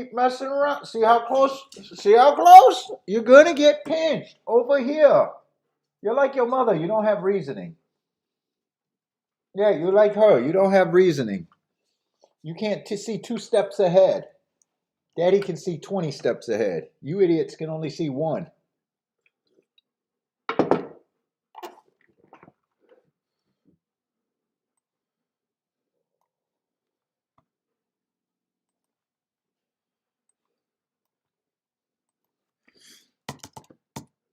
keep messing around. See how close? See how close? You're gonna get pinched over here. You're like your mother. You don't have reasoning. Yeah, you're like her. You don't have reasoning. You can't see 2 steps ahead. Daddy can see 20 steps ahead. You idiots can only see one.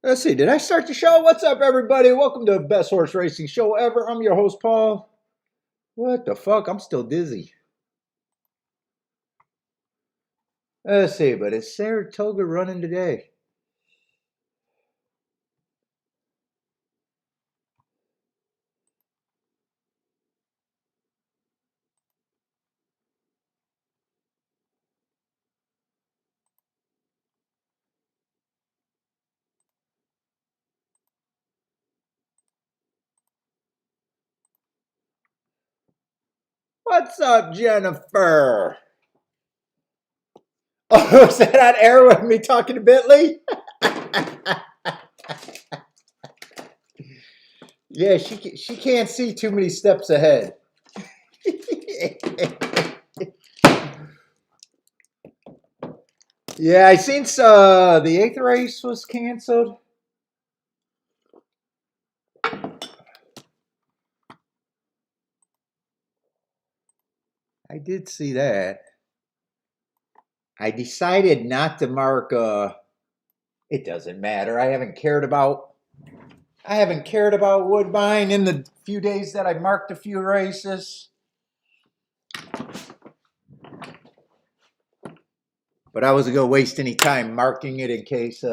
Let's see. Did I start the show? What's up, everybody? Welcome to the best horse racing show ever. I'm your host, Paul. What the fuck? I'm still dizzy. Let's see. But is Saratoga running today? What's up, Jennifer? Oh, is that on air with me talking to Bentley? Yeah, she can't see too many steps ahead. Yeah, I seen the 8th race was canceled. I did see that. I decided not to mark. It doesn't matter. I haven't cared about Woodbine in the few days that I marked a few races. But I wasn't gonna waste any time marking it in case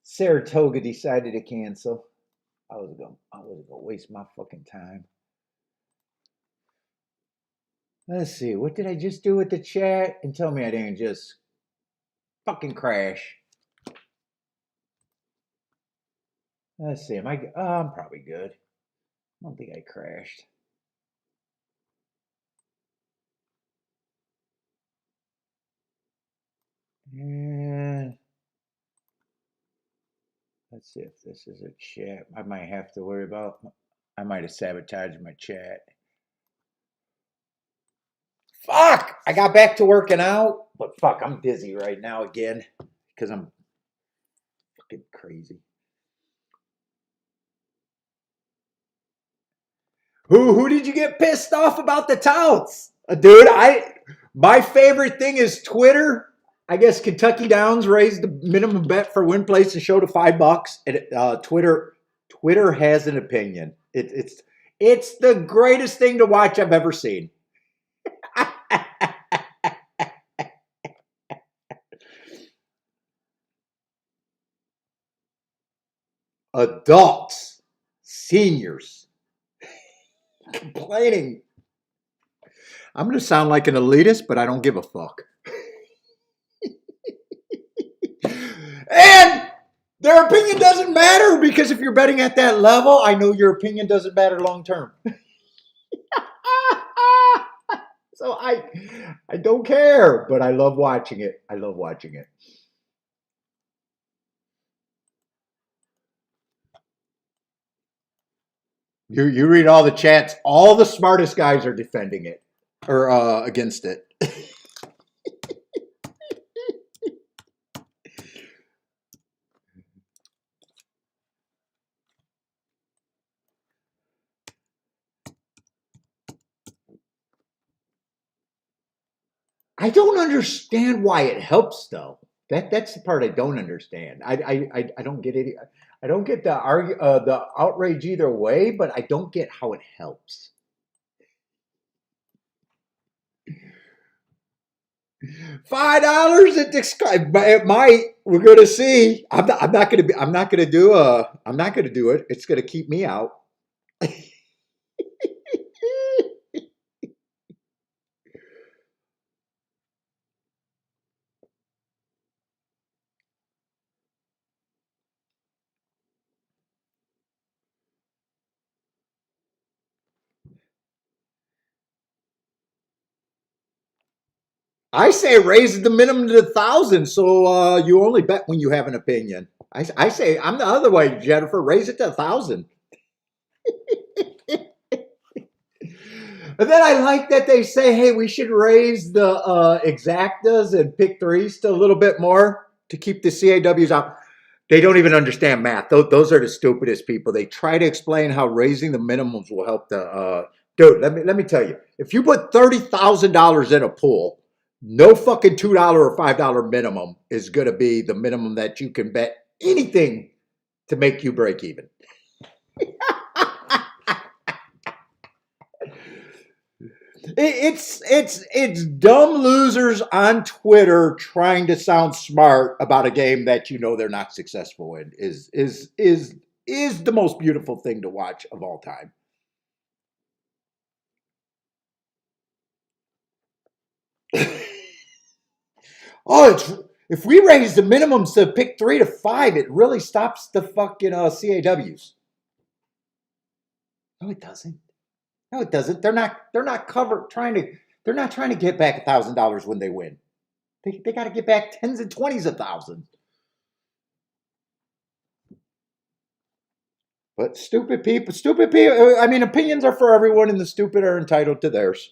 Saratoga decided to cancel. I wasn't gonna waste my fucking time. Let's see. What did I just do with the chat? And tell me I didn't just fucking crash. Let's see. I'm probably good. I don't think I crashed. And let's see if this is a chat. I might have to worry about. I might have sabotaged my chat. Fuck! I got back to working out, but fuck, I'm dizzy right now again because I'm fucking crazy. Who did you get pissed off about the touts? Dude, my favorite thing is Twitter. I guess Kentucky Downs raised the minimum bet for win place to show to $5. And Twitter has an opinion. It's the greatest thing to watch I've ever seen. Adults, seniors, complaining. I'm going to sound like an elitist, but I don't give a fuck. And their opinion doesn't matter because if you're betting at that level, I know your opinion doesn't matter long term. So I don't care, but I love watching it. I love watching it. You read all the chats. All the smartest guys are defending it or against it. I don't understand why it helps though. That's the part I don't understand. I don't get it. I don't get the outrage either way, but I don't get how it helps. $5 it might. We're gonna see. I'm not gonna do it. It's gonna keep me out. I say raise the minimum to 1,000, so you only bet when you have an opinion. I say I'm the other way, Jennifer. Raise it to 1,000. And then I like that they say, hey, we should raise the exactas and pick threes to a little bit more to keep the CAWs out. They don't even understand math. Those are the stupidest people. They try to explain how raising the minimums will help the dude. Let me tell you, if you put $30,000 in a pool, no fucking $2 or $5 minimum is going to be the minimum that you can bet anything to make you break even. It's dumb losers on Twitter trying to sound smart about a game that you know they're not successful in is the most beautiful thing to watch of all time. Oh, if we raise the minimums to pick 3 to 5, it really stops the fucking CAWs. No, it doesn't. No, it doesn't. They're not covered trying to. They're not trying to get back $1,000 when they win. They got to get back tens and twenties of thousands. But stupid people. I mean, opinions are for everyone, and the stupid are entitled to theirs.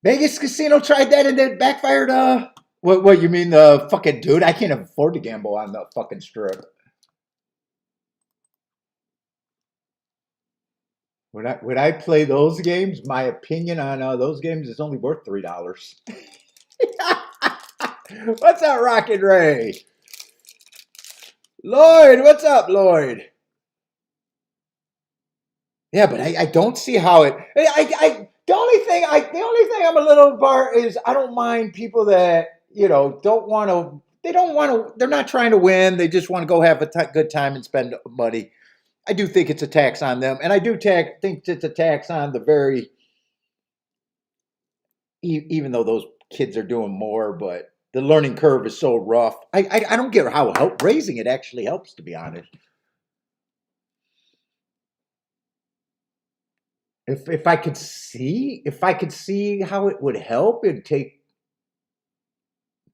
Vegas Casino tried that and then backfired. What you mean, fucking dude? I can't afford to gamble on the fucking strip. When I play those games, my opinion on those games is only worth $3. What's up, Rocket Ray? Lloyd, what's up, Lloyd? Yeah, but I don't see how it. The only thing I'm a little bar is I don't mind people that don't want to. They don't want to. They're not trying to win. They just want to go have a good time and spend money. I do think it's a tax on them, and I do think it's a tax on the very. Even though those kids are doing more, but the learning curve is so rough. I don't get how raising it actually helps, to be honest. If I could see how it would help and take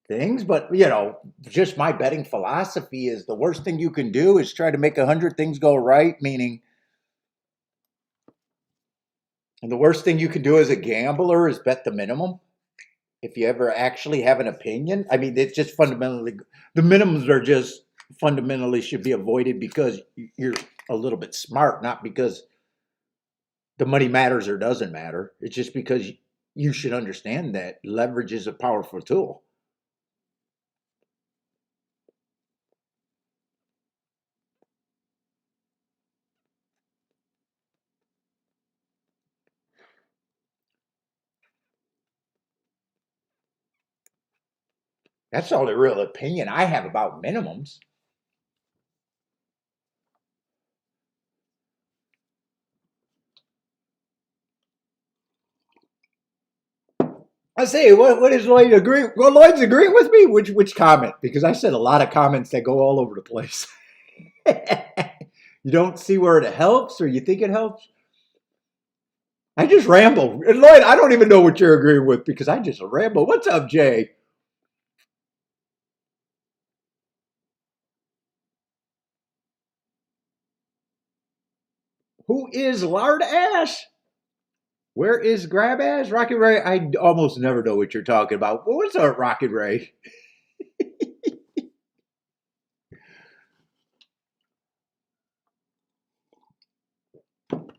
things, but just my betting philosophy is the worst thing you can do is try to make 100 things go right, meaning, and the worst thing you can do as a gambler is bet the minimum. If you ever actually have an opinion, I mean, it's just fundamentally, the minimums are just fundamentally should be avoided because you're a little bit smart, not because the money matters or doesn't matter. It's just because you should understand that leverage is a powerful tool. That's the only real opinion I have about minimums. I say, what is Lloyd agree? Well, Lloyd's agreeing with me. Which comment? Because I said a lot of comments that go all over the place. You don't see where it helps, or you think it helps. I just ramble. And Lloyd, I don't even know what you're agreeing with because I just ramble. What's up, Jay? Who is Lard Ash? Where is Grab Ash? Rocket Ray? I almost never know what you're talking about. What's up, Rocket Ray?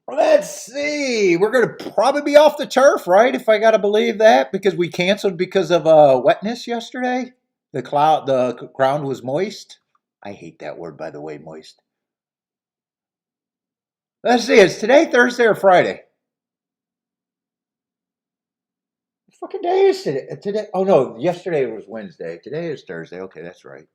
Let's see. We're going to probably be off the turf, right? If I got to believe that, because we canceled because of wetness yesterday. The ground was moist. I hate that word, by the way, moist. Let's see. Is today Thursday or Friday? What fucking day is today? Today? Oh no, yesterday was Wednesday. Today is Thursday. Okay, that's right.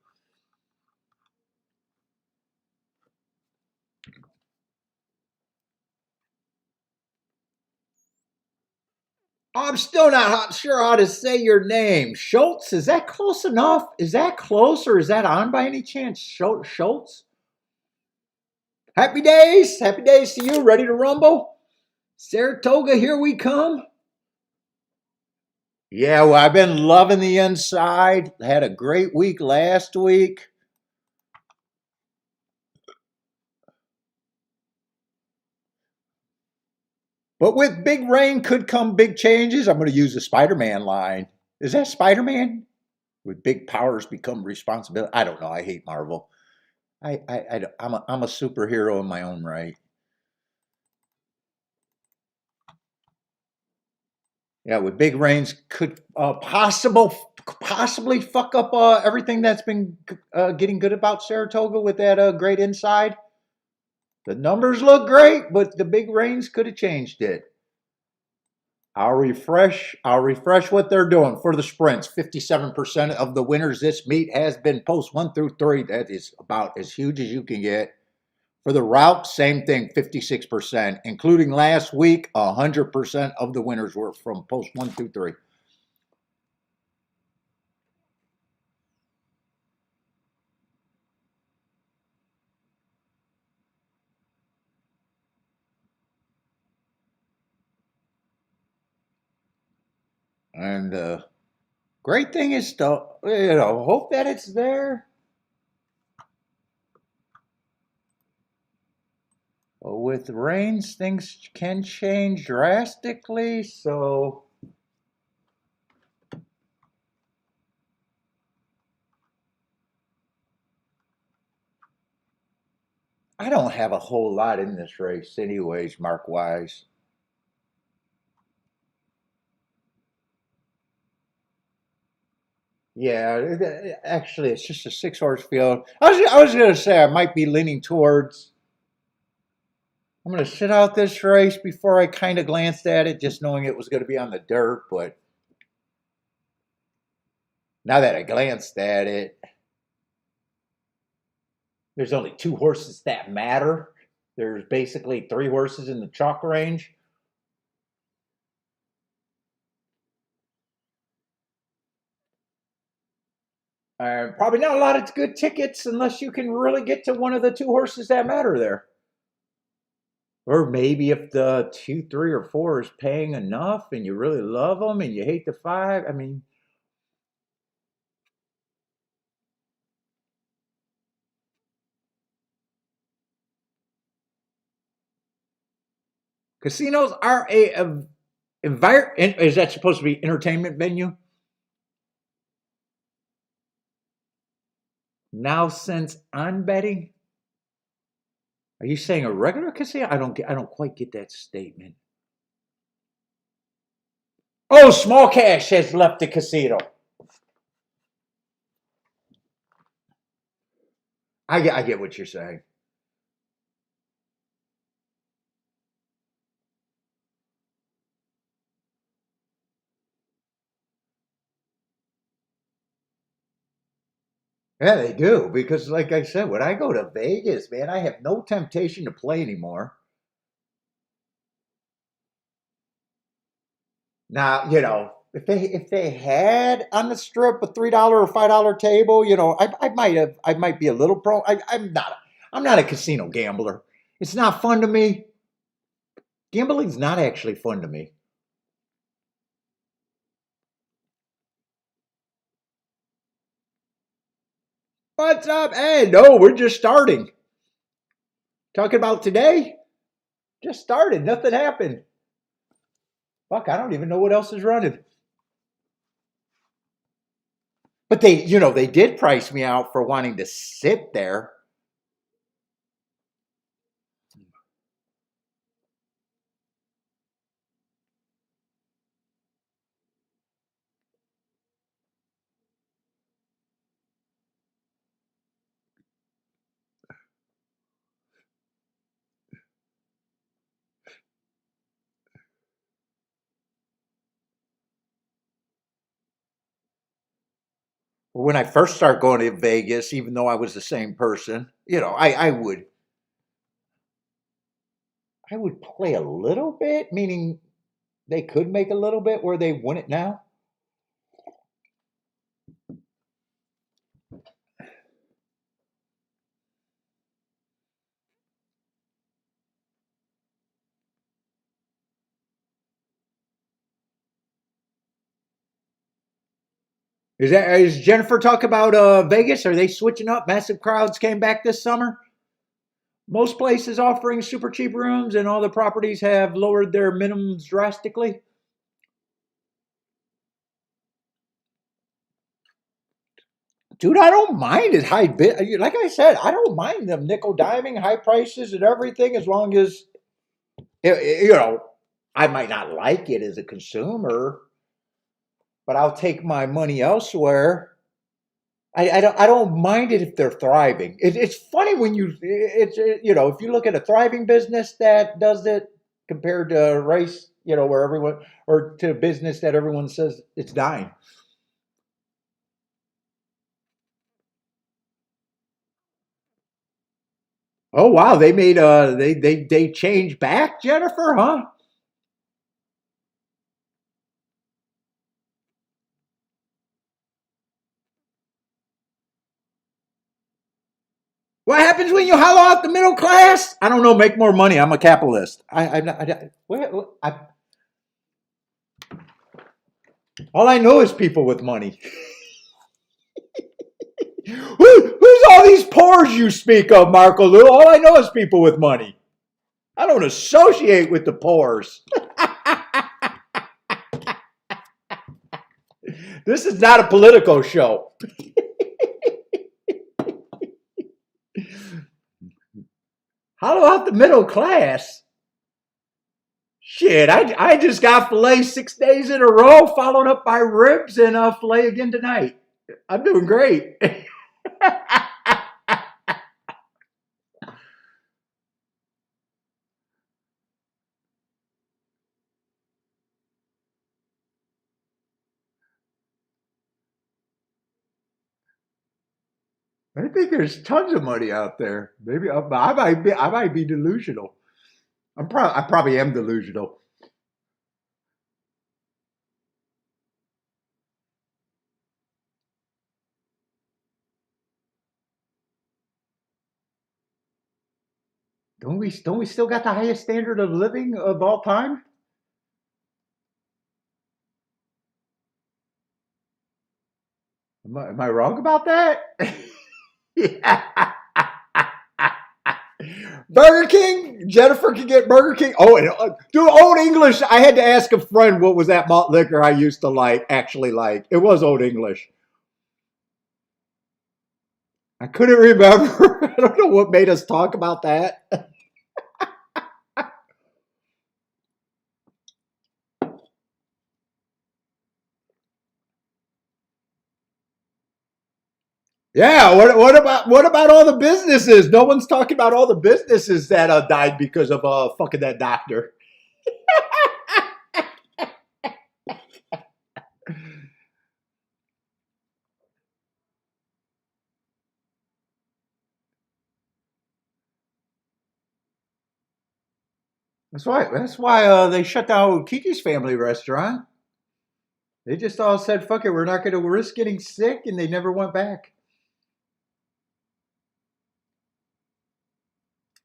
I'm still not sure how to say your name. Schultz, is that close enough? Is that close or is that on by any chance? Schultz? Happy days. Happy days to you. Ready to rumble? Saratoga, here we come. Yeah, well, I've been loving the inside. Had a great week last week. But with big rain could come big changes. I'm going to use the Spider-Man line. Is that Spider-Man? With big powers become responsibility. I don't know. I hate Marvel. I'm a superhero in my own right. Yeah, with big rains could possibly fuck up everything that's been getting good about Saratoga with that great inside. The numbers look great, but the big rains could have changed it. I'll refresh what they're doing for the sprints. 57% of the winners this meet has been post 1 through 3. That is about as huge as you can get. For the route, same thing, 56%, including last week, 100% of the winners were from post 1 through 3. And the great thing is to, hope that it's there. With rains, things can change drastically, so I don't have a whole lot in this race anyways, mark-wise. Yeah, actually, it's just a 6-horse field. I was going to say I might be leaning towards. I'm going to sit out this race before I kind of glanced at it, just knowing it was going to be on the dirt. But now that I glanced at it, there's only 2 horses that matter. There's basically 3 horses in the chalk range. Probably not a lot of good tickets unless you can really get to one of the 2 horses that matter there. Or maybe if the 2, 3, or 4 is paying enough and you really love them and you hate the 5. I mean, casinos are is that supposed to be entertainment venue? Now since I'm betting? Are you saying a regular casino? I don't quite get that statement. Oh, small cash has left the casino. I get what you're saying. Yeah, they do. Because like I said, when I go to Vegas, man, I have no temptation to play anymore. Now, if they had on the strip a $3 or $5 table, I might be a little pro. I'm not a casino gambler. It's not fun to me. Gambling's not actually fun to me. What's up? Hey, no, we're just starting. Talking about today? Just started. Nothing happened. Fuck, I don't even know what else is running. But they did price me out for wanting to sit there. When I first started going to Vegas, even though I was the same person, I would play a little bit, meaning they could make a little bit where they wouldn't now? Is Jennifer talk about Vegas? Are they switching up? Massive crowds came back this summer. Most places offering super cheap rooms, and all the properties have lowered their minimums drastically. Dude, I don't mind it high bit. Like I said, I don't mind them nickel diming, high prices, and everything, as long as you know. I might not like it as a consumer, but I'll take my money elsewhere. I don't mind it if they're thriving. It's funny when if you look at a thriving business that does it compared to a race, where everyone, or to a business that everyone says it's dying. Oh wow, they made they changed back, Jennifer, huh? What happens when you hollow out the middle class? I don't know. Make more money. I'm a capitalist. I'm not. All I know is people with money. Who's all these poors you speak of, Marco Lou? All I know is people with money. I don't associate with the poors. This is not a political show. Hollow out the middle class? Shit, I just got filet 6 days in a row, followed up by ribs and filet again tonight. I'm doing great. I think there's tons of money out there. Maybe I might be delusional. I probably am delusional. Don't we still got the highest standard of living of all time? Am I wrong about that? Yeah. Burger King. Jennifer can get Burger King. Oh, and dude, Old English. I had to ask a friend what was that malt liquor I used to like. Actually, like it was Old English. I couldn't remember. I don't know what made us talk about that. Yeah. What about all the businesses? No one's talking about all the businesses that died because of fucking that doctor. That's why they shut down Kiki's family restaurant. They just all said, "Fuck it, we're not going to risk getting sick," and they never went back.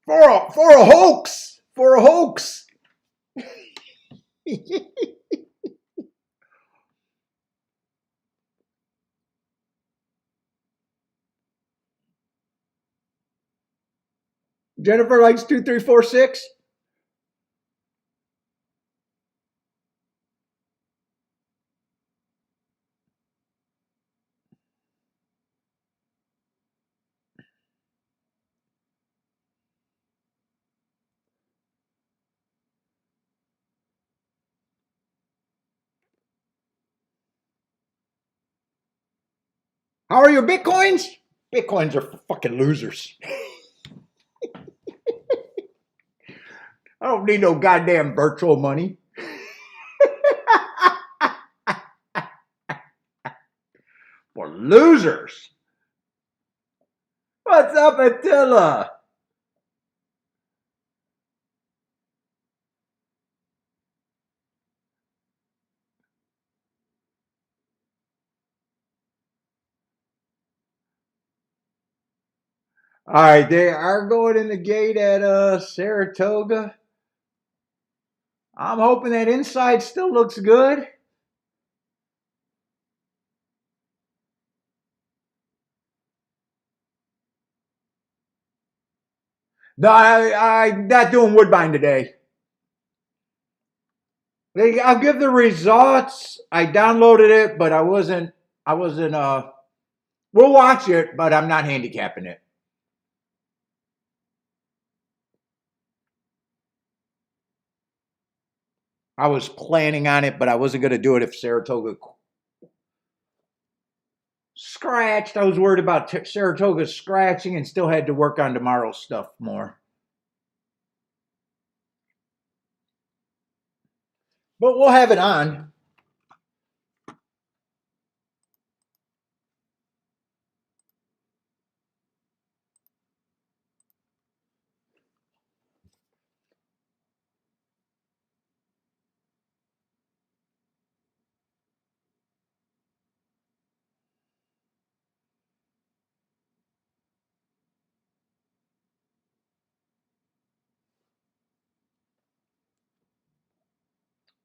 For a hoax. For a hoax. Jennifer likes 2346. How are your bitcoins? Bitcoins are for fucking losers. I don't need no goddamn virtual money. For losers. What's up, Attila? All right, they are going in the gate at Saratoga. I'm hoping that inside still looks good. No, I'm not doing Woodbine today. I'll give the results. I downloaded it, but I wasn't we'll watch it, but I'm not handicapping it. I was planning on it, but I wasn't gonna do it if Saratoga scratched. I was worried about Saratoga scratching and still had to work on tomorrow's stuff more. But we'll have it on.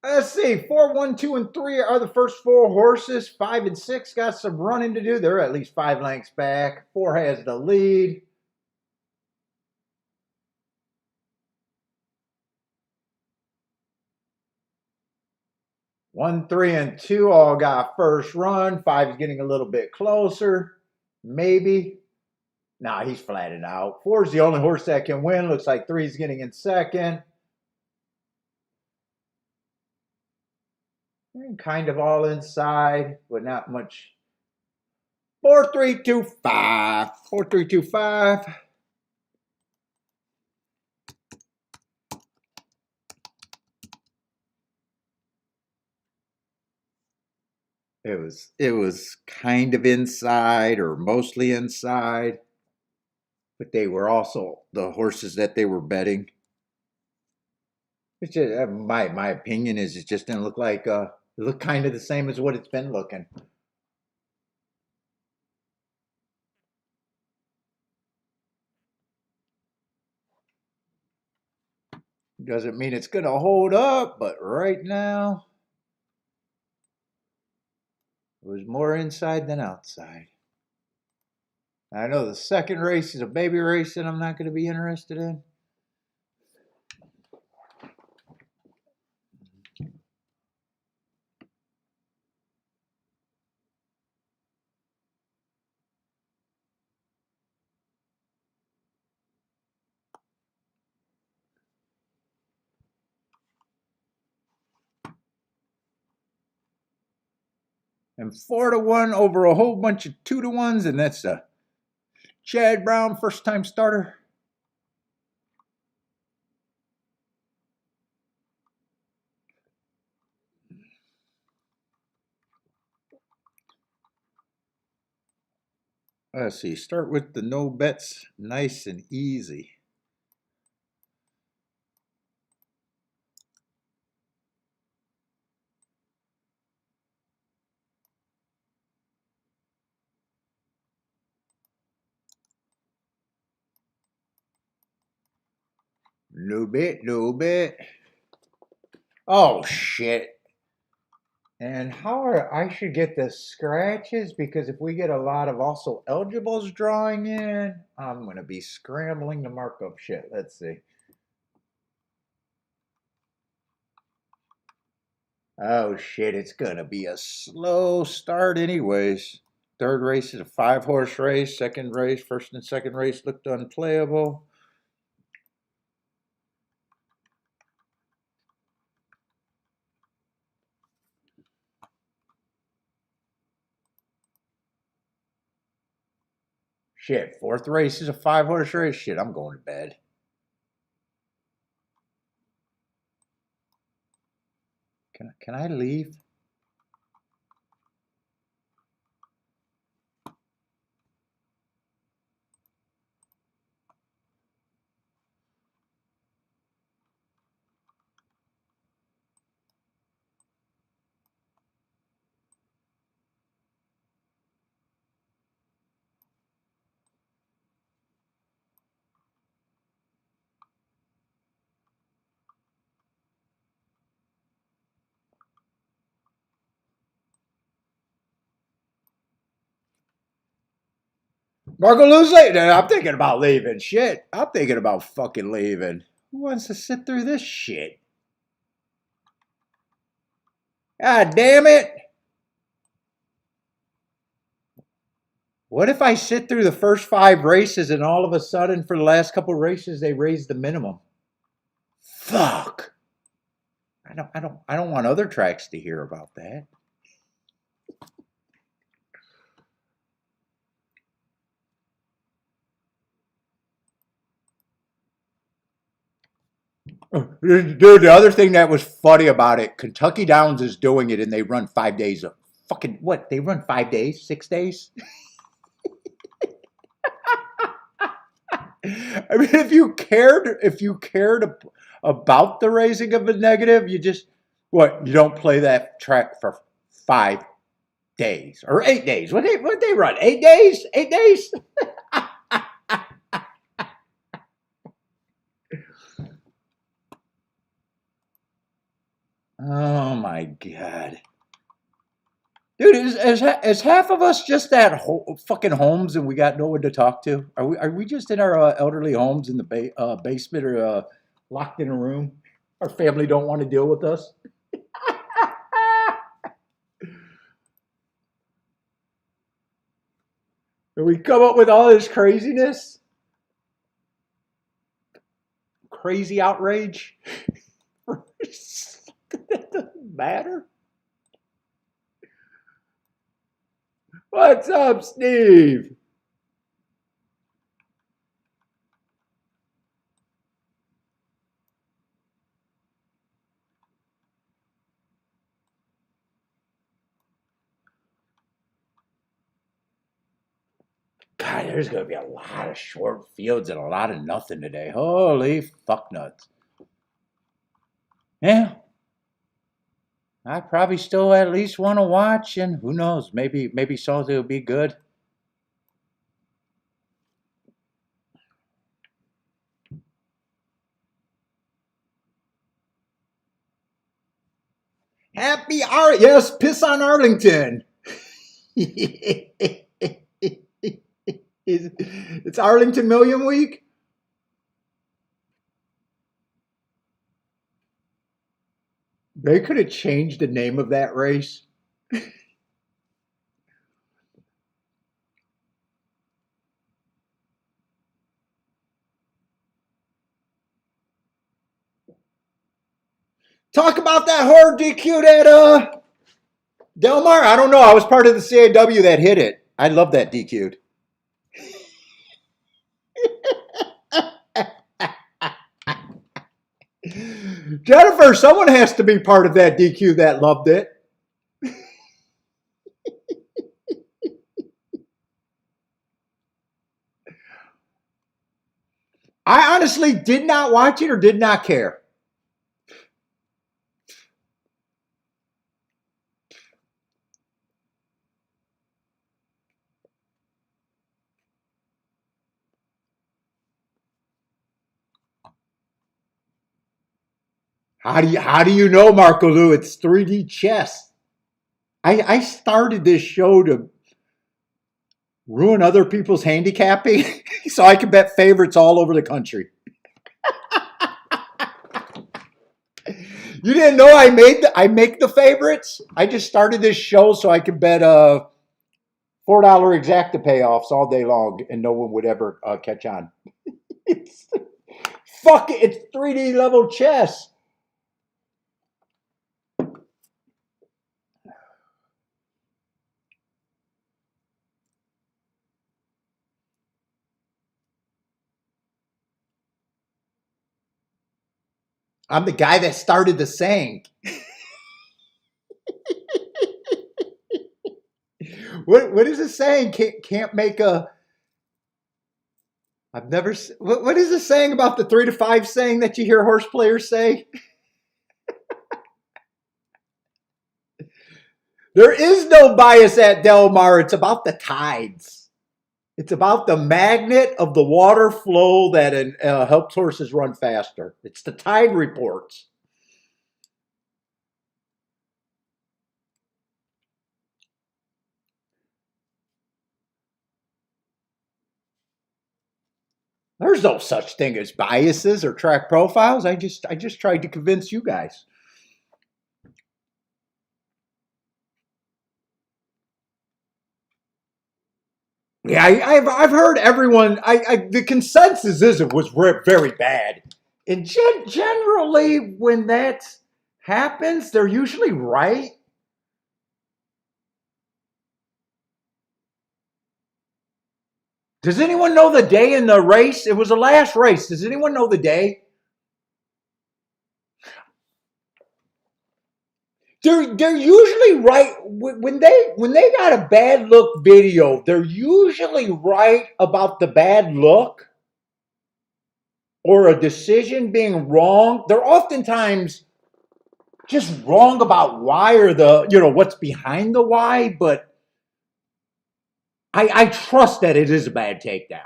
Let's see. 4, 1, 2, and 3 are the first four horses. 5 and 6 got some running to do. They're at least 5 lengths back. 4 has the lead. One, 3, and 2 all got first run. 5 is getting a little bit closer. Maybe. Nah, he's flatted out. 4 is the only horse that can win. Looks like 3 is getting in second. And kind of all inside, but not much. 4, 3, 2, 5. 4, 3, 2, 5. It was kind of inside or mostly inside, but they were also the horses that they were betting. It's just, my opinion is it just didn't look like it looked kind of the same as what it's been looking. Doesn't mean it's gonna hold up, but right now it was more inside than outside. I know the second race is a baby race that I'm not going to be interested in. And 4-1 over a whole bunch of 2-1s, and that's a Chad Brown first time starter. Let's see, start with the no bets, nice and easy. No bet, no bet. Oh, shit. And how are, I should get the scratches because if we get a lot of also eligibles drawing in, I'm going to be scrambling to mark up shit. Let's see. Oh shit, it's going to be a slow start anyways. Third race is a 5-horse race. Second race, first and second race looked unplayable. Shit, fourth race is a 5-horse race. Shit, I'm going to bed. Can I leave? Marco Lou's leaving. I'm thinking about leaving. Shit. I'm thinking about fucking leaving. Who wants to sit through this shit? God damn it. What if I sit through the first 5 races and all of a sudden for the last couple of races they raise the minimum? Fuck. I don't want other tracks to hear about that. Dude, the other thing that was funny about it, Kentucky Downs is doing it and they run 5 days of fucking what? They run 5 days, 6 days? I mean, if you cared about the raising of a negative, you just what? You don't play that track for 5 days or 8 days. What they run? 8 days? 8 days? Oh my god. Dude, is half of us just at fucking homes and we got no one to talk to? Are we just in our elderly homes in the basement or locked in a room? Our family don't want to deal with us. And we come up with all this craziness, crazy outrage. That doesn't matter. What's up, Steve? God, there's going to be a lot of short fields and a lot of nothing today. Holy fuck nuts. Yeah. I probably still at least want to watch, and who knows, maybe something will be good. Happy yes, piss on Arlington. It's Arlington Million Week. They could have changed the name of that race. Talk about that hard DQ at Del Mar. I don't know. I was part of the CAW that hit it. I love that DQ'd. Jennifer, someone has to be part of that DQ that loved it. I honestly did not watch it or did not care. How do you know, Marco Lou? It's 3D chess. I started this show to ruin other people's handicapping so I can bet favorites all over the country. You didn't know I make the favorites? I just started this show so I could bet $4 exacta payoffs all day long and no one would ever catch on. Fuck it, it's 3D level chess. I'm the guy that started the saying. What is it saying? Can't make a. I've never. What is it saying about the 3 to 5 saying that you hear horse players say? There is no bias at Del Mar. It's about the tides. It's about the magnet of the water flow that helps horses run faster. It's the tide reports. There's no such thing as biases or track profiles. I just tried to convince you guys. Yeah, I've heard everyone. The consensus is it was very bad, and generally when that happens, they're usually right. Does anyone know the day in the race? It was the last race. Does anyone know the day? They're usually right when they got a bad look video. They're usually right about the bad look or a decision being wrong. They're oftentimes just wrong about why or what's behind the why. But I trust that it is a bad takedown.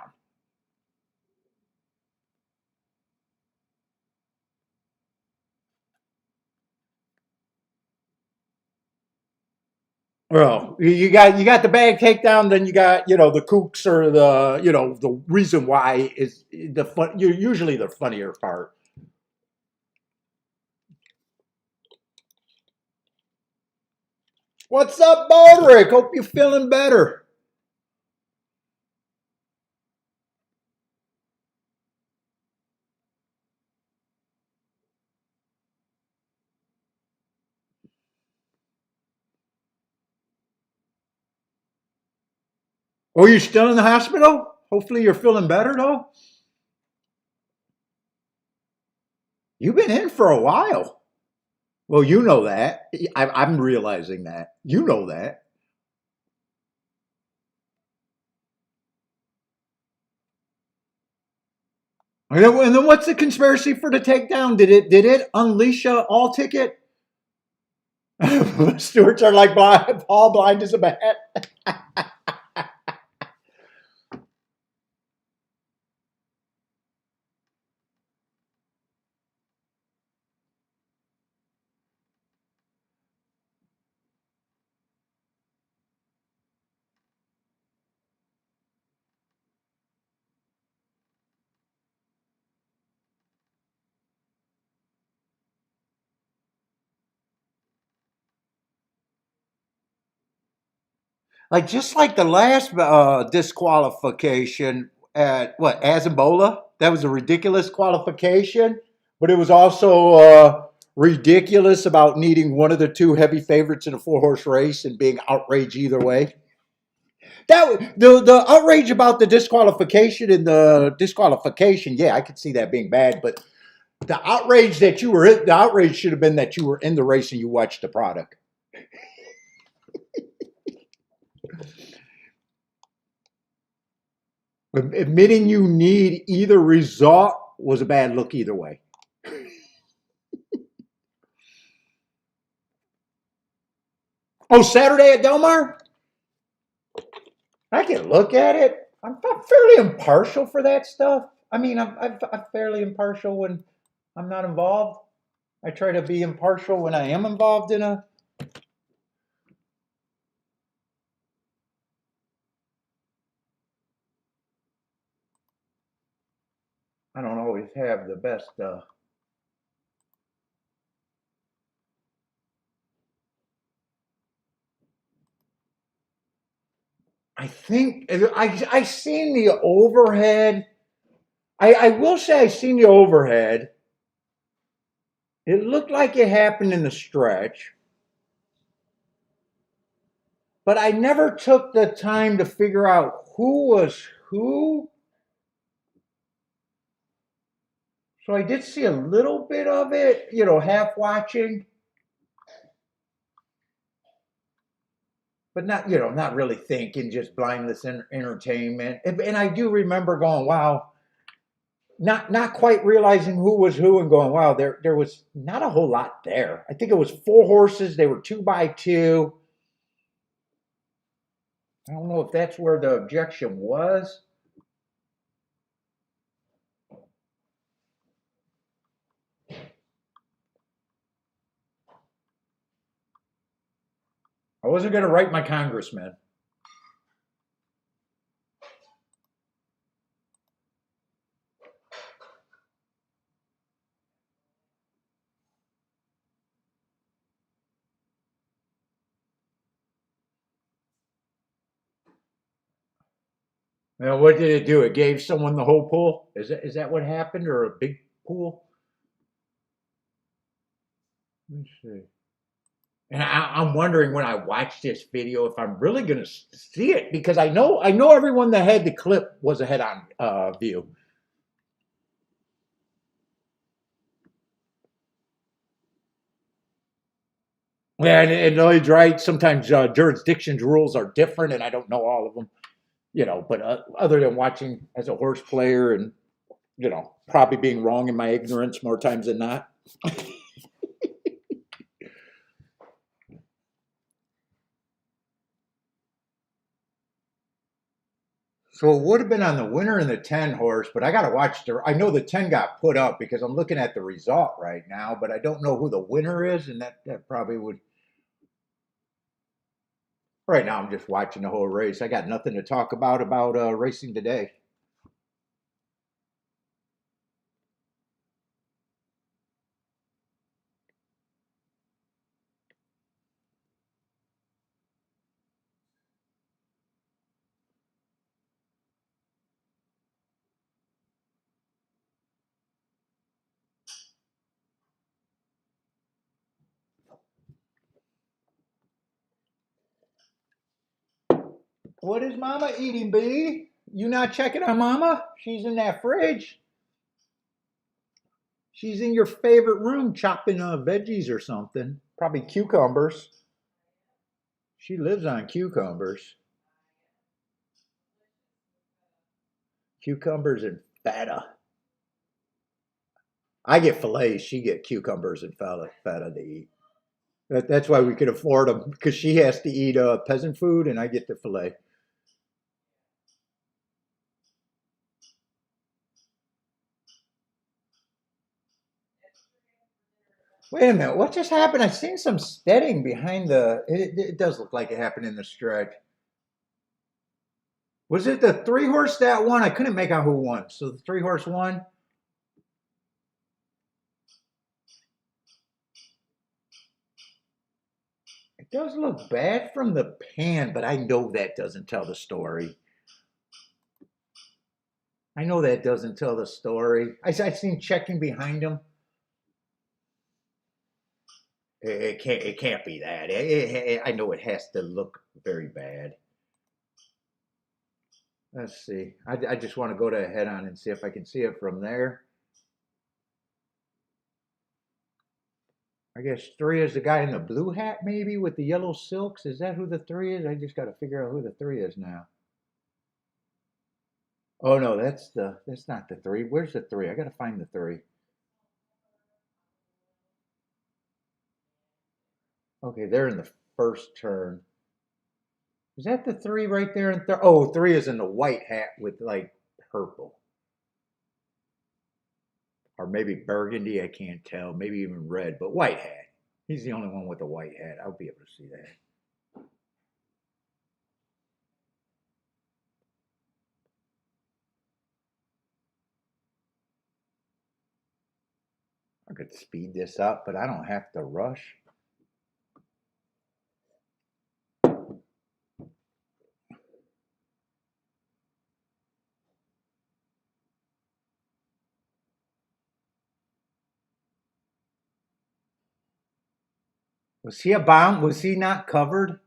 Well, you got the bag takedown, then you got the kooks or the reason why is the fun. You're usually the funnier part. What's up, Baldrick? Hope you're feeling better. Oh, you still in the hospital? Hopefully you're feeling better though. You've been in for a while. Well, you know that. I'm realizing that. You know that. And then what's the conspiracy for the takedown? Did it unleash a all ticket? Stewards are like blind, all blind as a bat. Like just like the last disqualification at what Azambola, that was a ridiculous qualification, but it was also ridiculous about needing one of the two heavy favorites in a four-horse race and being outraged either way. The outrage about the disqualification and the disqualification, yeah, I could see that being bad, but the outrage should have been that you were in the race and you watched the product. Admitting you need either result was a bad look either way. Oh, Saturday at Del Mar? I can look at it. I'm fairly impartial for that stuff. I mean, I'm fairly impartial when I'm not involved. I try to be impartial when I am involved in a. I don't always have the best. I think I seen the overhead. I will say I seen the overhead. It looked like it happened in the stretch, but I never took the time to figure out who was who. So I did see a little bit of it, half watching, but not really thinking, just blindless entertainment. And I do remember going, wow, not quite realizing who was who and going, wow, there was not a whole lot there. I think it was four horses. They were 2x2. I don't know if that's where the objection was. I wasn't going to write my congressman. And what did it do? It gave someone the whole pool? Is that what happened, or a big pool? Let me see. And I'm wondering when I watch this video if I'm really going to see it, because I know everyone that had the clip was a head-on view. Yeah, and Lloyd's right. Sometimes jurisdictions rules are different, and I don't know all of them. But other than watching as a horse player and probably being wrong in my ignorance more times than not. So it would have been on the winner and the 10 horse, but I got to watch I know the 10 got put up because I'm looking at the result right now, but I don't know who the winner is, and that probably would. Right now, I'm just watching the whole race. I got nothing to talk about racing today. What is Mama eating, B? You not checking on Mama? She's in that fridge. She's in your favorite room chopping veggies or something. Probably cucumbers. She lives on cucumbers. Cucumbers and feta. I get fillets. She get cucumbers and feta to eat. That's why we can afford them, because she has to eat peasant food and I get the fillet. Wait a minute, what just happened? I seen some steading behind it does look like it happened in the stretch. Was it the 3-horse that won? I couldn't make out who won. So the 3-horse won? It does look bad from the pan, but I know that doesn't tell the story. I know that doesn't tell the story. I seen checking behind him. It can't be that. I know it has to look very bad. Let's see. I just want to go to head on and see if I can see it from there. I guess 3 is the guy in the blue hat, maybe, with the yellow silks. Is that who the 3 is? I just got to figure out who the 3 is now. Oh no, that's not the 3. Where's the 3? I got to find the 3. Okay, they're in the first turn. Is that the 3 right there? Oh, 3 is in the white hat with like purple. Or maybe burgundy, I can't tell. Maybe even red, but white hat. He's the only one with a white hat. I'll be able to see that. I could speed this up, but I don't have to rush. Was he a bomb? Was he not covered?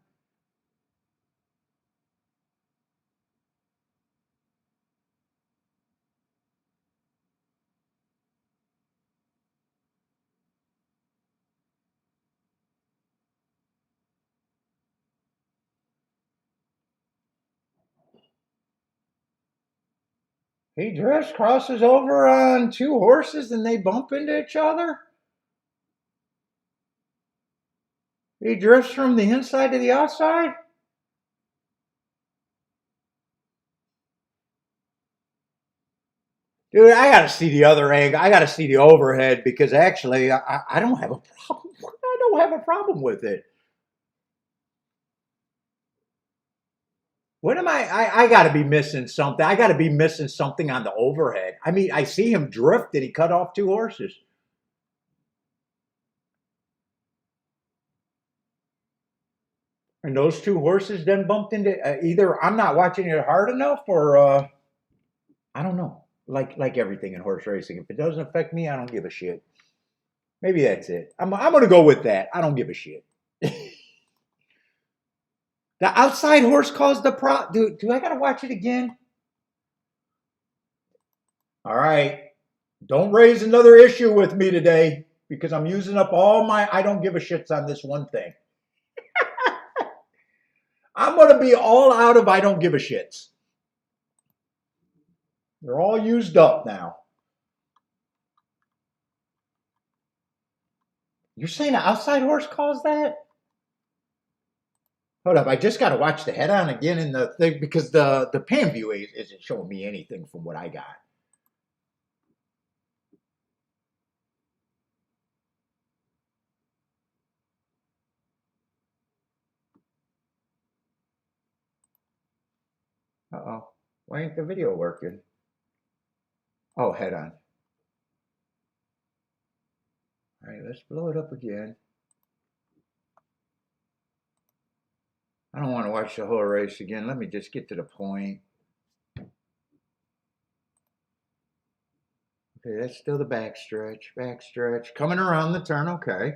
He drifts, crosses over on 2 horses, and they bump into each other. He drifts from the inside to the outside. Dude, I got to see the other angle. I got to see the overhead, because actually, I don't have a problem. I don't have a problem with it. What am I got to be missing something. I got to be missing something on the overhead. I mean, I see him drift. Did he cut off 2 horses? And those two horses then bumped into either I'm not watching it hard enough or I don't know. Like everything in horse racing, if it doesn't affect me, I don't give a shit. Maybe that's it. I'm gonna go with that. I don't give a shit. The outside horse caused the problem. Do I gotta watch it again? All right. Don't raise another issue with me today because I'm using up all my I don't give a shits on this one thing. I'm gonna be all out of I don't give a shits. They're all used up now. You're saying the outside horse caused that? Hold up, I just got to watch the head on again in the thing because the pan view isn't showing me anything from what I got. Uh-oh. Why ain't the video working? Oh, head on. All right, let's blow it up again. I don't want to watch the whole race again. Let me just get to the point. Okay, that's still the backstretch. Coming around the turn, okay.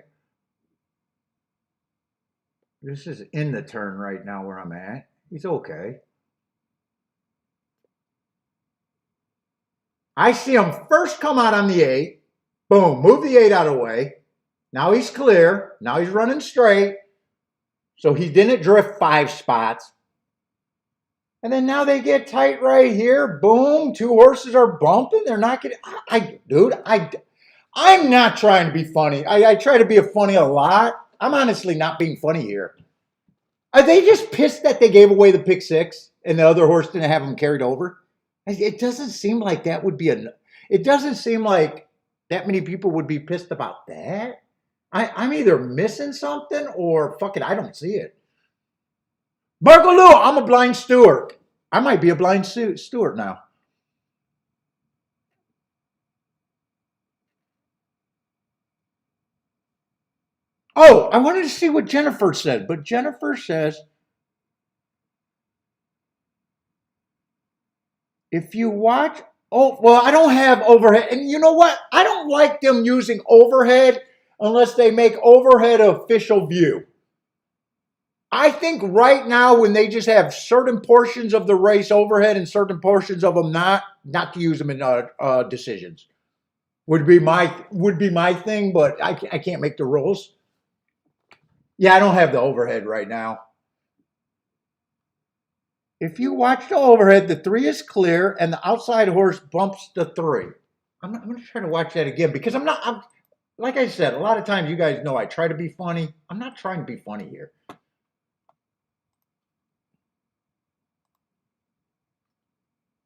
This is in the turn right now where I'm at. He's okay. I see him first come out on the 8. Boom, move the 8 out of the way. Now he's clear. Now he's running straight. So he didn't drift 5 spots. And then now they get tight right here. Boom, 2 horses are bumping. They're not getting... I'm not trying to be funny. I try to be funny a lot. I'm honestly not being funny here. Are they just pissed that they gave away the pick 6 and the other horse didn't have them carried over? It doesn't seem like that would be it doesn't seem like that many people would be pissed about that. I'm either missing something or fuck it, I don't see it. Bargaloo, I'm a blind steward. I might be a blind steward now. Oh, I wanted to see what Jennifer said, but Jennifer says, if you watch, well, I don't have overhead. And you know what? I don't like them using overhead unless they make overhead official view. I think right now when they just have certain portions of the race overhead and certain portions of them not to use them in decisions would be my thing, but I can't make the rules. Yeah, I don't have the overhead right now. If you watch the overhead, the 3 is clear and the outside horse bumps the 3. I'm going to try to watch that again because I'm like I said, a lot of times you guys know I try to be funny. I'm not trying to be funny here.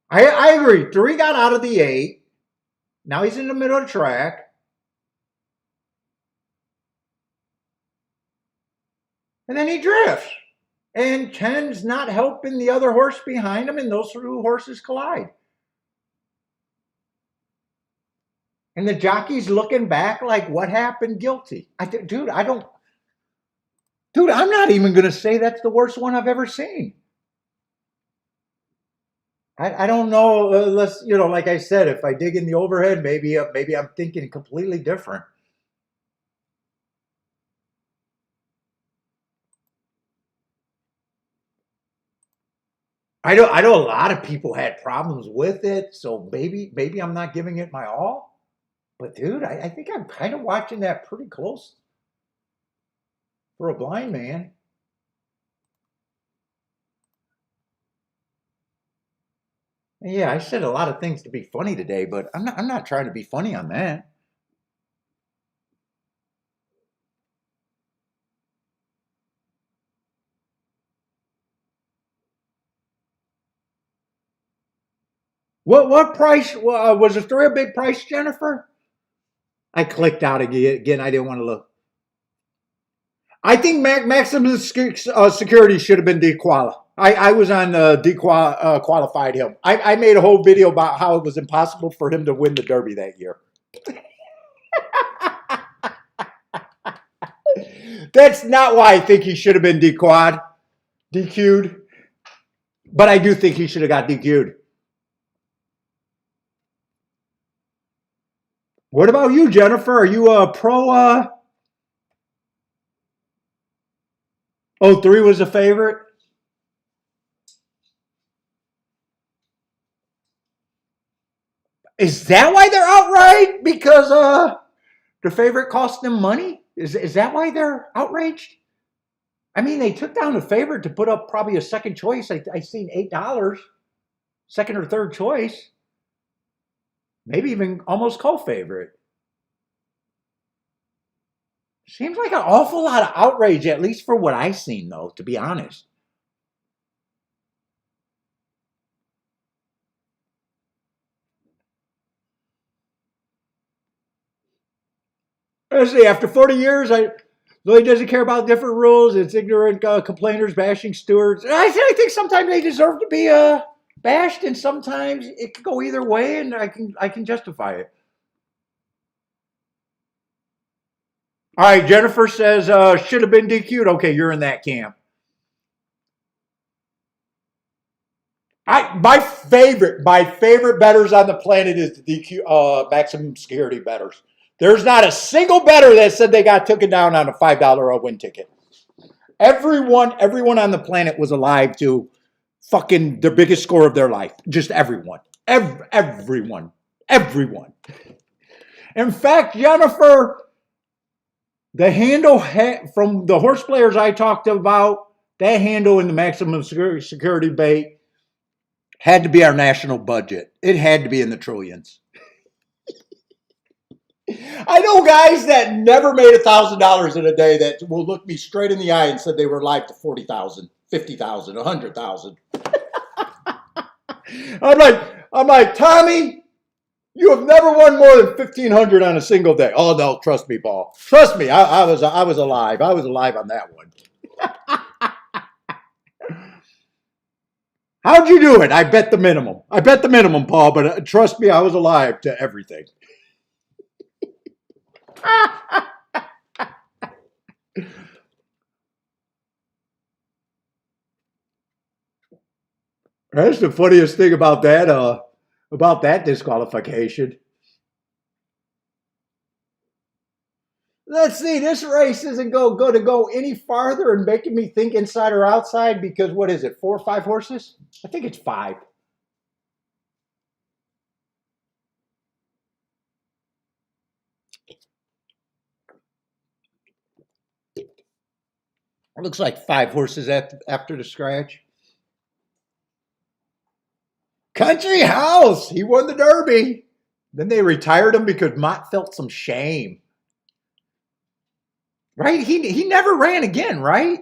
I agree. 3 got out of the 8. Now he's in the middle of the track. And then he drifts. And 10's not helping the other horse behind him, and those 2 horses collide. And the jockey's looking back like, what happened? Guilty. Dude, I'm not even going to say that's the worst one I've ever seen. I don't know, unless, like I said, if I dig in the overhead, maybe I'm thinking completely different. I know a lot of people had problems with it, so maybe I'm not giving it my all. But dude, I think I'm kind of watching that pretty close for a blind man. And yeah, I said a lot of things to be funny today, but I'm not trying to be funny on that. What price was the 3 a big price, Jennifer? I clicked out again. I didn't want to look. I think maximum security should have been dequalified. I was on qualified him. I made a whole video about how it was impossible for him to win the Derby that year. That's not why I think he should have been dequad. DQ'd. But I do think he should have got DQ'd. What about you, Jennifer? Are you a pro? 03 was a favorite. Is that why they're outright? Because the favorite cost them money? Is that why they're outraged? I mean, they took down the favorite to put up probably a second choice. I seen $8, second or third choice, maybe even almost co-favorite. Seems like an awful lot of outrage, at least for what I've seen, though, to be honest. Honestly, after 40 years, Lloyd doesn't care about different rules. It's ignorant complainers bashing stewards. I think sometimes they deserve to be bashed, and sometimes it could go either way, and I can justify it. All right, Jennifer says should have been DQ'd. Okay, you're in that camp. My favorite bettors on the planet is the DQ maximum security bettors. There's not a single bettor that said they got taken down on a $5 win ticket. Everyone on the planet was alive to fucking the biggest score of their life. Just everyone. Everyone. In fact, Jennifer, the handle from the horse players I talked about, that handle in the maximum security bait had to be our national budget. It had to be in the trillions. I know guys that never made $1,000 in a day that will look me straight in the eye and said they were live to 40,000, 50,000, 100,000. I'm like, Tommy, you have never won more than 1,500 on a single day. Oh no, trust me, Paul. Trust me, I was alive. I was alive on that one. How'd you do it? I bet the minimum. Paul, but trust me, I was alive to everything. That's the funniest thing about that disqualification. Let's see, this race isn't going to go any farther and making me think inside or outside because what is it, 4 or 5 horses? I think it's 5. It looks like 5 horses after the scratch. Country House, he won the Derby. Then they retired him because Mott felt some shame. Right? He never ran again, right?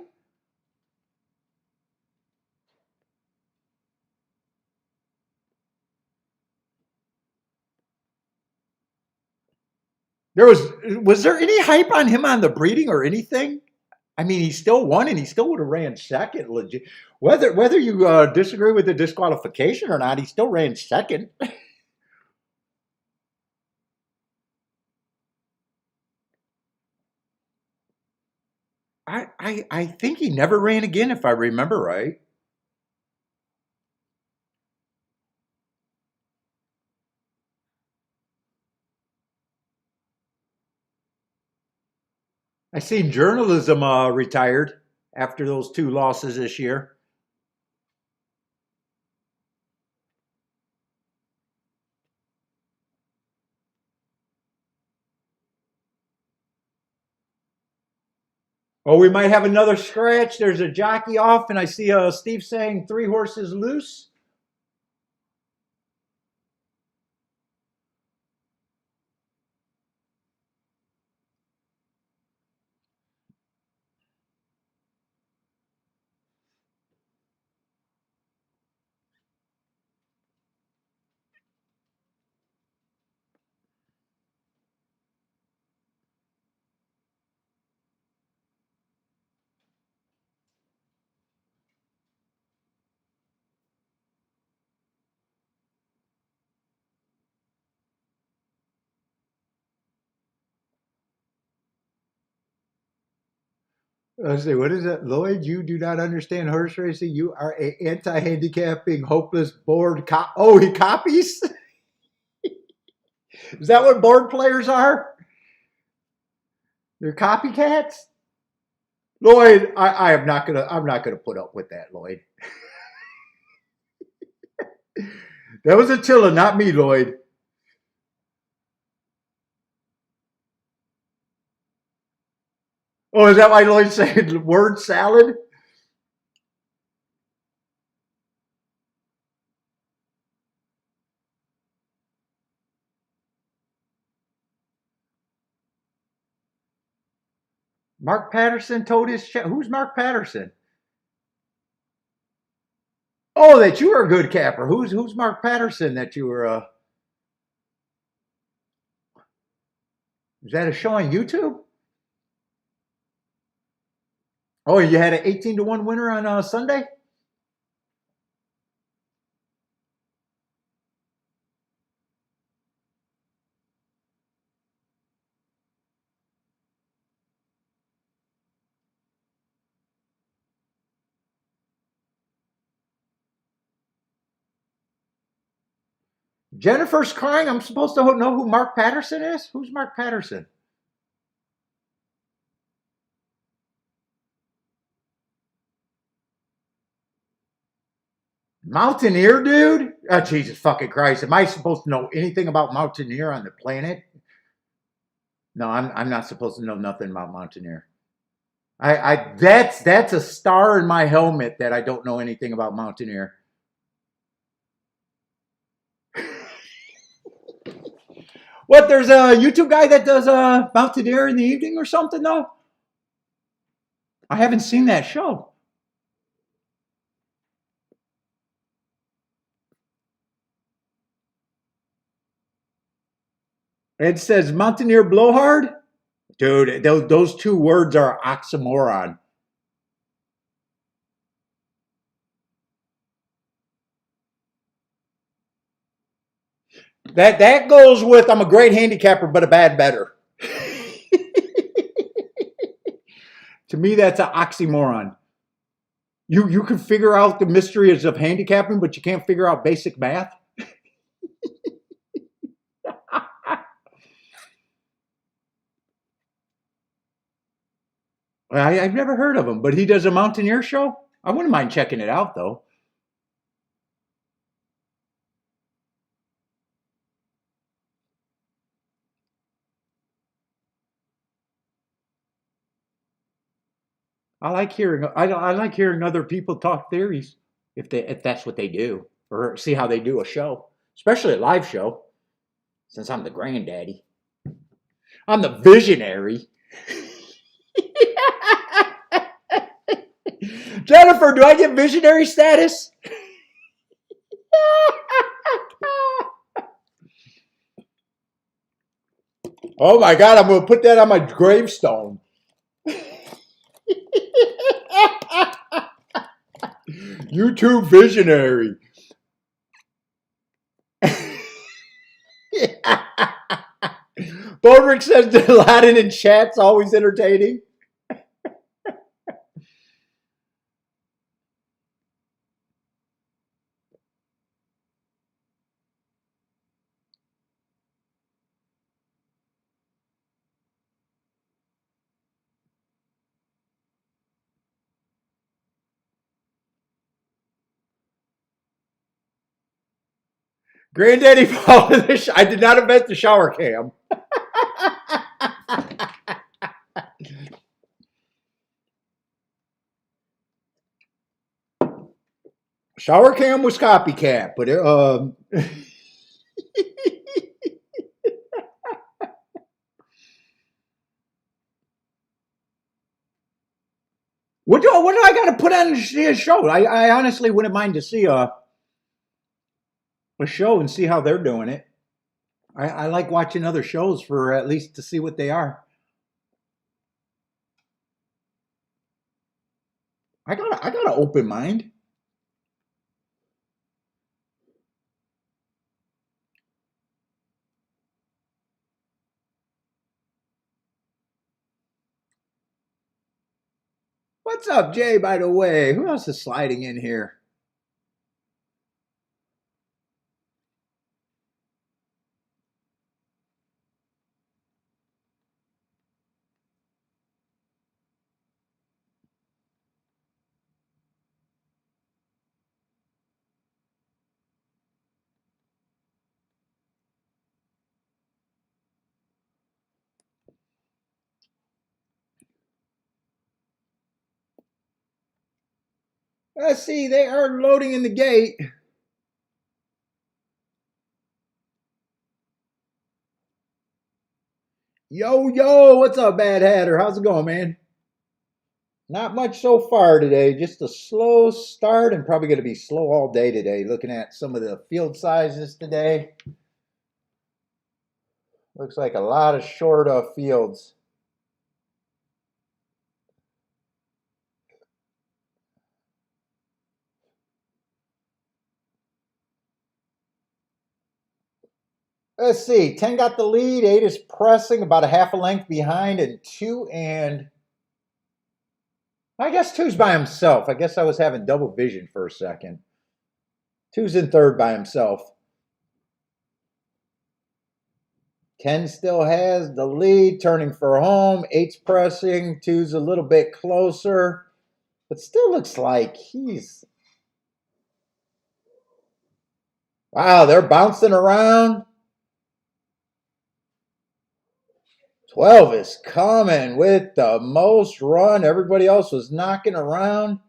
Was there any hype on him on the breeding or anything? I mean, he still won and he still would have ran second. Legit. Whether you disagree with the disqualification or not, he still ran second. I think he never ran again, if I remember right. I seen journalism retired after those 2 losses this year. Oh, we might have another scratch. There's a jockey off, and I see Steve saying 3 horses loose. Let's see, what is it? Lloyd, you do not understand horse racing. You are a anti-handicapping, hopeless, bored cop. Oh, he copies? Is that what board players are? They're copycats? Lloyd, I'm not gonna put up with that, Lloyd. That was Attila, not me, Lloyd. Oh, is that why Lloyd said word salad? Mark Patterson told his who's Mark Patterson? Oh, that you were a good capper. Who's Mark Patterson that you were is that a show on YouTube? Oh, you had an 18-1 winner on Sunday? Jennifer's crying. I'm supposed to know who Mark Patterson is? Who's Mark Patterson? Mountaineer, dude? Oh, Jesus fucking Christ. Am I supposed to know anything about Mountaineer on the planet? No, I'm not supposed to know nothing about Mountaineer. That's a star in my helmet that I don't know anything about Mountaineer. What, there's a YouTube guy that does Mountaineer in the evening or something, though? I haven't seen that show. It says Mountaineer Blowhard? Dude, those two words are oxymoron. That goes with I'm a great handicapper, but a bad bettor. To me, that's an oxymoron. You can figure out the mysteries of handicapping, but you can't figure out basic math. I've never heard of him, but he does a Mountaineer show. I wouldn't mind checking it out, though. I like hearing other people talk theories if that's what they do or see how they do a show, especially a live show. Since I'm the granddaddy, I'm the visionary. Jennifer, do I get visionary status? Oh my God, I'm going to put that on my gravestone. YouTube visionary. Bodrick says that Aladdin in chat's always entertaining. Granddaddy followed I did not invent the shower cam. Shower cam was copycat, but what do I got to put on a show? I honestly wouldn't mind to see a show and see how they're doing it. I like watching other shows for at least to see what they are. I got an open mind. What's up, Jay, by the way? Who else is sliding in here? Let's see, they are loading in the gate. Yo, yo, what's up, Bad Hatter? How's it going, man? Not much so far today. Just a slow start and probably going to be slow all day today. Looking at some of the field sizes today. Looks like a lot of short fields. Let's see. 10 got the lead. 8 is pressing about a half a length behind. And 2 and... I guess 2's by himself. I guess I was having double vision for a second. 2's in third by himself. 10 still has the lead, turning for home. 8's pressing. 2's a little bit closer. But still looks like he's... Wow, they're bouncing around. 12 is coming with the most run. Everybody else was knocking around.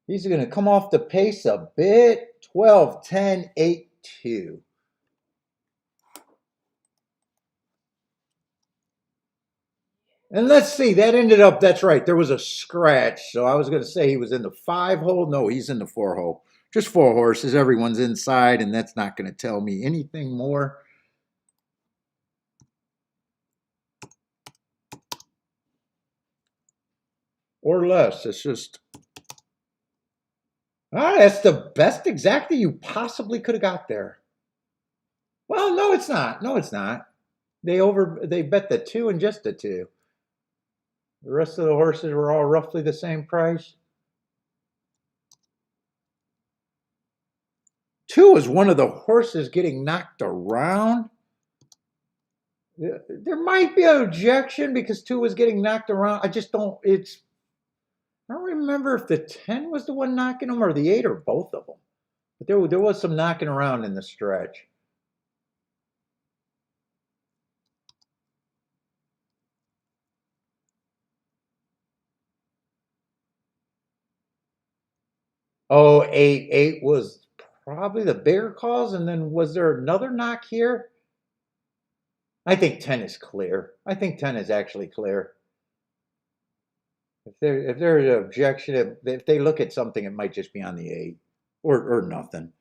He's going to come off the pace a bit. 12, 10, 8, 2. And let's see, that ended up, that's right, there was a scratch. So I was going to say he was in the 5 hole. No, he's in the 4 hole. Just 4 horses. Everyone's inside, and that's not going to tell me anything more. Or less. It's just... that's the best exactly you possibly could have got there. Well, no, it's not. No, it's not. They bet the 2 and just the 2. The rest of the horses were all roughly the same price. 2 is one of the horses getting knocked around. There might be an objection because 2 was getting knocked around. I just don't, I don't remember if the 10 was the one knocking him or the 8 or both of them. But there was some knocking around in the stretch. Oh, 8. 8 was probably the bigger cause. And then was there another knock here? I think 10 is clear. I think 10 is actually clear. If there's an objection, if they look at something, it might just be on the 8 or nothing.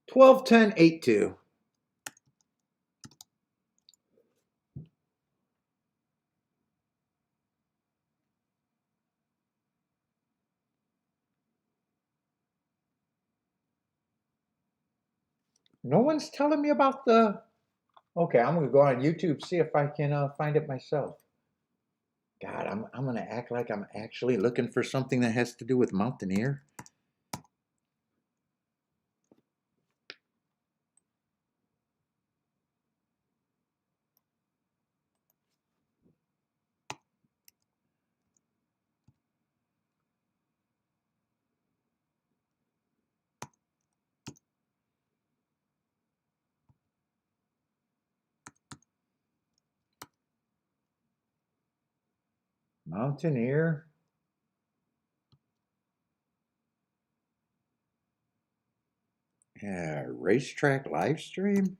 12, 10, 8, 2. No one's telling me about the... Okay, I'm going to go on YouTube, see if I can find it myself. God, I'm going to act like I'm actually looking for something that has to do with Mountaineer. Mountaineer. Yeah, racetrack live stream.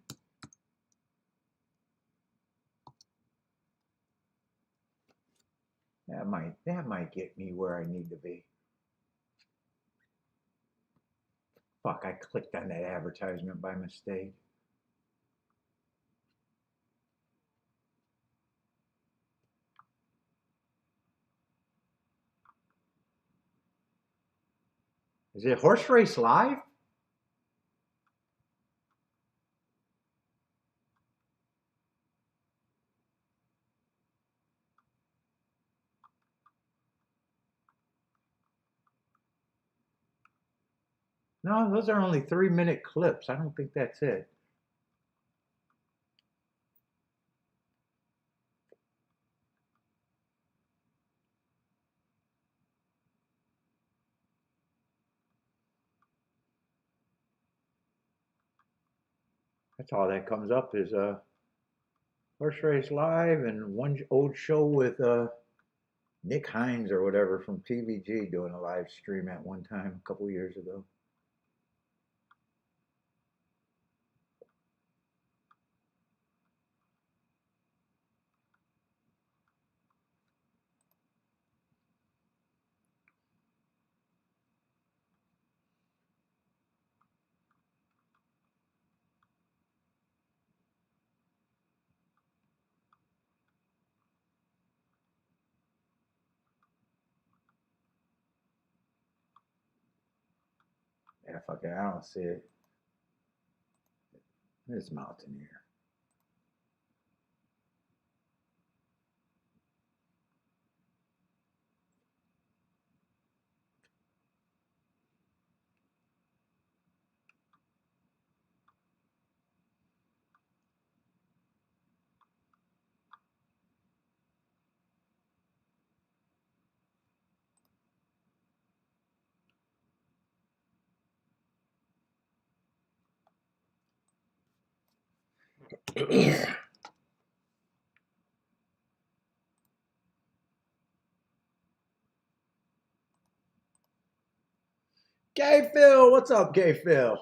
That might get me where I need to be. Fuck, I clicked on that advertisement by mistake. Is it Horse Race Live? No, those are only 3-minute clips. I don't think that's it. That's all that comes up is horse race live and one old show with Nick Hines or whatever from TVG doing a live stream at one time a couple years ago. Yeah, fuck it, I don't see it. It's Mountaineer. Gay Phil, what's up, Gay Phil?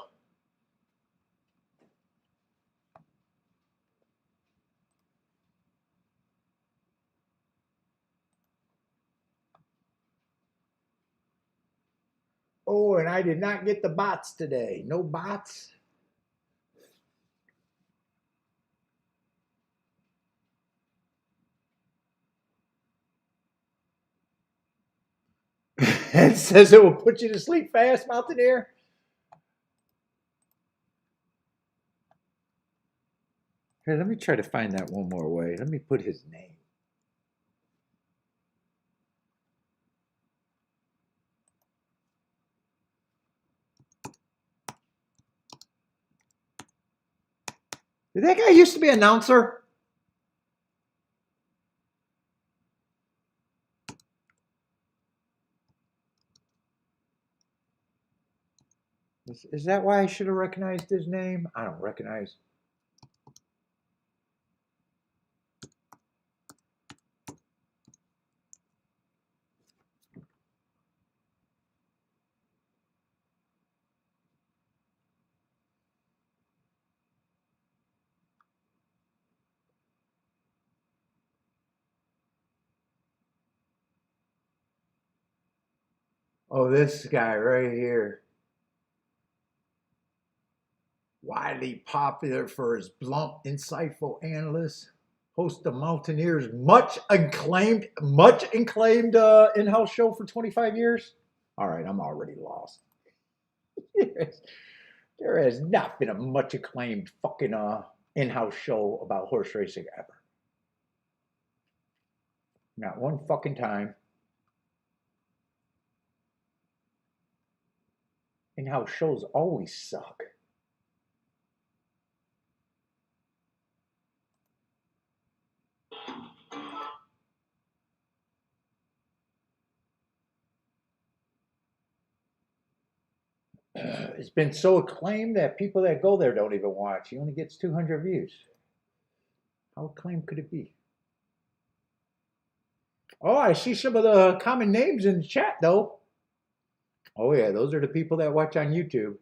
Oh, and I did not get the bots today. No bots. It says it will put you to sleep fast, Mountaineer. Here, let me try to find that one more way. Let me put his name. Did that guy used to be an announcer? Is that why I should have recognized his name? I don't recognize. Oh, this guy right here. Widely popular for his blunt, insightful analysis. Host of Mountaineers' much acclaimed in-house show for 25 years. All right, I'm already lost. There has not been a much acclaimed fucking in-house show about horse racing ever. Not one fucking time. In-house shows always suck. It's been so acclaimed that people that go there don't even watch. He only gets 200 views. How acclaimed could it be? Oh, I see some of the common names in the chat, though. Oh, yeah, those are the people that watch on YouTube.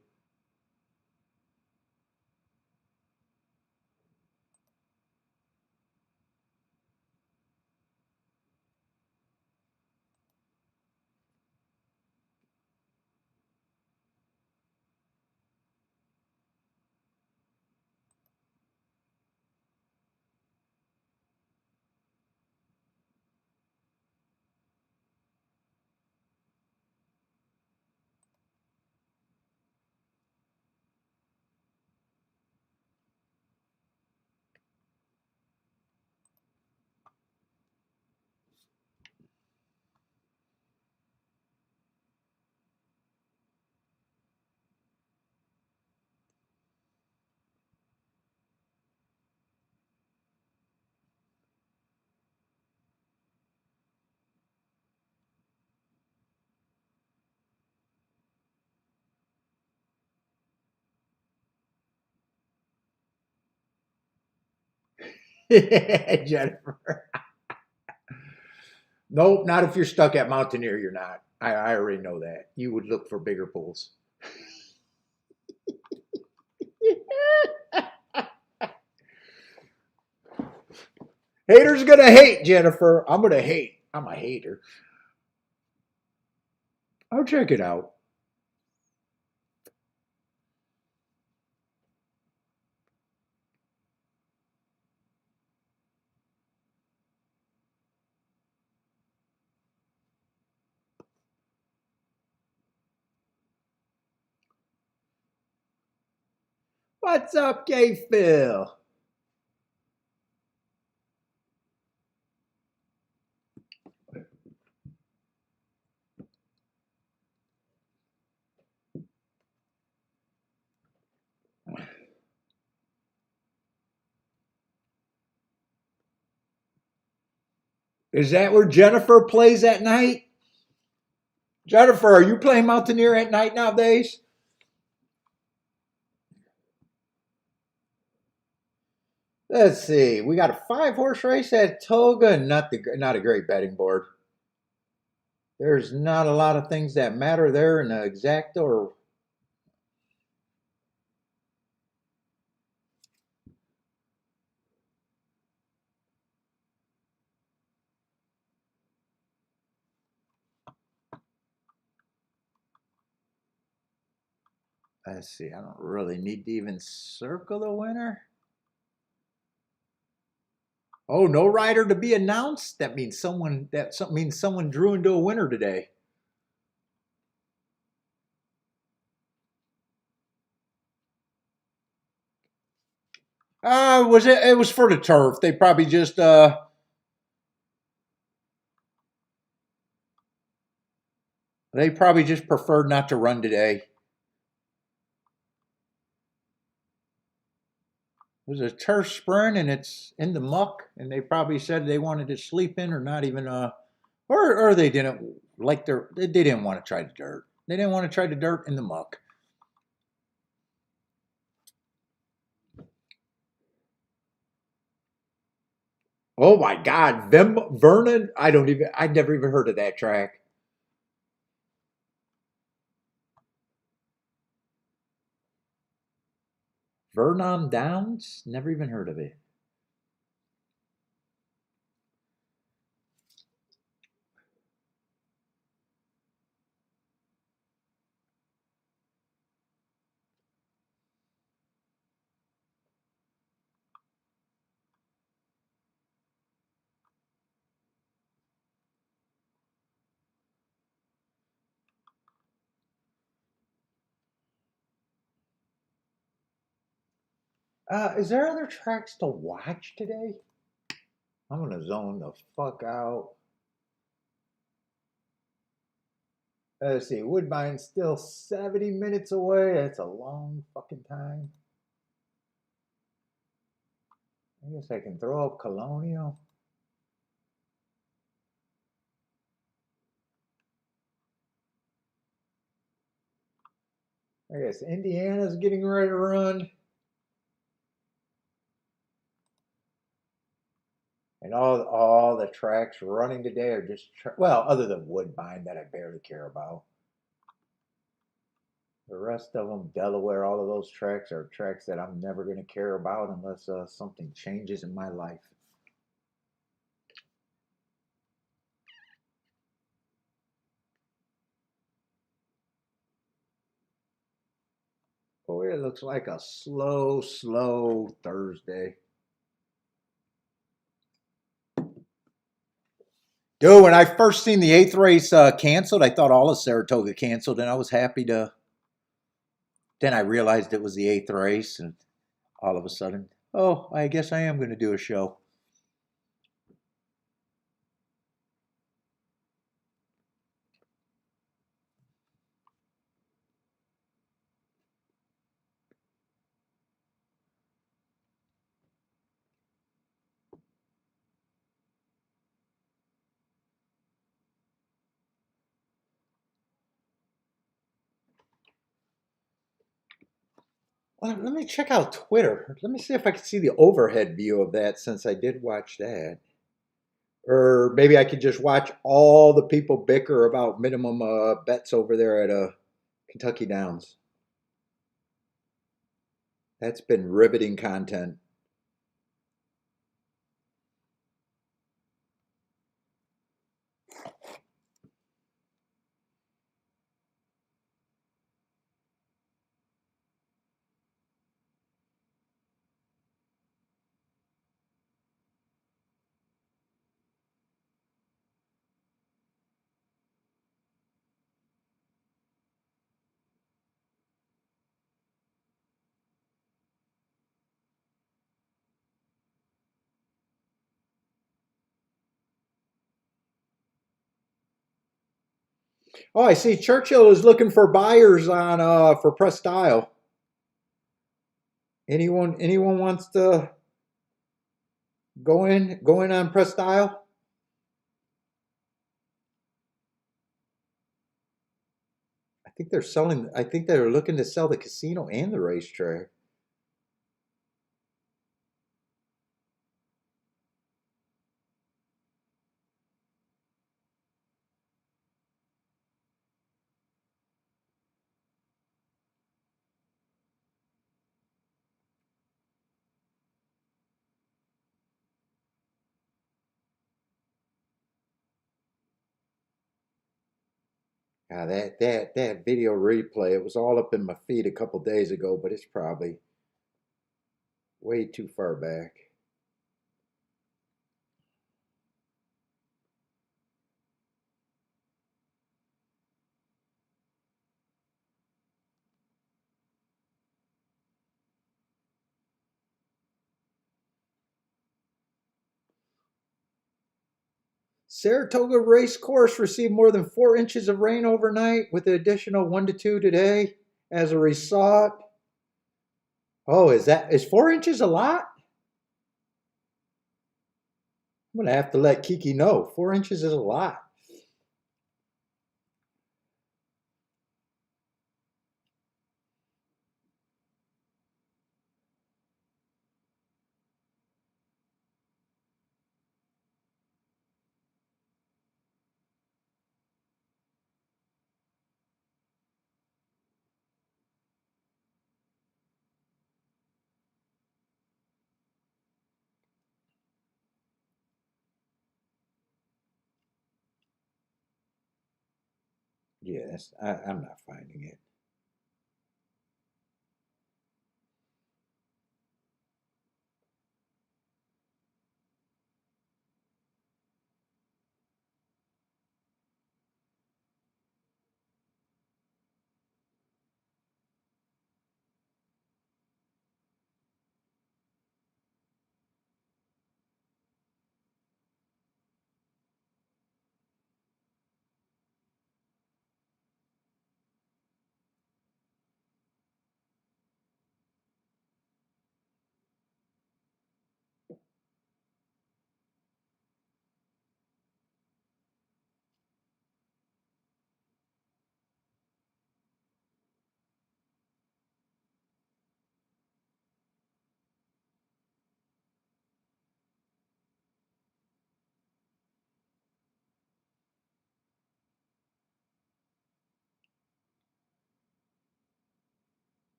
Jennifer. Nope, not if you're stuck at Mountaineer, you're not. I already know that. You would look for bigger pools. Haters gonna hate, Jennifer. I'm gonna hate. I'm a hater. I'll check it out. What's up, K Phil? Is that where Jennifer plays at night? Jennifer, are you playing Mountaineer at night nowadays? Let's see. We got a 5-horse race at Toga. Not a great betting board. There's not a lot of things that matter there in the exacta or. Let's see. I don't really need to even circle the winner. Oh, no rider to be announced. That means someone drew into a winner today. Was it? It was for the turf. They probably just preferred not to run today. It was a turf sprint and it's in the muck, and they probably said they wanted to sleep in or not even or they didn't like they didn't want to try the dirt. They didn't want to try the dirt in the muck. Oh my God, Vernon! I never even heard of that track. Vernon Downs? Never even heard of it. Is there other tracks to watch today? I'm gonna zone the fuck out. Let's see, Woodbine's still 70 minutes away. That's a long fucking time. I guess I can throw up Colonial. I guess Indiana's getting ready to run. And all the tracks running today are just, well, other than Woodbine that I barely care about. The rest of them, Delaware, all of those tracks are tracks that I'm never going to care about unless something changes in my life. Oh, it looks like a slow Thursday. Dude, when I first seen the 8th race canceled, I thought all of Saratoga canceled, and I was happy to. Then I realized it was the 8th race, and all of a sudden, oh, I guess I am going to do a show. Let me check out Twitter. Let me see if I can see the overhead view of that since I did watch that. Or maybe I could just watch all the people bicker about minimum bets over there at Kentucky Downs. That's been riveting content. Oh, I see Churchill is looking for buyers on for press style. Anyone wants to go in on press style? I think they're looking to sell the casino and the racetrack. Ah, that video replay, it was all up in my feed a couple days ago, but it's probably way too far back. Saratoga Race Course received more than 4 inches of rain overnight, with an additional 1 to 2 today as a result. Oh, is 4 inches a lot? I'm gonna have to let Kiki know. 4 inches is a lot. Yes, I'm not finding it.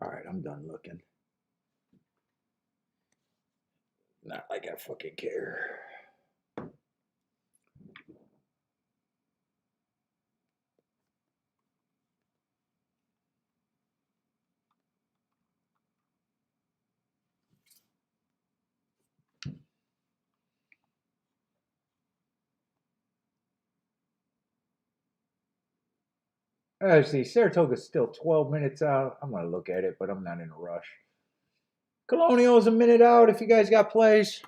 All right, I'm done looking. Not like I fucking care. See, Saratoga's still 12 minutes out. I'm gonna look at it, but I'm not in a rush. Colonial's a minute out if you guys got plays.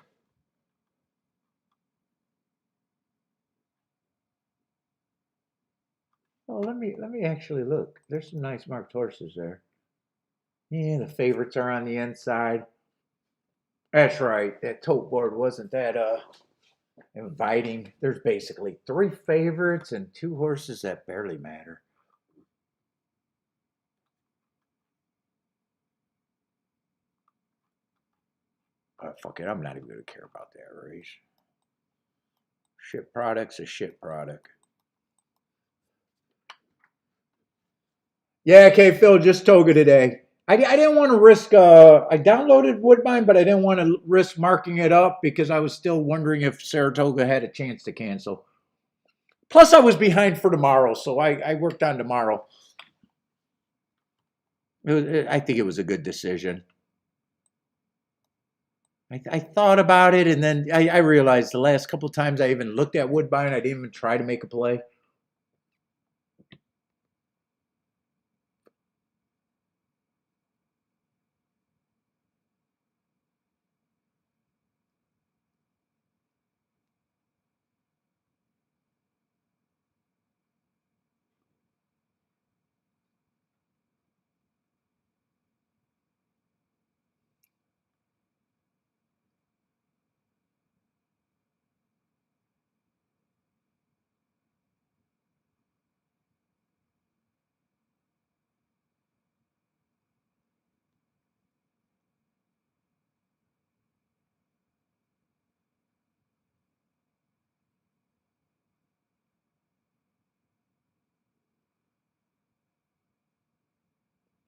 Oh, let me actually look. There's some nice marked horses there. Yeah, the favorites are on the inside. That's right. That tote board wasn't that inviting. There's basically three favorites and two horses that barely matter. Fuck it, I'm not even gonna care about that race. Shit product's a shit product. Yeah, okay, Phil, just Toga today. I didn't want to risk. I downloaded Woodbine, but I didn't want to risk marking it up because I was still wondering if Saratoga had a chance to cancel. Plus, I was behind for tomorrow, so I worked on tomorrow. I think it was a good decision. I thought about it, and then I realized the last couple times I even looked at Woodbine, I didn't even try to make a play.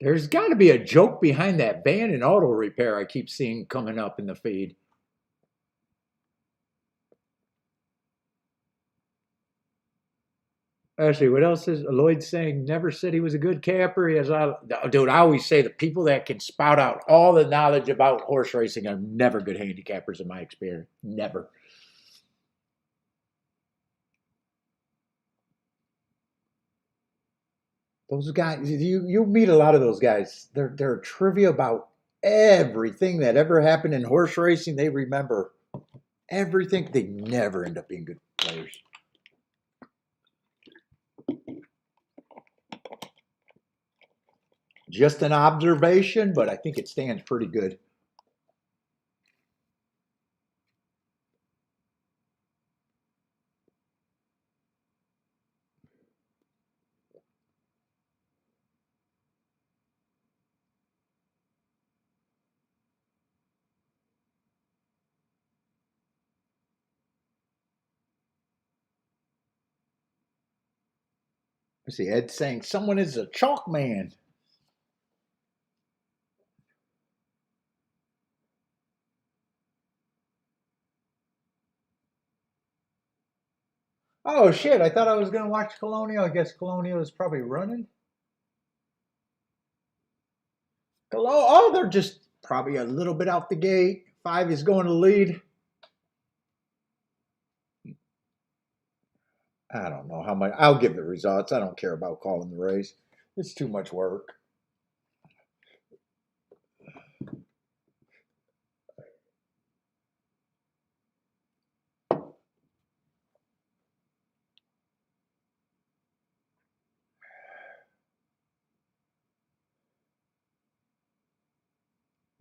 There's got to be a joke behind that van and auto repair I keep seeing coming up in the feed. Actually, what else is Lloyd saying? Never said he was a good capper. He has dude. I always say the people that can spout out all the knowledge about horse racing are never good handicappers in my experience. Never. Those guys, you meet a lot of those guys. They're trivia about everything that ever happened in horse racing. They remember everything. They never end up being good players. Just an observation, but I think it stands pretty good. Let's see, Ed saying someone is a chalk man. Oh shit! I thought I was gonna watch Colonial. I guess Colonial is probably running. Oh, they're just probably a little bit out the gate. 5 is going to lead. I don't know how much. I'll give the results. I don't care about calling the race. It's too much work.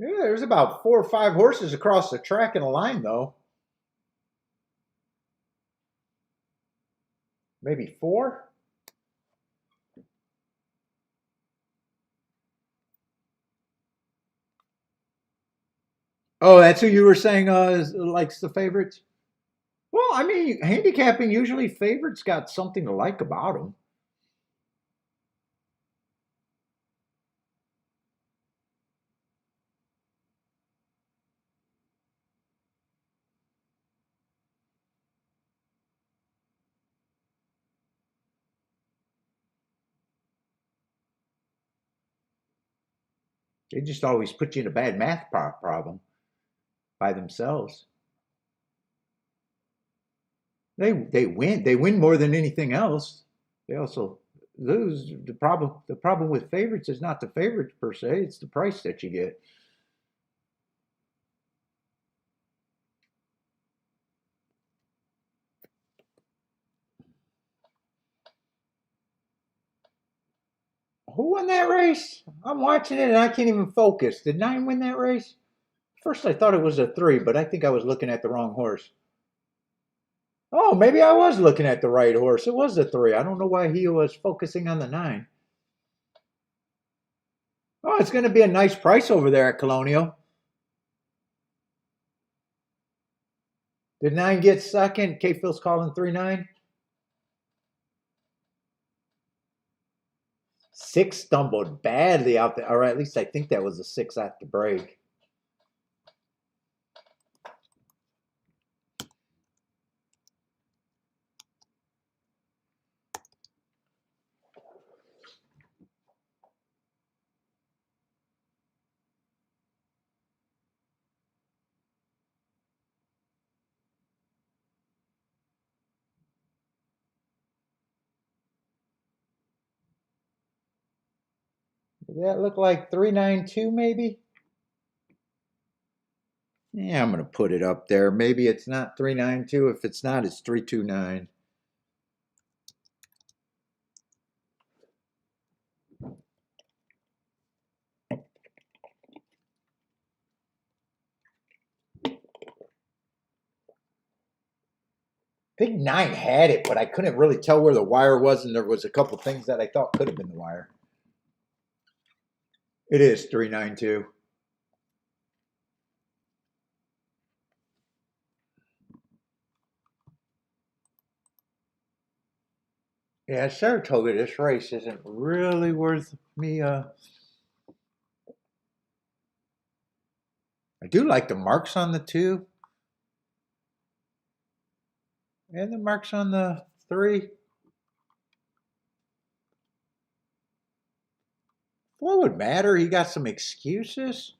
Yeah, there's about 4 or 5 horses across the track in a line, though. Maybe 4. Oh, that's who you were saying likes the favorites? Well, I mean, handicapping usually favorites got something to like about them. They just always put you in a bad math problem by themselves. They win. They win more than anything else. They also lose. The problem with favorites is not the favorites per se. It's the price that you get. Who won that race? I'm watching it and I can't even focus. Did 9 win that race? First I thought it was a 3, but I think I was looking at the wrong horse. Oh, maybe I was looking at the right horse. It was a 3. I don't know why he was focusing on the 9. Oh, it's going to be a nice price over there at Colonial. Did 9 get second? K-Phil's calling 3-9. 6 stumbled badly out there, or at least I think that was a 6 at the break. Does that look like 392 maybe? Yeah, I'm going to put it up there. Maybe it's not 392. If it's not, it's 329. I think 9 had it, but I couldn't really tell where the wire was, and there was a couple things that I thought could have been the wire. It is 392. Yeah, Saratoga, this race isn't really worth me. I do like the marks on the 2 and the marks on the 3. 4 would matter. He got some excuses.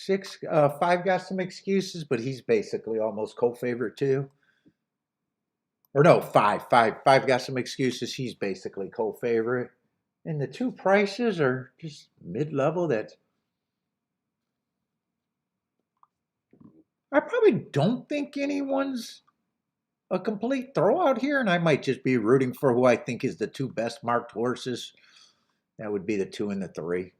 5 got some excuses, but he's basically almost co-favorite too. Or no, 5 got some excuses. He's basically co-favorite. And the 2 prices are just mid-level. That I probably don't think anyone's a complete throwout here, and I might just be rooting for who I think is the 2 best marked horses. That would be the 2 and the 3.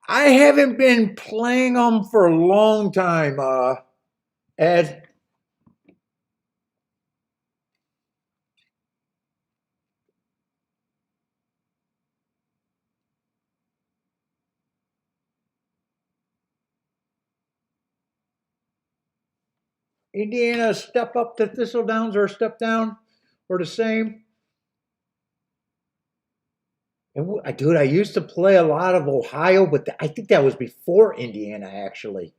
I haven't been playing them for a long time, Ed. Indiana step up to Thistledowns or step down or the same. And dude, I used to play a lot of Ohio, but I think that was before Indiana actually.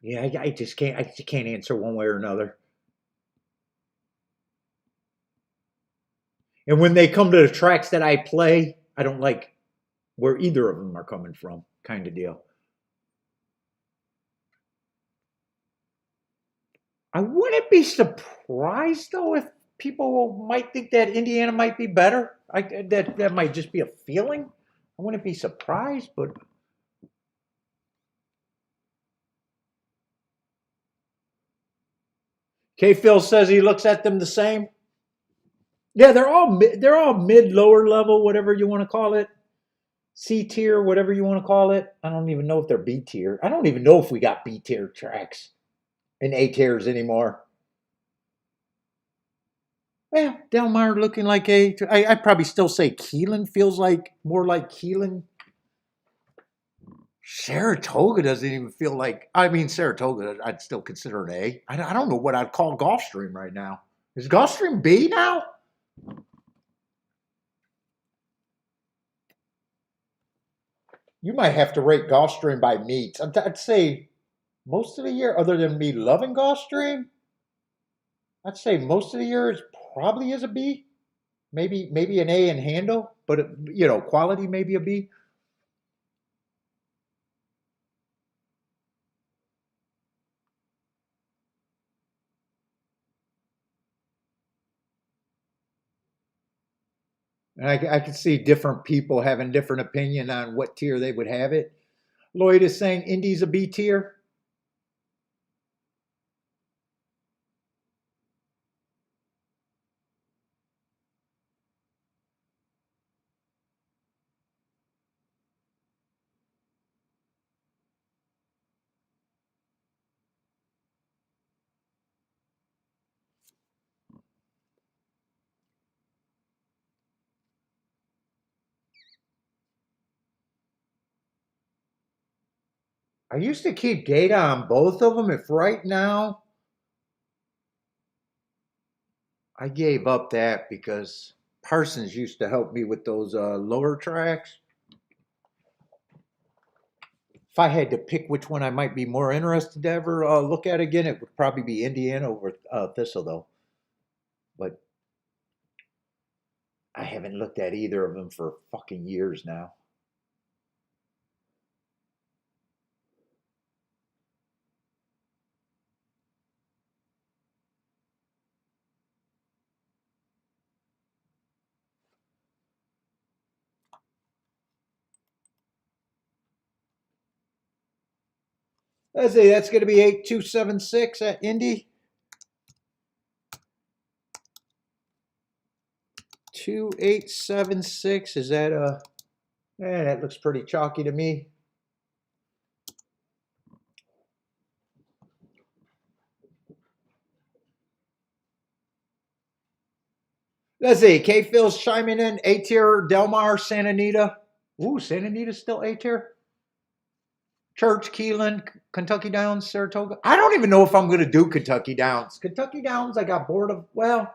Yeah, I just can't. I just can't answer one way or another. And when they come to the tracks that I play, I don't like where either of them are coming from, kind of deal. I wouldn't be surprised though if people might think that Indiana might be better. That might just be a feeling. I wouldn't be surprised, but K. Phil says he looks at them the same. Yeah, they're all mid lower level, whatever you want to call it. C tier, whatever you want to call it. I don't even know if they're B tier. I don't even know if we got B tier tracks and A tiers anymore. Yeah, Delmar looking like I'd probably still say Keelan feels like more like Keelan. Saratoga doesn't even feel like. I mean, Saratoga, I'd still consider an A. I don't know what I'd call Gulfstream right now. Is Gulfstream B now? You might have to rate Gulfstream by meets. I'd say most of the year, other than me loving Gulfstream, I'd say most of the year is probably is a B. Maybe an A in handle, but quality maybe a B. And I could see different people having different opinion on what tier they would have it. Lloyd is saying Indy's a B tier. I used to keep data on both of them. If right now I gave up that because Parsons used to help me with those lower tracks. If I had to pick which one I might be more interested to ever look at again, it would probably be Indiana over Thistle, though. But I haven't looked at either of them for fucking years now. Let's see, that's going to be 8276 at Indy. 2876. Is that a... that looks pretty chalky to me. Let's see. K-Phil's chiming in. A tier, Del Mar, Santa Anita. Ooh, Santa Anita's still A tier. Church, Keelan, Kentucky Downs, Saratoga. I don't even know if I'm going to do Kentucky Downs. Kentucky Downs, I got bored of. Well,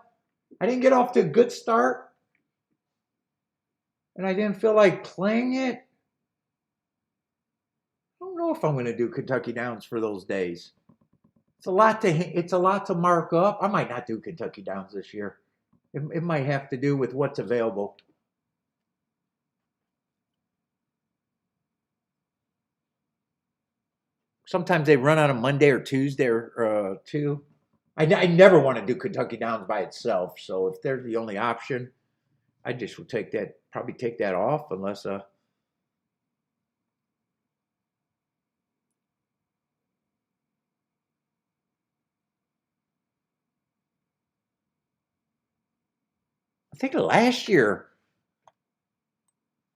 I didn't get off to a good start. And I didn't feel like playing it. I don't know if I'm going to do Kentucky Downs for those days. It's a lot to mark up. I might not do Kentucky Downs this year. It might have to do with what's available. Sometimes they run on a Monday or Tuesday or two. I never want to do Kentucky Downs by itself. So if they're the only option, I just would probably take that off unless I think last year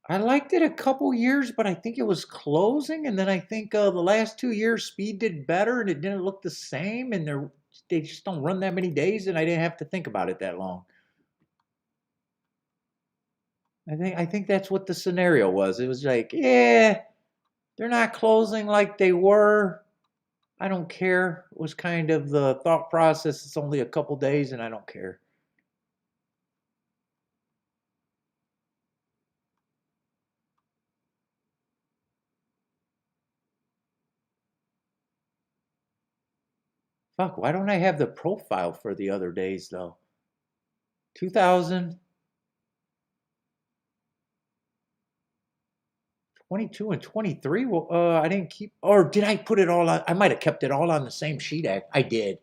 I liked it a couple years, but I think it was closing, and then I think the last 2 years Speed did better, and it didn't look the same, and they just don't run that many days, and I didn't have to think about it that long. I think that's what the scenario was. It was like, yeah, they're not closing like they were. I don't care. It was kind of the thought process. It's only a couple days, and I don't care. Fuck, why don't I have the profile for the other days, though? 2000, 22, and 23. Well, I didn't keep, or did I put it all on? I might have kept it all on the same sheet. I did.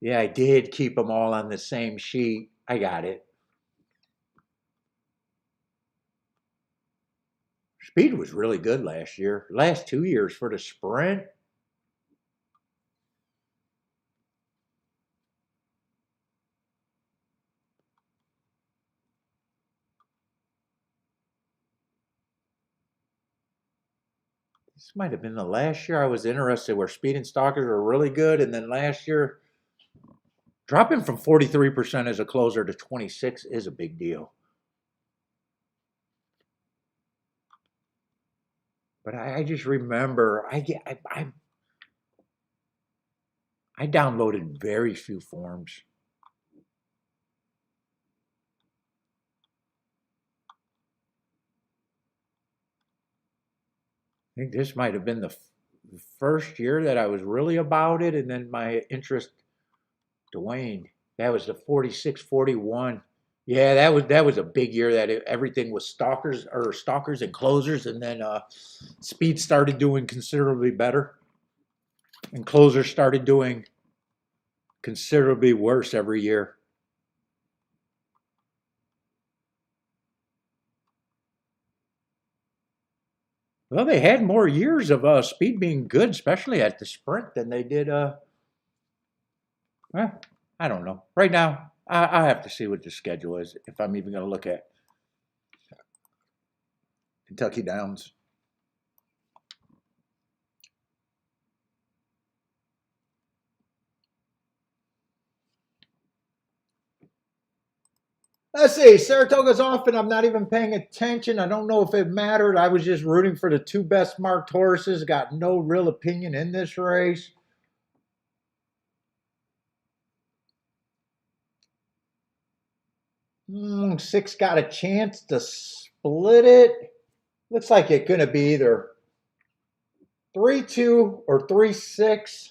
Yeah, I did keep them all on the same sheet. I got it. Speed was really good last year. Last 2 years for the sprint. This might have been the last year I was interested where Speed and Stalkers were really good. And then last year, dropping from 43% as a closer to 26 is a big deal. But I just remember I downloaded very few forms. I think this might have been the first year that I was really about it, and then my interest Dwayne. That was the 46, 41. Yeah, that was a big year that everything was stalkers and closers, and then Speed started doing considerably better, and closers started doing considerably worse every year. Well, they had more years of speed being good, especially at the sprint, than they did. Well, I don't know. Right now, I have to see what the schedule is if I'm even going to look at Kentucky Downs. Let's see. Saratoga's off, and I'm not even paying attention. I don't know if it mattered. I was just rooting for the two best marked horses. Got no real opinion in this race. Six got a chance to split it. Looks like it's going to be either 3-2 or 3-6.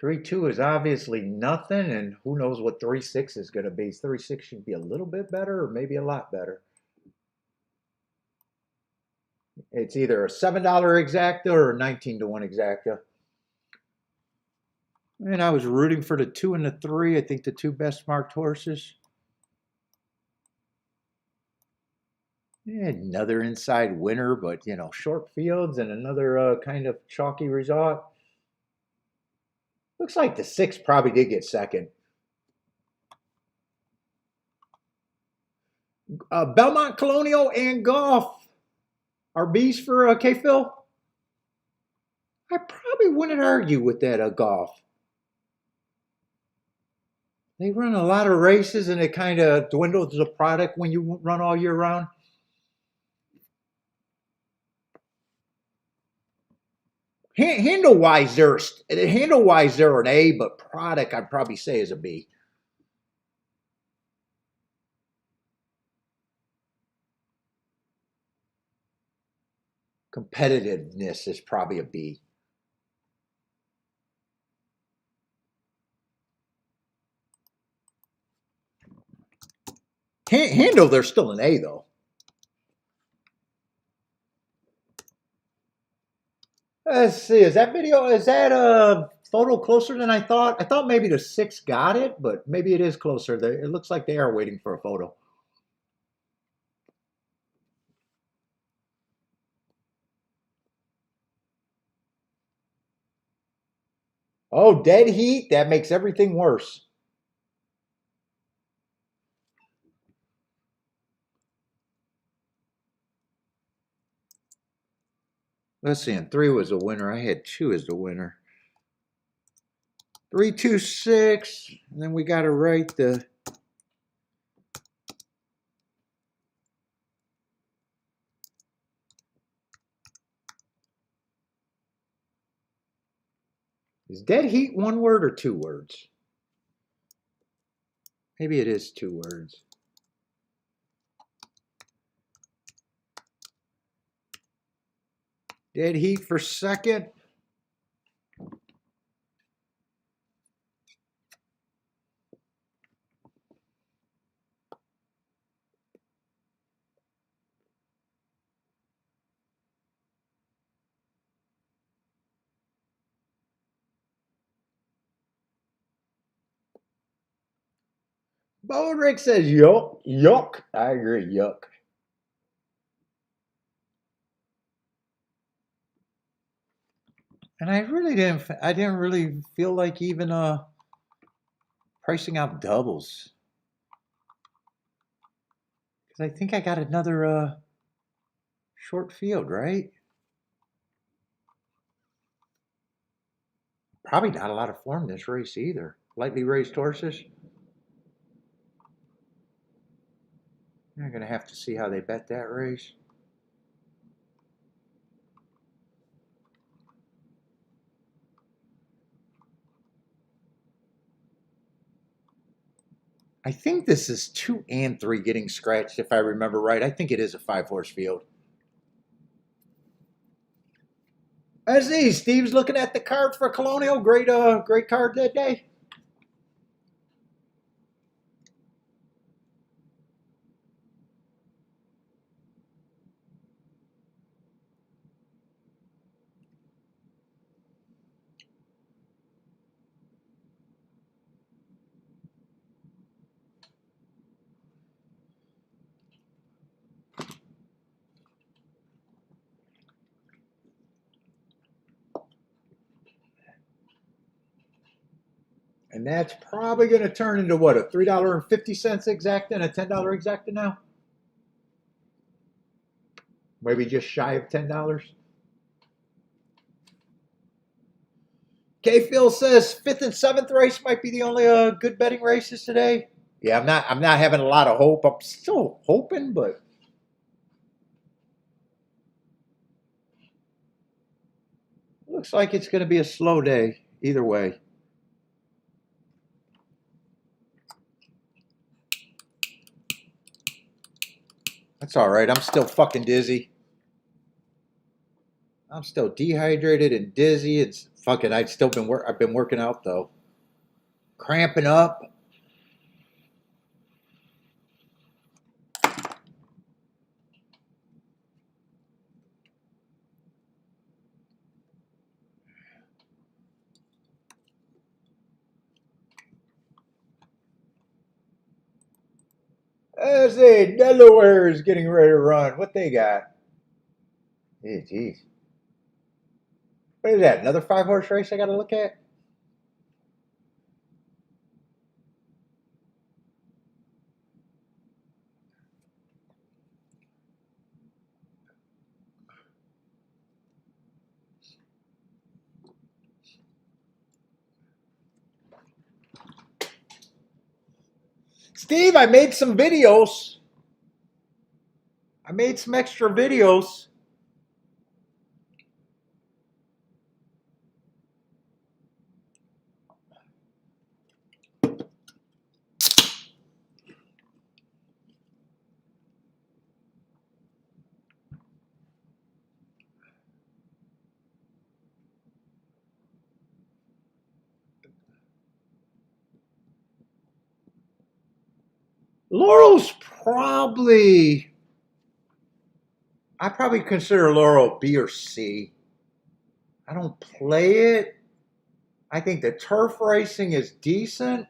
3-2 is obviously nothing, and who knows what 3-6 is going to be. 3-6 should be a little bit better or maybe a lot better. It's either a $7 exacta or a 19-to-1 exacta. And I was rooting for the 2 and the 3. I think the two best marked horses. Another inside winner, but you know, short fields and another kind of chalky result. Looks like the 6 probably did get second. Belmont, Colonial, and Golf are B's for K-Phil. I probably wouldn't argue with that Golf. They run a lot of races, and it kind of dwindles the product when you run all year round. Handle-wise, they're an A, but product I'd probably say is a B. Competitiveness is probably a B. Handle, they're still an A, though. Let's see, is that a photo closer than I thought? I thought maybe the 6 got it, but maybe it is closer. It looks like they are waiting for a photo. Oh, dead heat? That makes everything worse. Let's see, and 3 was the winner. I had 2 as the winner. 3, 2, 6. And then we got to write the... Is dead heat one word or 2 words? Maybe it is 2 words. Dead heat for second. Bodrick says yuck, yuck. I agree, yuck. And I didn't really feel like even pricing out doubles. Because I think I got another short field, right? Probably not a lot of form this race either. Lightly raised horses. You're going to have to see how they bet that race. I think this is 2 and 3 getting scratched, if I remember right. I think it is a 5-horse field. I see. Steve's looking at the card for Colonial. Great card that day. And that's probably going to turn into what, a $3.50 exacta and a $10 exacta now? Maybe just shy of $10. K Phil says fifth and seventh race might be the only good betting races today. Yeah, I'm not having a lot of hope. I'm still hoping, but looks like it's going to be a slow day either way. That's all right. I'm still fucking dizzy. I'm still dehydrated and dizzy. It's fucking. I've been working out though. Cramping up. Let's see. Delaware is getting ready to run. What they got? Hey, jeez. What is that? Another 5-horse race I got to look at? Steve, I made some videos. I made some extra videos. Laurel's probably, I probably consider Laurel B or C. I don't play it. I think the turf racing is decent.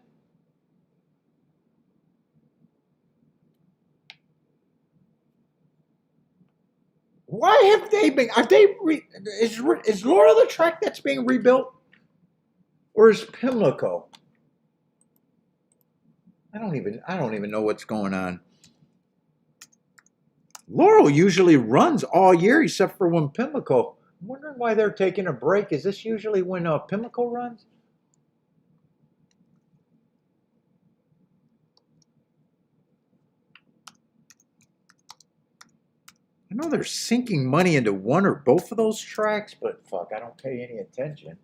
Why have they been? Is Laurel the track that's being rebuilt, or is Pimlico? I don't even know what's going on. Laurel usually runs all year except for when Pimlico. I'm wondering why they're taking a break. Is this usually when Pimlico runs? I know they're sinking money into one or both of those tracks, but fuck, I don't pay any attention.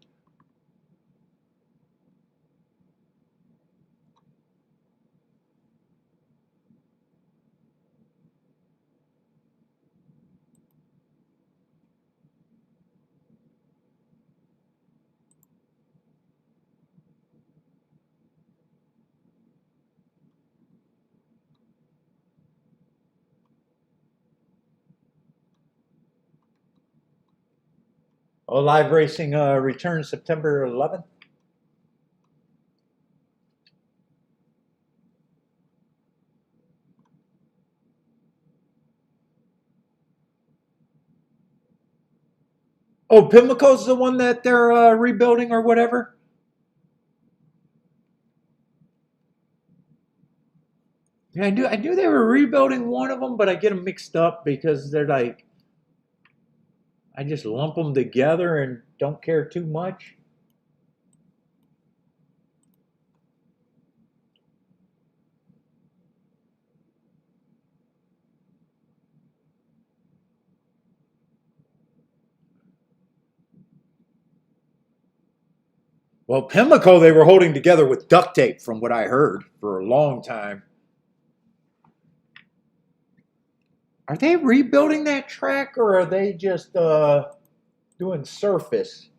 Oh, live racing returns September 11th. Oh, Pimlico's the one that they're rebuilding or whatever. Yeah, I knew they were rebuilding one of them, but I get them mixed up because they're like, I just lump them together and don't care too much. Well, Pimlico they were holding together with duct tape, from what I heard, for a long time. Are they rebuilding that track or are they just doing surface?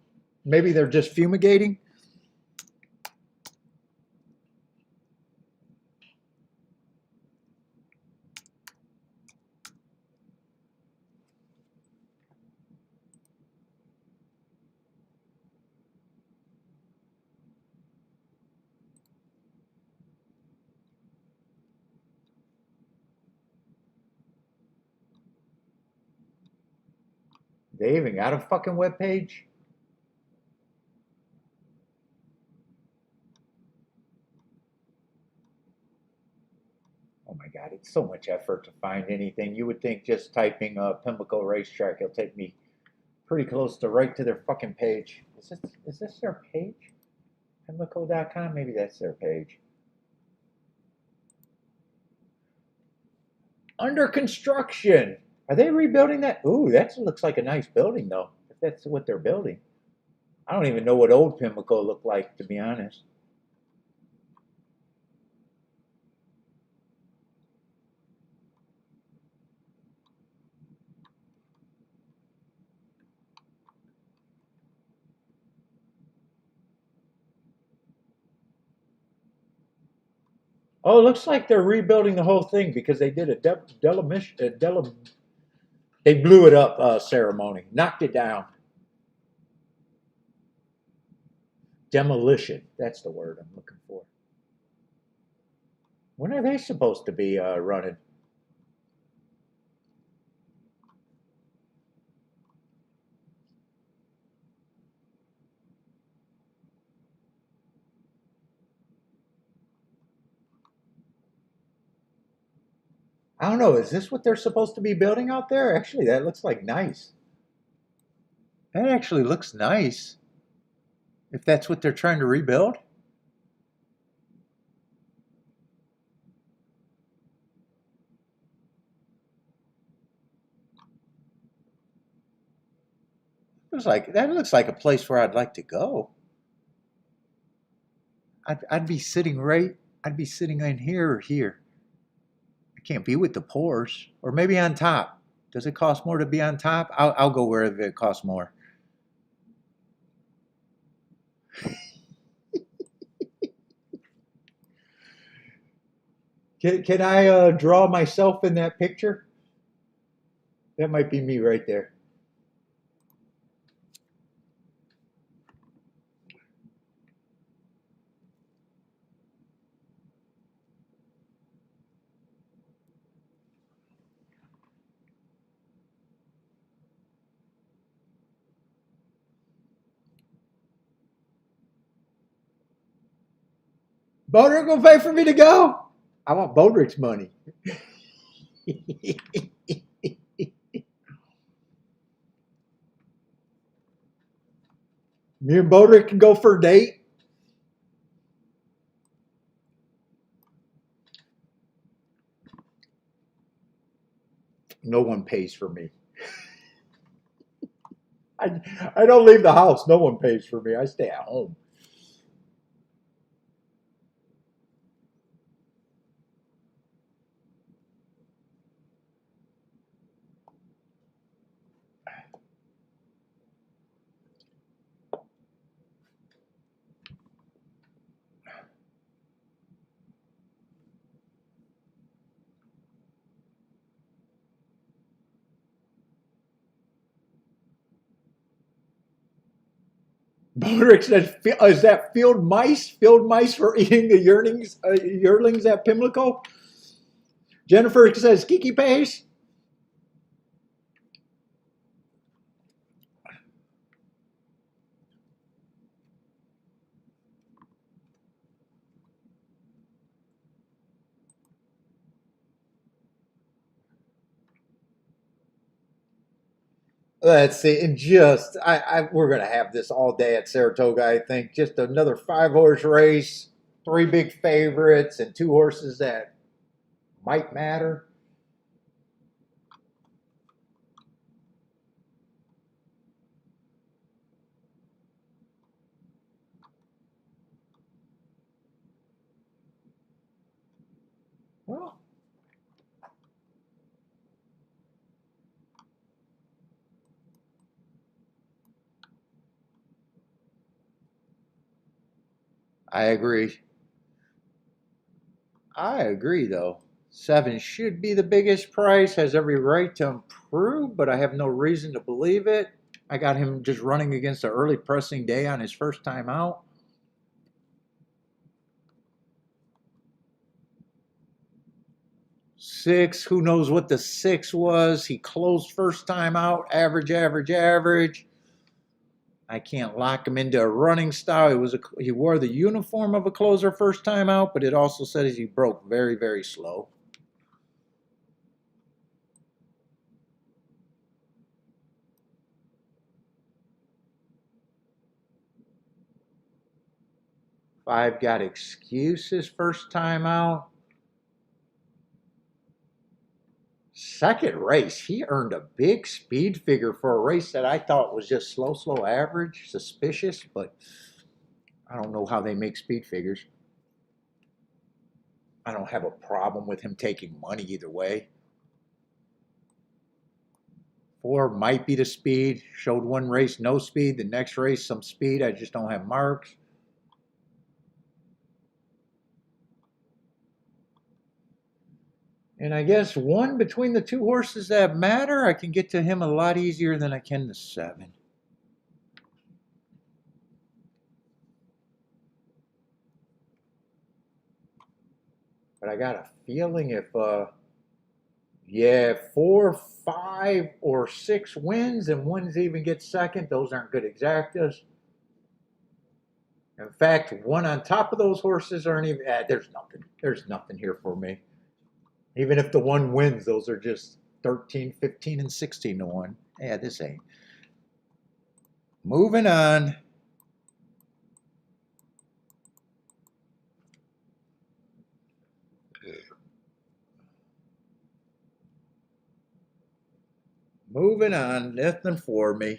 Maybe they're just fumigating. They even got a fucking webpage. my God, it's so much effort to find anything. You would think just typing Pimlico Racetrack, it'll take me pretty close to right to their fucking page. Is this their page? Pimlico.com? Maybe that's their page. Under construction. Are they rebuilding that? Ooh, that looks like a nice building, though, if that's what they're building. I don't even know what old Pimlico looked like, to be honest. Oh, it looks like they're rebuilding the whole thing because they did they blew it up ceremony, knocked it down. Demolition, that's the word I'm looking for. When are they supposed to be running? I don't know. Is this what they're supposed to be building out there? Actually, that looks like nice. That actually looks nice. If that's what they're trying to rebuild. That looks like a place where I'd like to go. I'd be sitting in here or here. I can't be with the poors. Or maybe on top. Does it cost more to be on top? I'll go wherever it costs more. Can I draw myself in that picture? That might be me right there. Bodrick will pay for me to go. I want Bodrick's money. Me and Bodrick can go for a date. No one pays for me. I don't leave the house. No one pays for me. I stay at home. Bodrick says, "Is that field mice? Field mice for eating the yearlings at Pimlico?" Jennifer says, "Kiki pays." Let's see, and we're gonna have this all day at Saratoga. I think just another 5-horse race, 3 big favorites, and 2 horses that might matter. Well, I agree. I agree, though. 7 should be the biggest price, has every right to improve, but I have no reason to believe it. I got him just running against an early pressing day on his first time out. 6, who knows what the 6 was? He closed first time out, average, average, average. I can't lock him into a running style. He wore the uniform of a closer first time out, but it also says he broke very, very slow. 5 got excuses first time out. Second race, he earned a big speed figure for a race that I thought was just slow average, suspicious, but I don't know how they make speed figures. I don't have a problem with him taking money either way. 4 might be the speed. Showed one race, no speed. The next race, some speed. I just don't have marks. And I guess 1 between the 2 horses that matter, I can get to him a lot easier than I can the 7. But I got a feeling if, yeah, 4, 5, or 6 wins and 1's even gets second, those aren't good exactas. In fact, 1 on top of those horses aren't even, there's nothing. There's nothing here for me. Even if the 1 wins, those are just 13, 15, and 16 to 1. Yeah, this ain't. Moving on. Moving on. Nothing for me.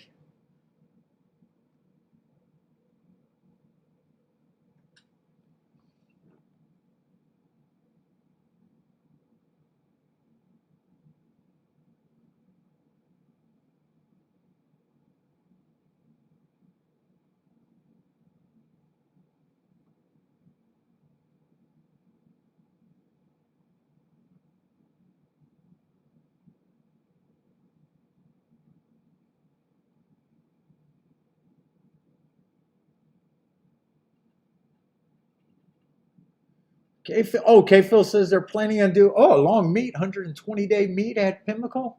Okay, Phil says they're planning on doing, a long meet, 120-day meet at Pimlico.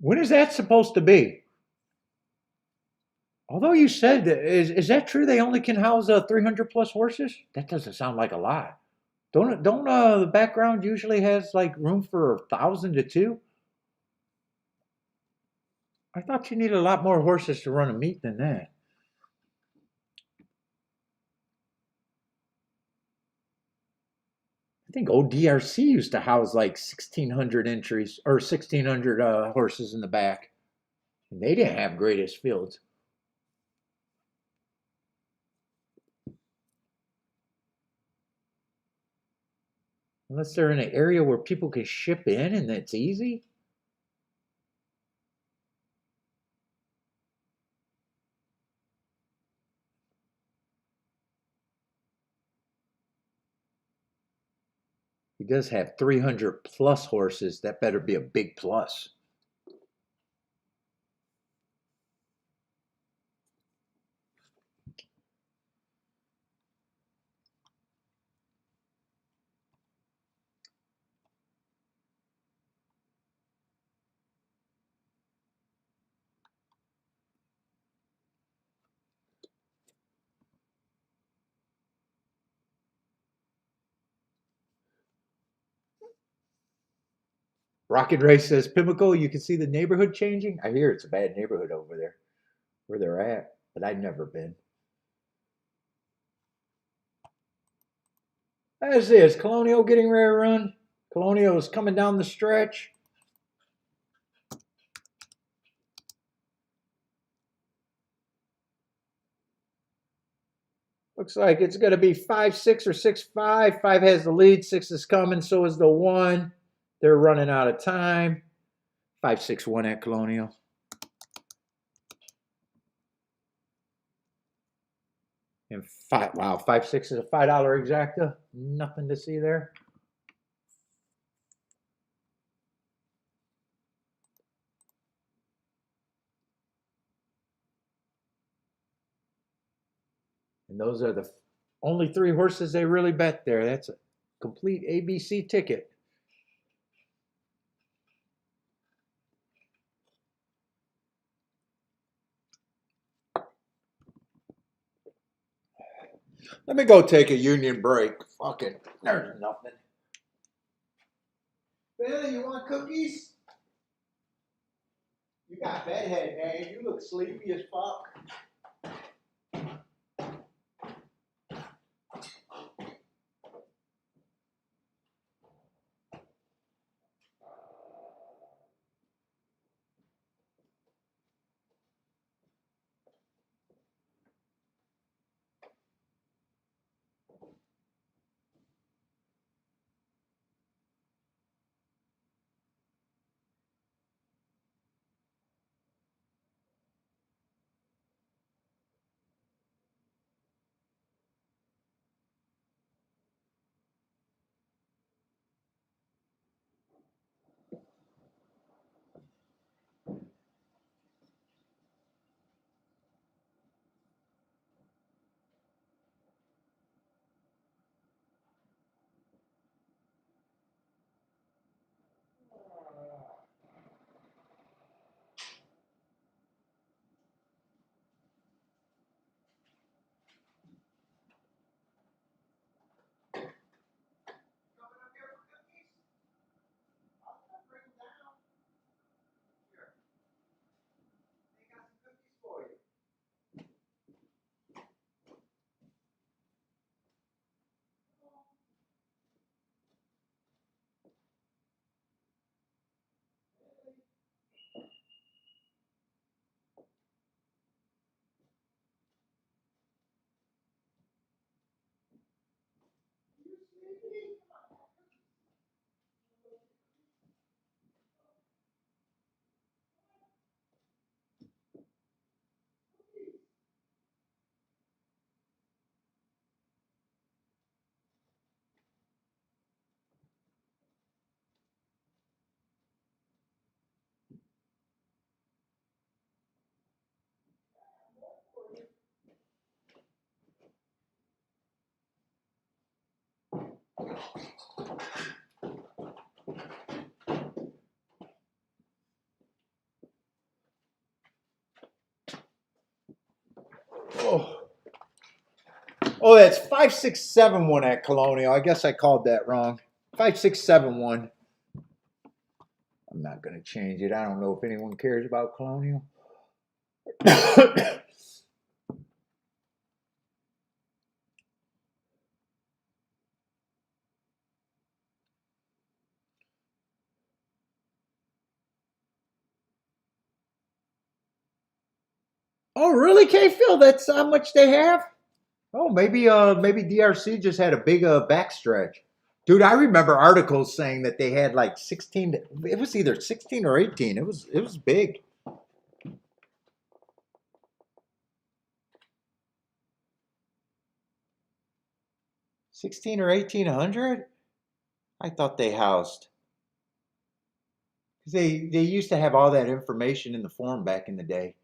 When is that supposed to be? Although you said, is that true? They only can house 300 plus horses? That doesn't sound like a lot. Don't the background usually has like room for 1,000 to 2? I thought you needed a lot more horses to run a meet than that. I think ODRC used to house like 1,600 entries or 1,600 horses in the back. And they didn't have greatest fields. Unless they're in an area where people can ship in and it's easy. He does have 300 plus horses. That better be a big plus. Rocket Race says, Pimlico, you can see the neighborhood changing. I hear it's a bad neighborhood over there where they're at, but I've never been. As is, Colonial getting ready to run. Colonial is coming down the stretch. Looks like it's going to be 5-6 or 6-5. 5 has the lead. 6 is coming. So is the 1. They're running out of time. 5-6-1 at Colonial. And 5-6 is a $5 exacta. Nothing to see there. And those are the only 3 horses they really bet there. That's a complete ABC ticket. Let me go take a union break. Fucking, there's nothing. Billy, you want cookies? You got bedhead, man. You look sleepy as fuck. Oh, that's 5671 at Colonial. I guess I called that wrong. 5671. I'm not going to change it. I don't know if anyone cares about Colonial. Oh, really, K-Phil? That's how much they have? Oh, maybe DRC just had a big backstretch. Dude, I remember articles saying that they had like 16. It was either 16 or 18. It was big. $16 or $1,800? I thought they housed. They used to have all that information in the form back in the day.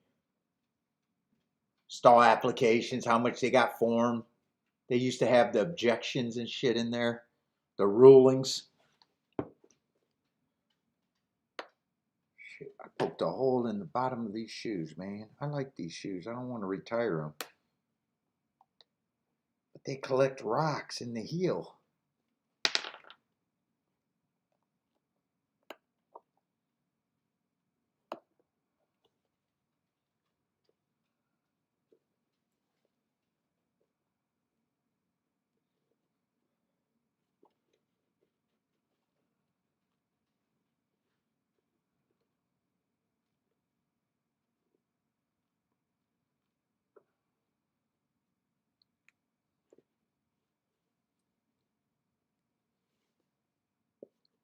Stall applications, how much they got formed. They used to have the objections and shit in there. The rulings. Shit, I poked a hole in the bottom of these shoes, man. I like these shoes. I don't want to retire them. But they collect rocks in the heel.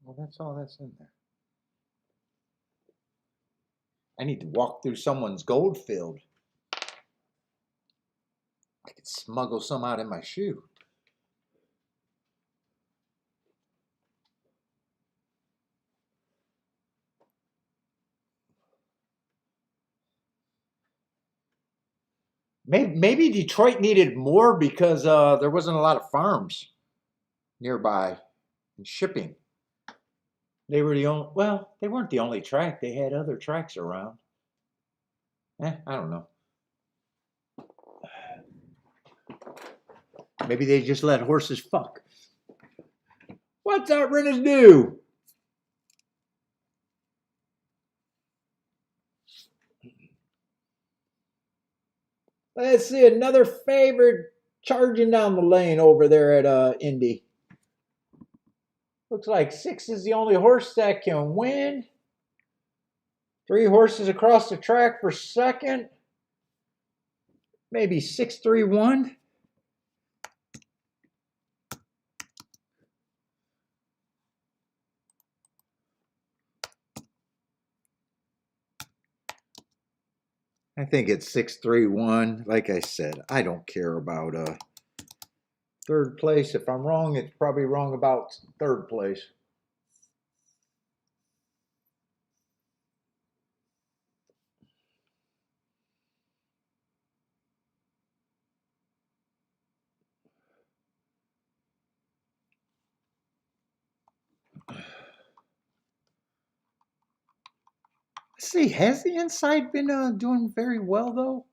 Well, that's all that's in there. I need to walk through someone's gold field. I could smuggle some out in my shoe. Maybe Detroit needed more because there wasn't a lot of farms nearby and shipping. They were the only, well, they weren't the only track. They had other tracks around. I don't know. Maybe they just let horses fuck. What's outrinners do? Let's see, another favorite charging down the lane over there at Indy. Looks like 6 is the only horse that can win. 3 horses across the track for second. Maybe 6-3-1. I think it's 6-3-1. Like I said, I don't care about third place. If I'm wrong, it's probably wrong about third place. Let's see, has the inside been doing very well though?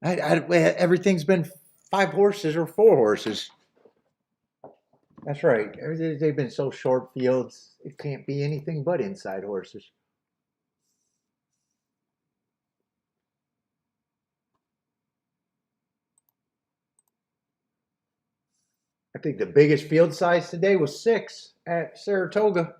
Everything's been 5 horses or 4 horses. That's right. They've been so short fields, it can't be anything but inside horses. I think the biggest field size today was 6 at Saratoga.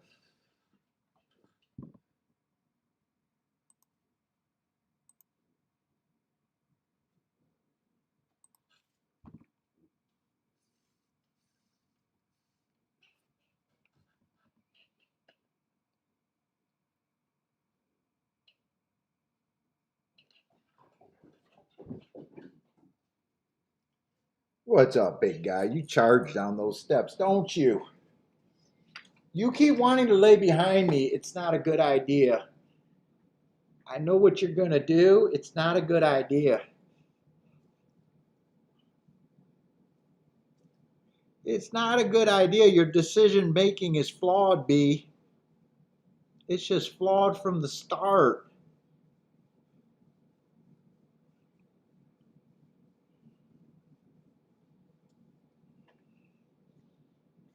What's up, big guy? You charge down those steps, don't you? You keep wanting to lay behind me. It's not a good idea. I know what you're going to do. It's not a good idea. It's not a good idea. Your decision making is flawed, B. It's just flawed from the start.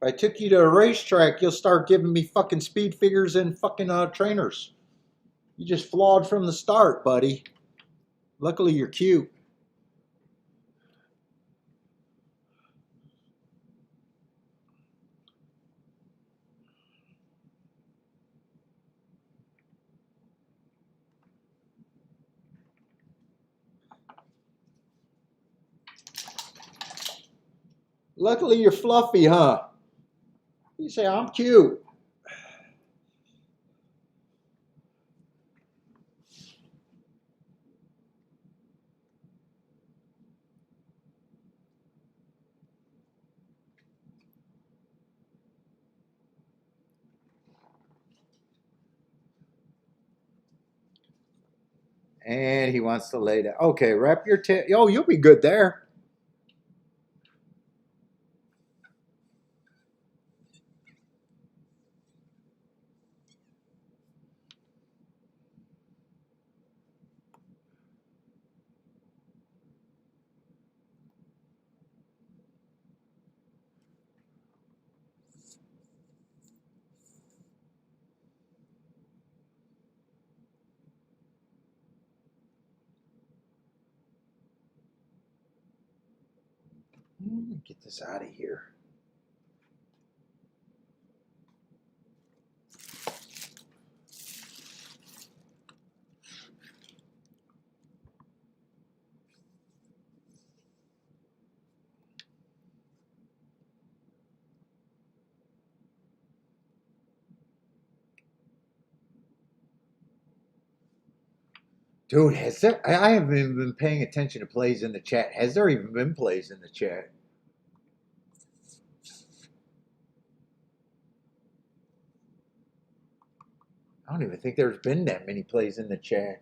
I took you to a racetrack, you'll start giving me fucking speed figures and fucking trainers. You just flawed from the start, buddy. Luckily, you're cute. Luckily, you're fluffy, huh? You say, I'm cute. And he wants to lay down. Okay, wrap your tail. Oh, you'll be good there. Get this out of here. Dude, has there? I haven't even been paying attention to plays in the chat. Has there even been plays in the chat? I don't even think there's been that many plays in the chat.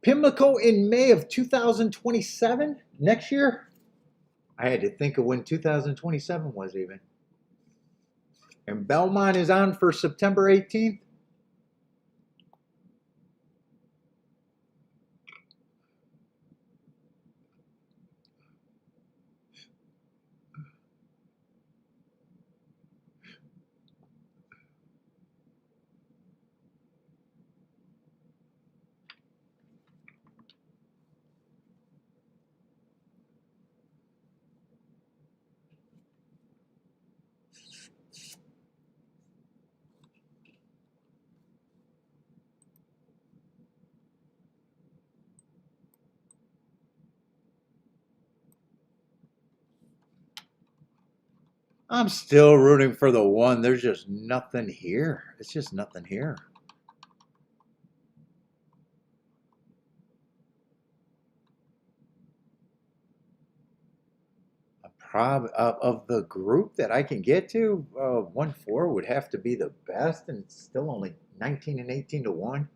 Pimlico in May of 2027? Next year? I had to think of when 2027 was even. And Belmont is on for September 18th? I'm still rooting for the one. There's just nothing here. It's just nothing here. Of the group that I can get to, 1-4 would have to be the best, and it's still only 19 and 18 to 1.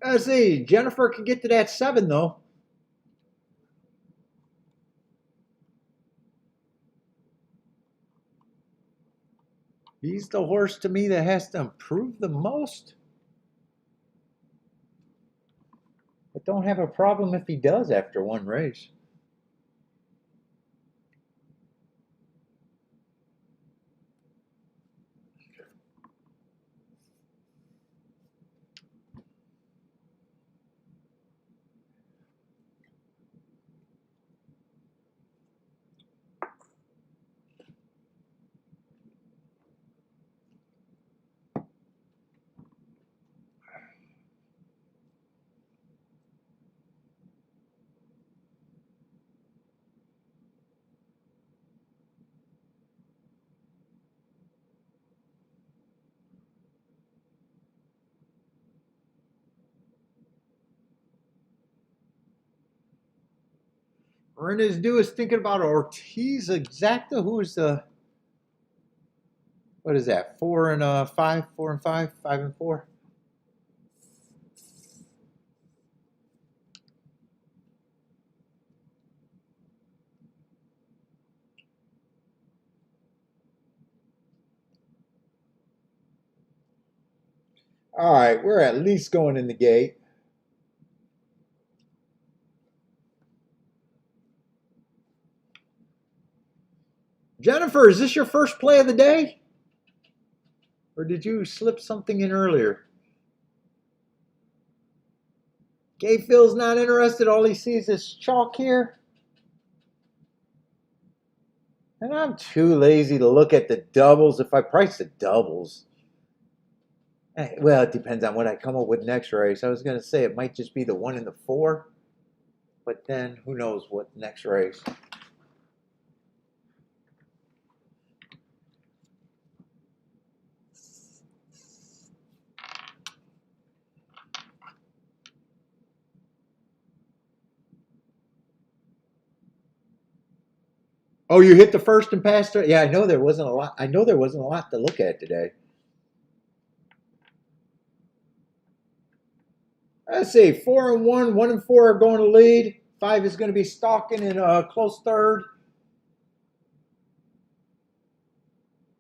Let's see. Jennifer can get to that 7 though. He's the horse to me that has to improve the most. But don't have a problem if he does after one race. Rena's due is thinking about Ortiz Exacta, who is the, what is that, 4 and 5, 4 and 5, 5 and 4? All right, we're at least going in the gate. Jennifer, is this your first play of the day? Or did you slip something in earlier? Gay Phil's not interested. All he sees is chalk here. And I'm too lazy to look at the doubles. If I price the doubles, well, it depends on what I come up with next race. I was going to say it might just be the 1 and the 4, but then who knows what next race. Oh, you hit the first and passed it? Yeah, I know there wasn't a lot. I know there wasn't a lot to look at today. Let's see, 4 and 1, 1 and 4 are going to lead. 5 is going to be stalking in a close third.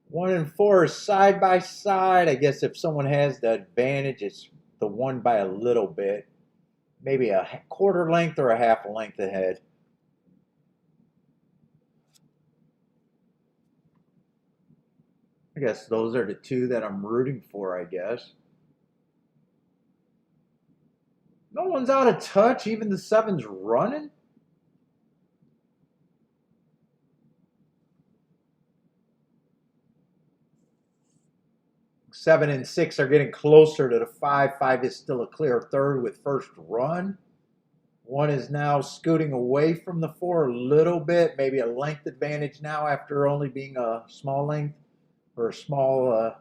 1 and 4 are side by side. I guess if someone has the advantage, it's the 1 by a little bit, maybe a quarter length or a half a length ahead. I guess those are the 2 that I'm rooting for, I guess. No one's out of touch. Even the 7's running. Seven and 6 are getting closer to the 5. 5 is still a clear third with first run. 1 is now scooting away from the 4 a little bit, maybe a length advantage now after only being a small length or a small.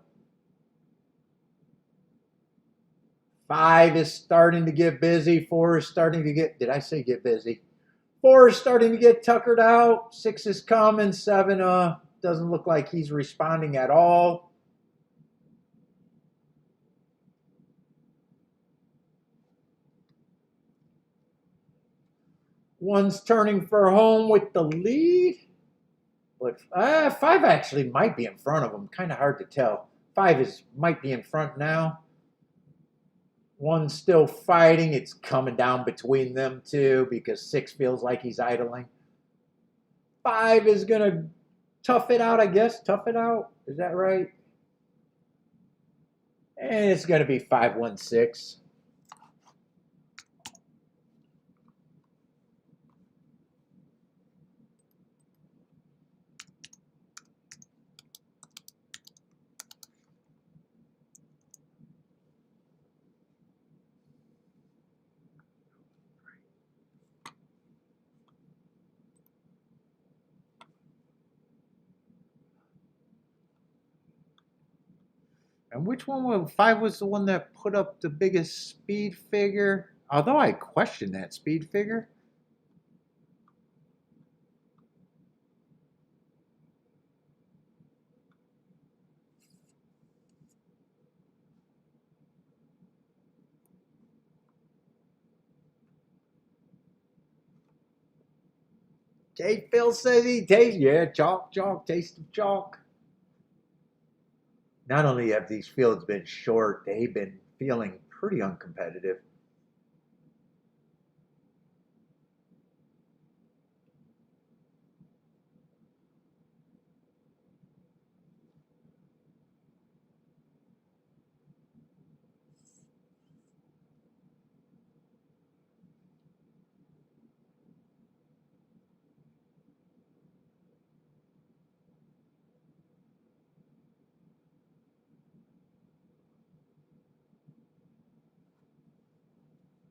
5 is starting to get busy. 4 is starting to get, did I say get busy? 4 is starting to get tuckered out. 6 is coming. 7 doesn't look like he's responding at all. One's turning for home with the lead. But 5 actually might be in front of him. Kind of hard to tell. 5 might be in front now. 1's still fighting. It's coming down between them two because 6 feels like he's idling. 5 is going to tough it out, I guess. Tough it out. Is that right? And it's going to be 5-1-6. And which one was 5 was the one that put up the biggest speed figure? Although I question that speed figure. Phil says he tastes, yeah, chalk, chalk, taste of chalk. Not only have these fields been short, they've been feeling pretty uncompetitive.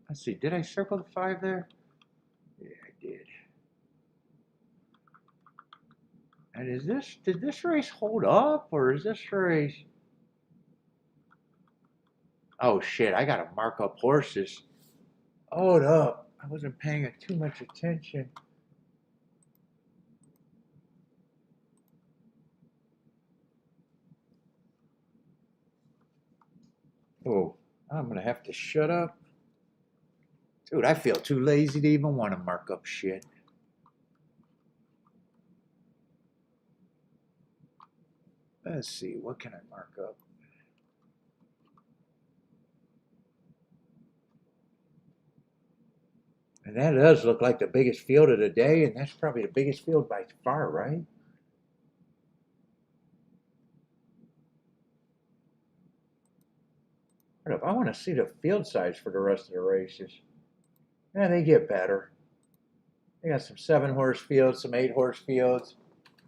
Let's see, did I circle the 5 there? Yeah, I did. And did this race hold up, or is this race? Oh shit, I gotta mark up horses. Hold up. I wasn't paying too much attention. Oh, I'm gonna have to shut up. Dude, I feel too lazy to even want to mark up shit. Let's see, what can I mark up? And that does look like the biggest field of the day, and that's probably the biggest field by far, right? But if I want to see the field size for the rest of the races, yeah, they get better. They got some 7-horse fields, some 8-horse fields.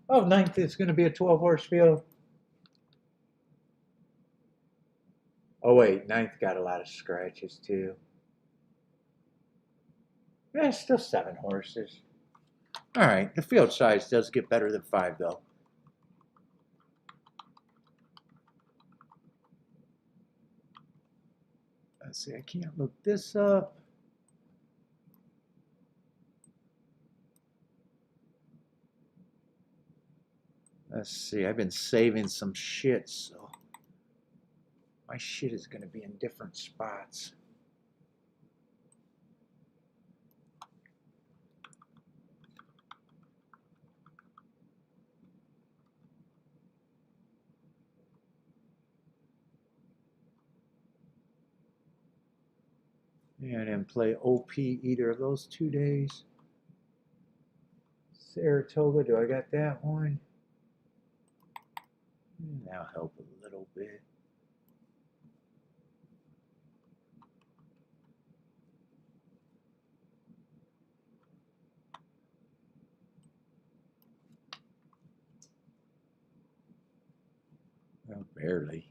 Oh, ninth is going to be a 12-horse field. Oh, wait, ninth got a lot of scratches, too. Yeah, it's still 7 horses. All right, the field size does get better than 5, though. Let's see, I can't look this up. Let's see, I've been saving some shit, so my shit is going to be in different spots. Yeah, I didn't play OP either of those 2 days. Saratoga, do I got that one? That'll help a little bit. Well, barely.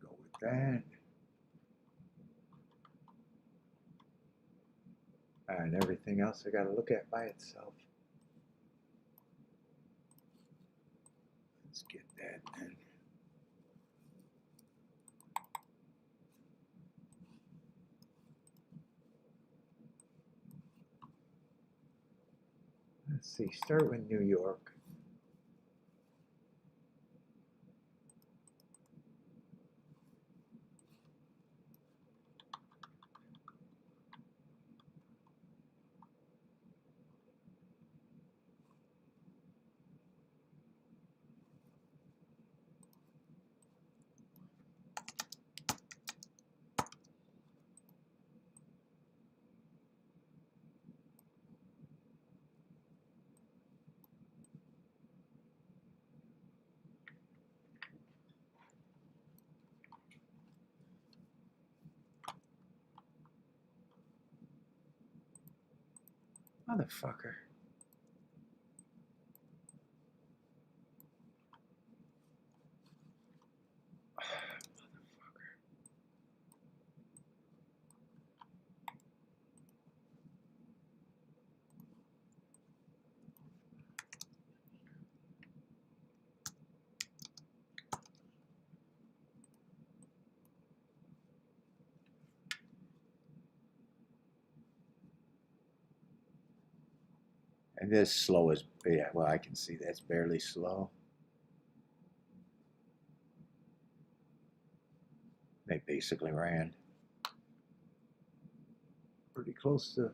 Go with that. And everything else I got to look at by itself. Let's get that then. Let's see, start with New York. Motherfucker. And this slow is, yeah, well, I can see that's barely slow. They basically ran pretty close to.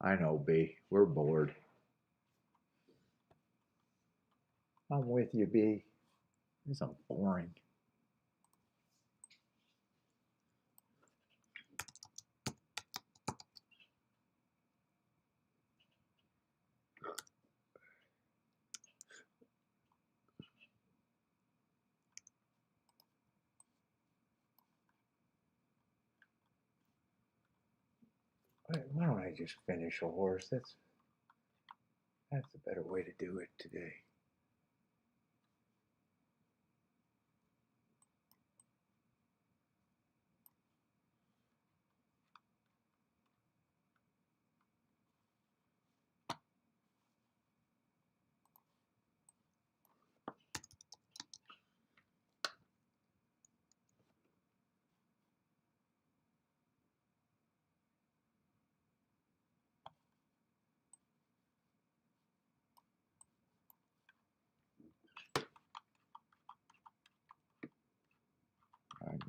I know, B. We're bored. I'm with you, B. This is boring. Why don't I just finish a horse? That's a better way to do it today.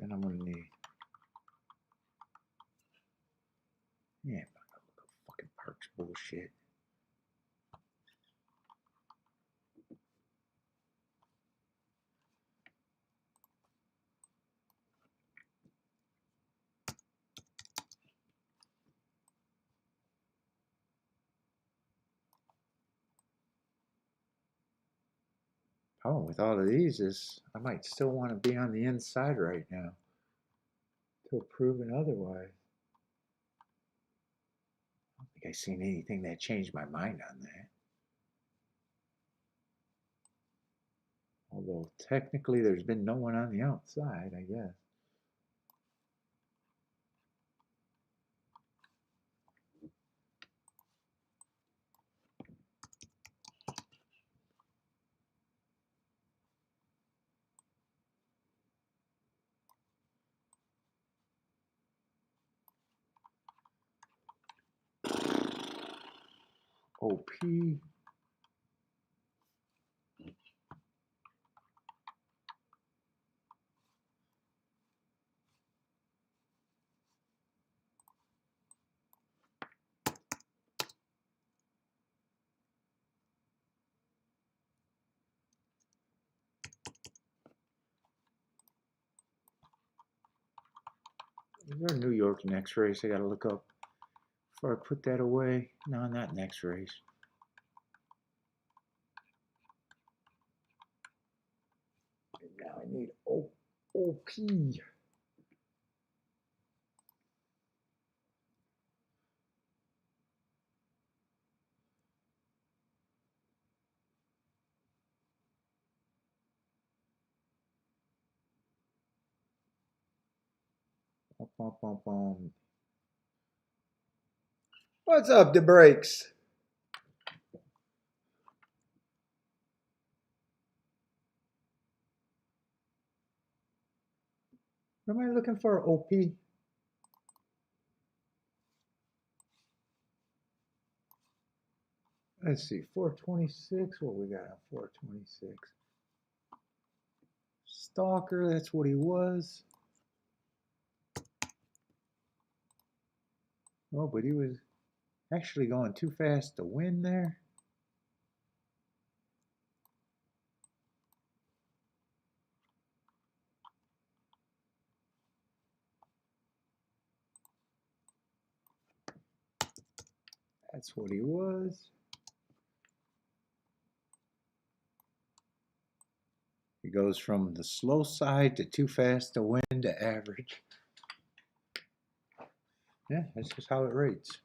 Then I'm gonna need. Yeah, fucking perks bullshit. Problem with all of these is I might still want to be on the inside right now till proven otherwise. I don't think I've seen anything that changed my mind on that. Although technically there's been no one on the outside, I guess. OP. Is there a New York next race I gotta look up before I put that away? No, not next race. Now I need OP. What's up, the brakes? What am I looking for? OP? Let's see, 426. What we got on 426? Stalker, that's what he was. Oh, but he was actually going too fast to win there. That's what he was. He goes from the slow side to too fast to win to average. Yeah, that's just how it rates.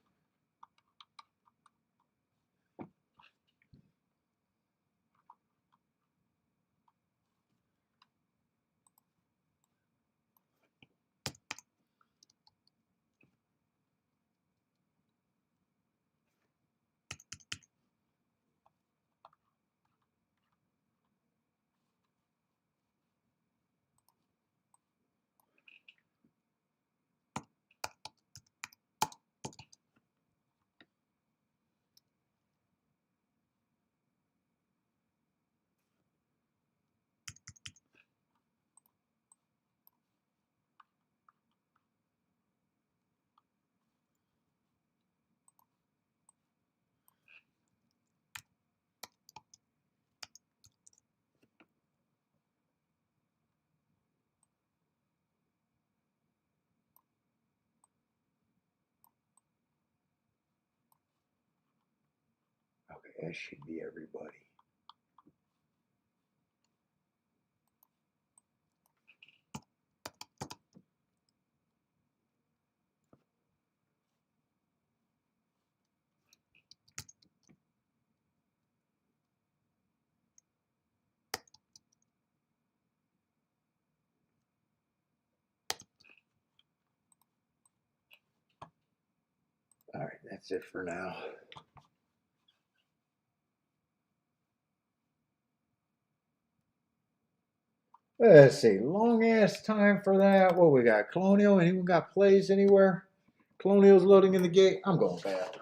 Okay, that should be everybody. All right, that's it for now. Let's see, long ass time for that. What we got? Colonial? Anyone got plays anywhere? Colonial's loading in the gate. I'm going back.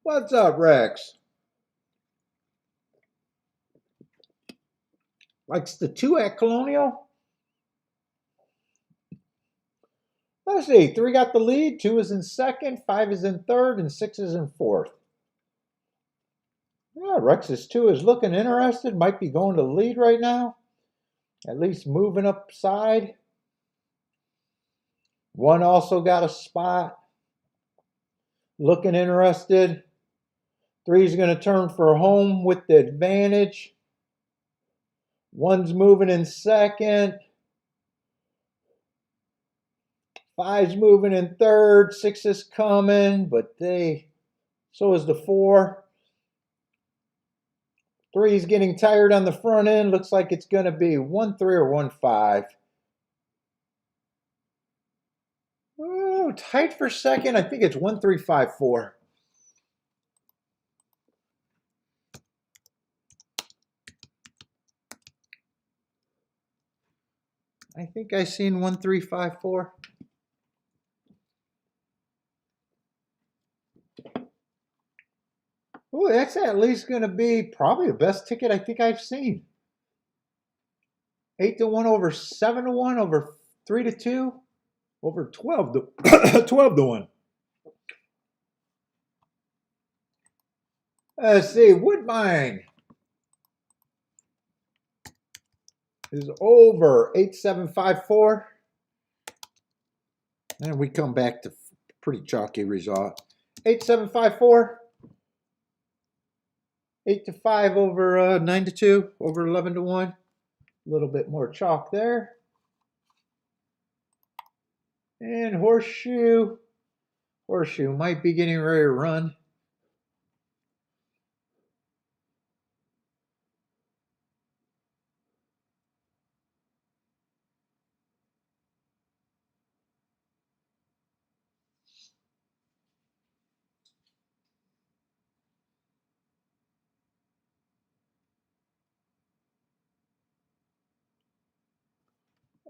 What's up, Rex? Likes the 2 at Colonial? Let's see. 3 got the lead. 2 is in second. 5 is in third. And 6 is in fourth. Yeah, Rex's 2 is looking interested. Might be going to the lead right now. At least moving upside. 1 also got a spot. Looking interested. 3 is going to turn for home with the advantage. 1's moving in second. 5's moving in third. 6 is coming, but so is the 4. 3 is getting tired on the front end. Looks like it's going to be 1-3 or 1-5. Oh, tight for second. I think it's 1-3-5-4. I think I seen 1-3-5-4. Oh, that's at least going to be probably the best ticket I think I've seen. 8-1 over 7-1 over 3-2 over 12-1. Let's see, Woodbine is over 8-7-5-4. And we come back to pretty chalky result. 8-7-5-4. 8-5 over 9-2 over 11-1. A little bit more chalk there. And Horseshoe. Horseshoe might be getting ready to run.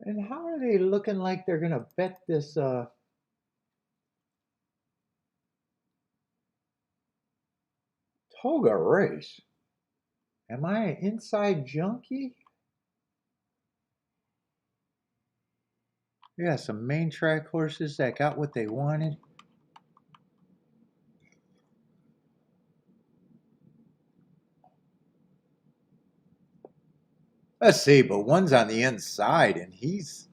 And how are they looking like they're going to bet this Toga race? Am I an inside junkie? Yeah, some main track horses that got what they wanted. Let's see, but one's on the inside and he's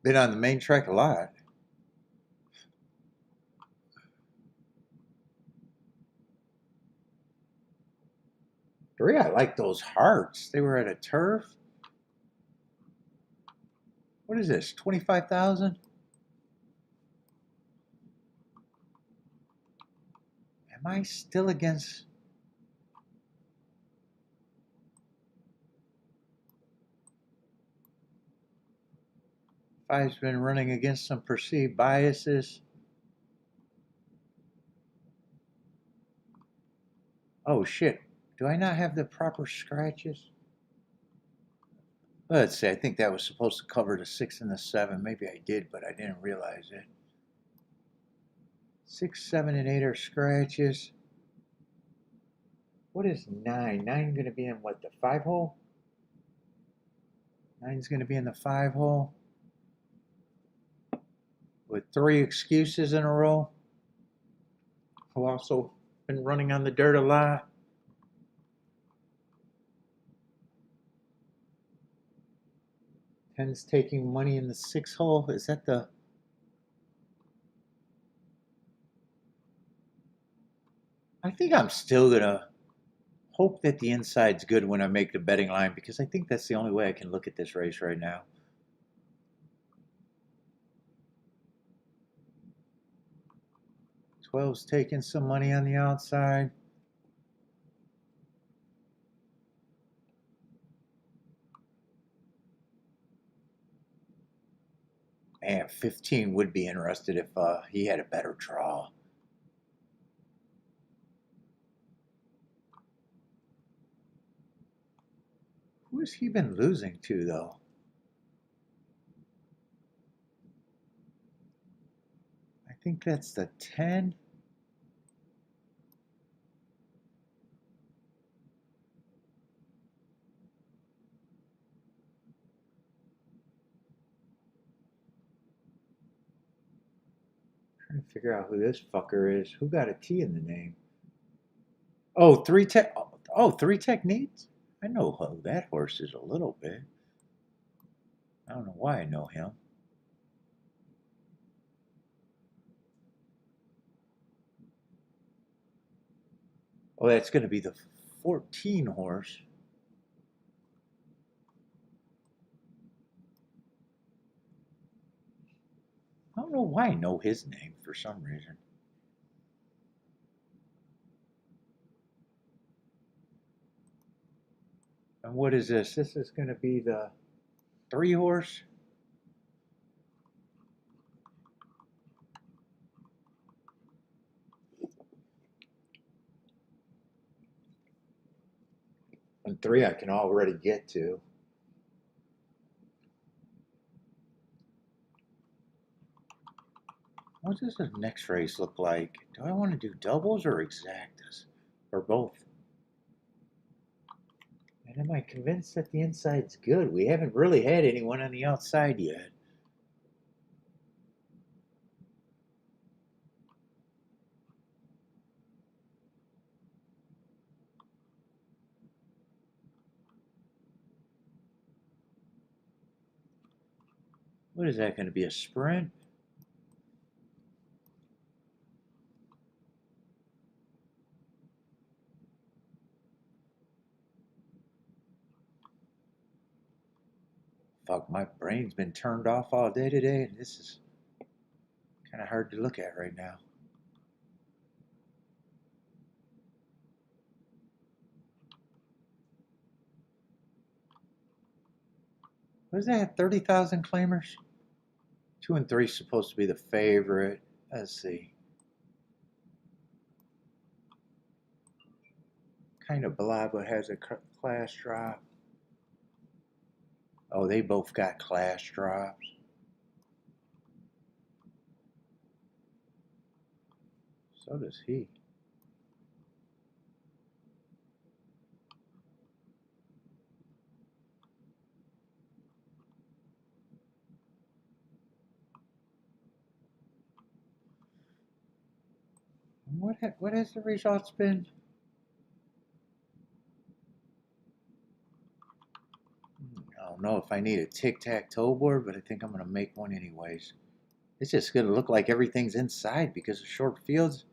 been on the main track a lot. 3, I like those hearts. They were at a turf. What is this, 25,000? Am I still against? Five's been running against some perceived biases. Oh shit, do I not have the proper scratches? Let's see, I think that was supposed to cover the 6 and the 7. Maybe I did, but I didn't realize it. 6, 7, and 8 are scratches. What is 9? 9 going to be in what, the 5 hole? 9's going to be in the 5 hole. With 3 excuses in a row. Who also been running on the dirt a lot. Ten's taking money in the 6 hole. Is that the... I think I'm still going to hope that the inside's good when I make the betting line, because I think that's the only way I can look at this race right now. Twelve's taking some money on the outside. Man, 15 would be interested if he had a better draw. Who has he been losing to, though? I think that's the 10. Trying to figure out who this fucker is. Who got a T in the name? Oh, Three Techniques? I know who that horse is a little bit. I don't know why I know him. Oh, that's going to be the 14 horse. I don't know why I know his name for some reason. And what is this? This is going to be the 3 horse. And 3 I can already get to. What does the next race look like? Do I want to do doubles or exactas? Or both? And am I convinced that the inside's good? We haven't really had anyone on the outside yet. What is that going to be, a sprint? Fuck, my brain's been turned off all day today, and this is kind of hard to look at right now. What is that, 30,000 claimers? 2 and 3 is supposed to be the favorite. Let's see. Kind of blah, but has a class drop. Oh, they both got class drops. So does he. What has the results been? I don't know if I need a tic-tac-toe board, but I think I'm going to make one anyways. It's just going to look like everything's inside because of short fields.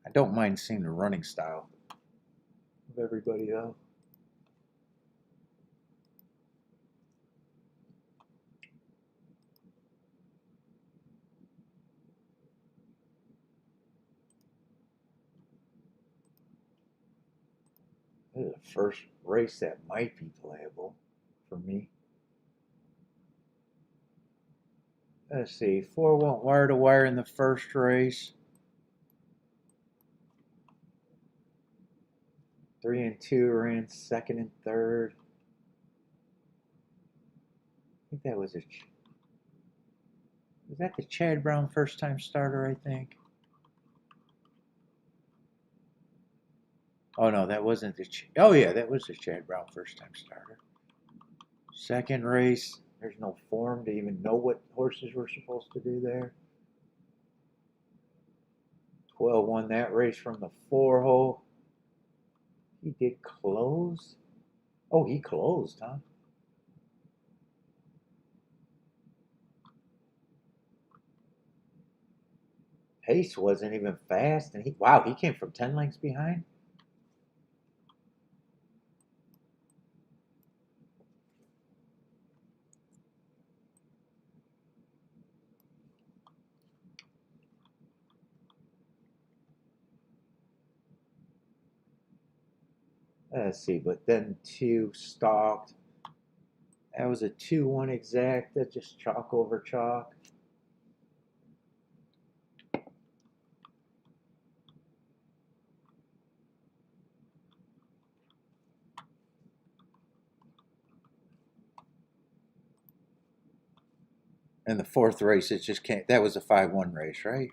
I don't mind seeing the running style of everybody though. This is the first race that might be playable for me. Let's see, 4 went wire to wire in the first race. 3 and 2 ran second and third. I think that was that the Chad Brown first time starter, I think? Oh no, that wasn't oh yeah, that was the Chad Brown first time starter. Second race, there's no form to even know what horses were supposed to do there. 12 won that race from the 4 hole. He did close? Oh, he closed, huh? Pace wasn't even fast, and he came from 10 lengths behind. Let's see, but then 2 stalked. That was a 2-1 exact. That just chalk over chalk. And the fourth race, it just can't. That was a 5-1 race, right?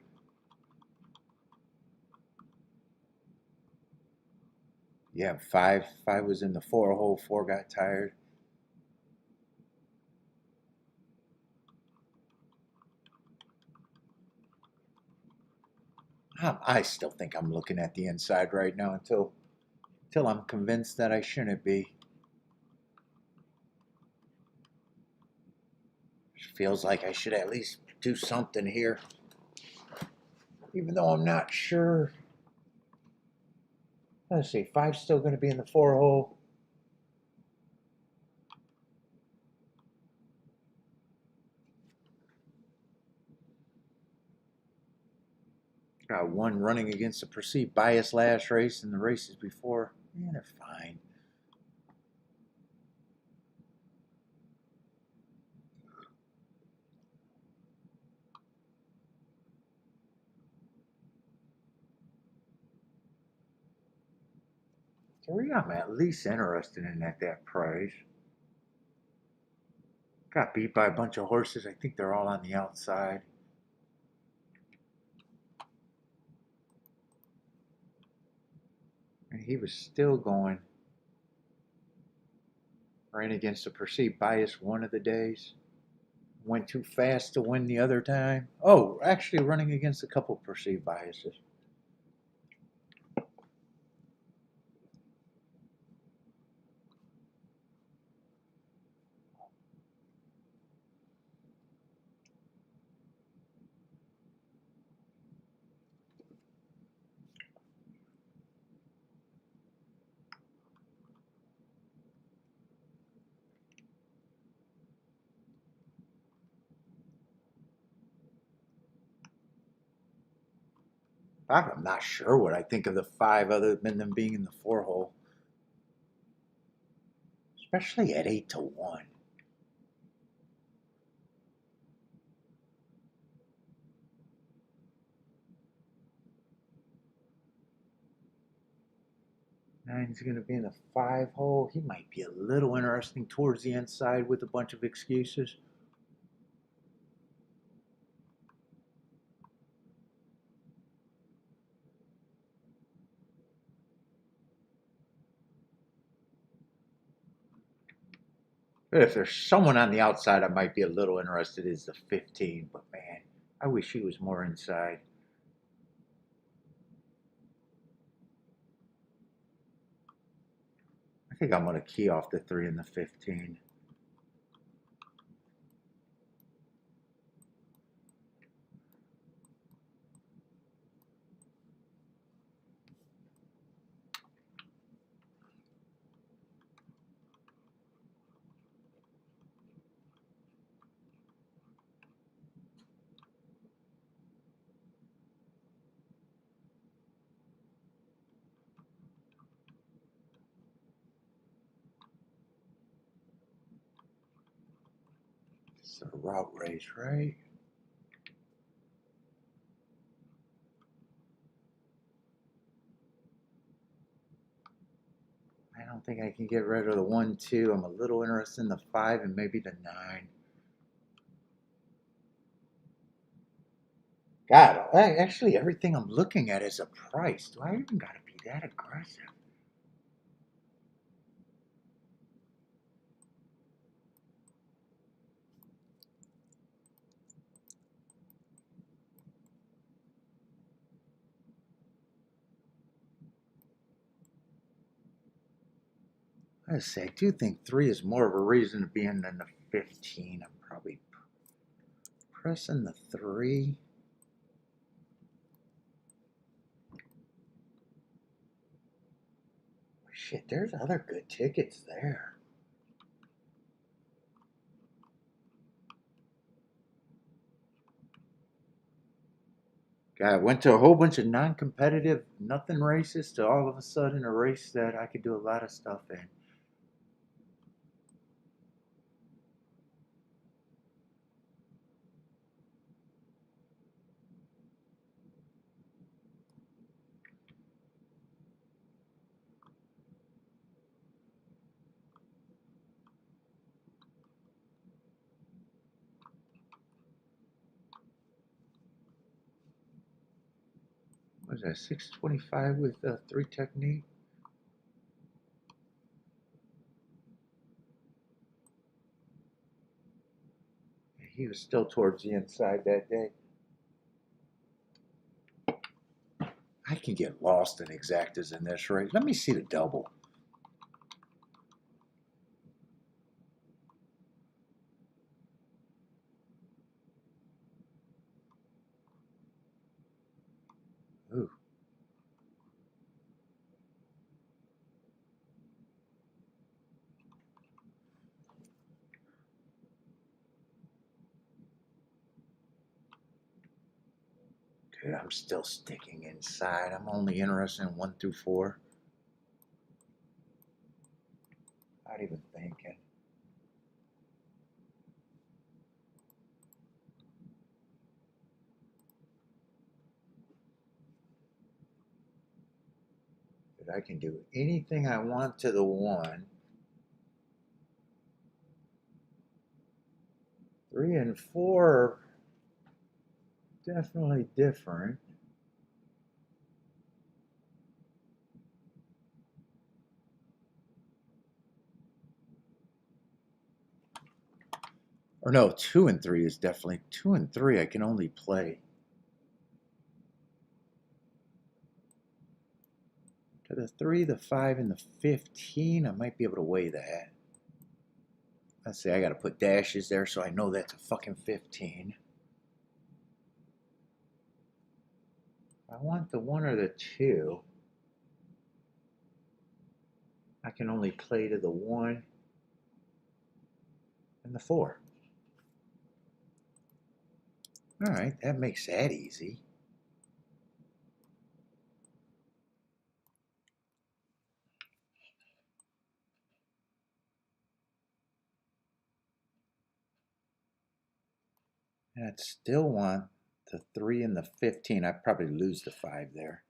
Yeah, five was in the 4 hole. 4 got tired. I still think I'm looking at the inside right now until I'm convinced that I shouldn't be. Feels like I should at least do something here, even though I'm not sure. Let's see, 5's still going to be in the 4 hole. Got 1 running against a perceived bias last race and the races before. Yeah, they're fine. Three, I'm at least interested in at that price. Got beat by a bunch of horses. I think they're all on the outside. And he was still going. Ran against a perceived bias one of the days. Went too fast to win the other time. Oh, actually running against a couple perceived biases. I'm not sure what I think of the 5 other than them being in the 4 hole. Especially at 8-1. Nine's going to be in the 5 hole. He might be a little interesting towards the inside with a bunch of excuses. But if there's someone on the outside I might be a little interested is the 15. But man, I wish he was more inside. I think I'm going to key off the 3 and the 15. It's a route race, right? I don't think I can get rid of the 1, 2. I'm a little interested in the 5 and maybe the 9. God, actually, everything I'm looking at is a price. Do I even got to be that aggressive? I say, I do think 3 is more of a reason to be in than the 15. I'm probably pressing the 3. Shit, there's other good tickets there. God, went to a whole bunch of non-competitive nothing races to all of a sudden a race that I could do a lot of stuff in. was that 625 with 3 technique? He was still towards the inside that day. I can get lost in exactas in this race. Let me see the double. Ooh. Dude, I'm still sticking inside. I'm only interested in 1 through 4. Not even thinking. Dude, I can do anything I want to the 1. 3 and 4 are definitely different. Or no, 2 and 3 is definitely 2 and 3. I can only play to the 3, the 5, and the 15. I might be able to weigh that. Let's see, I got to put dashes there so I know that's a fucking 15. I want the 1 or the 2. I can only play to the 1 and the 4. All right, that makes that easy. And I'd still want the 3 and the 15. I'd probably lose the 5 there.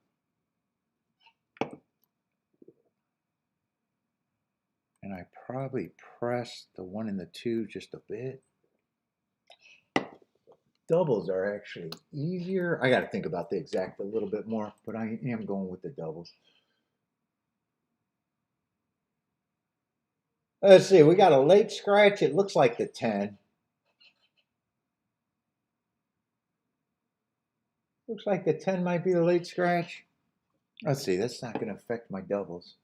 And I probably press the 1 and the 2 just a bit. Doubles are actually easier. I got to think about the exact a little bit more, but I am going with the doubles. Let's see, we got a late scratch. It looks like the 10. Looks like the 10 might be the late scratch. Let's see, that's not going to affect my doubles.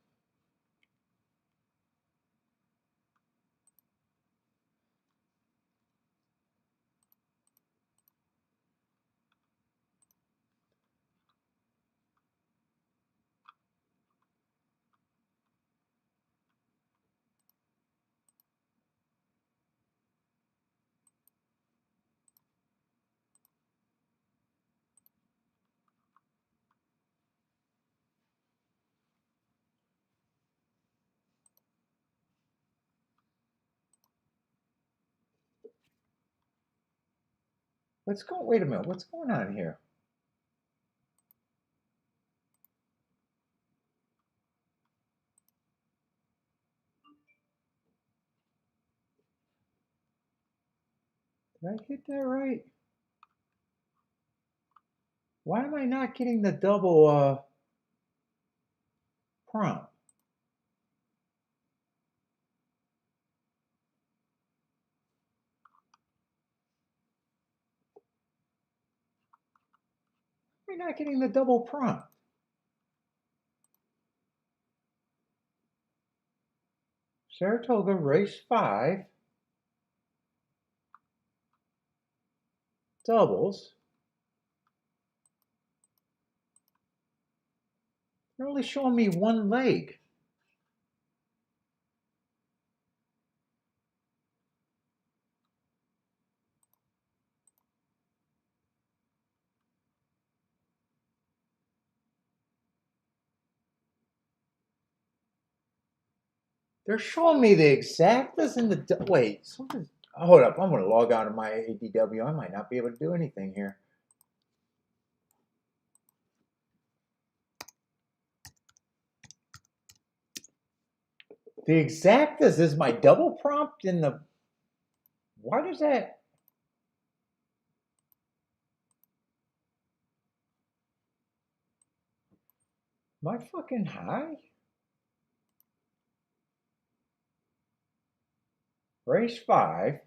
Wait a minute, what's going on here? Did I hit that right? Why am I not getting the double prompt? Why am I not getting the double prompt? Saratoga, race 5. Doubles. They're only showing me 1 leg. They're showing me the exactas in the... Wait, something... Hold up, I'm going to log out of my ADW. I might not be able to do anything here. The exactas is my double prompt in the... Why does that... My fucking high? Race 5.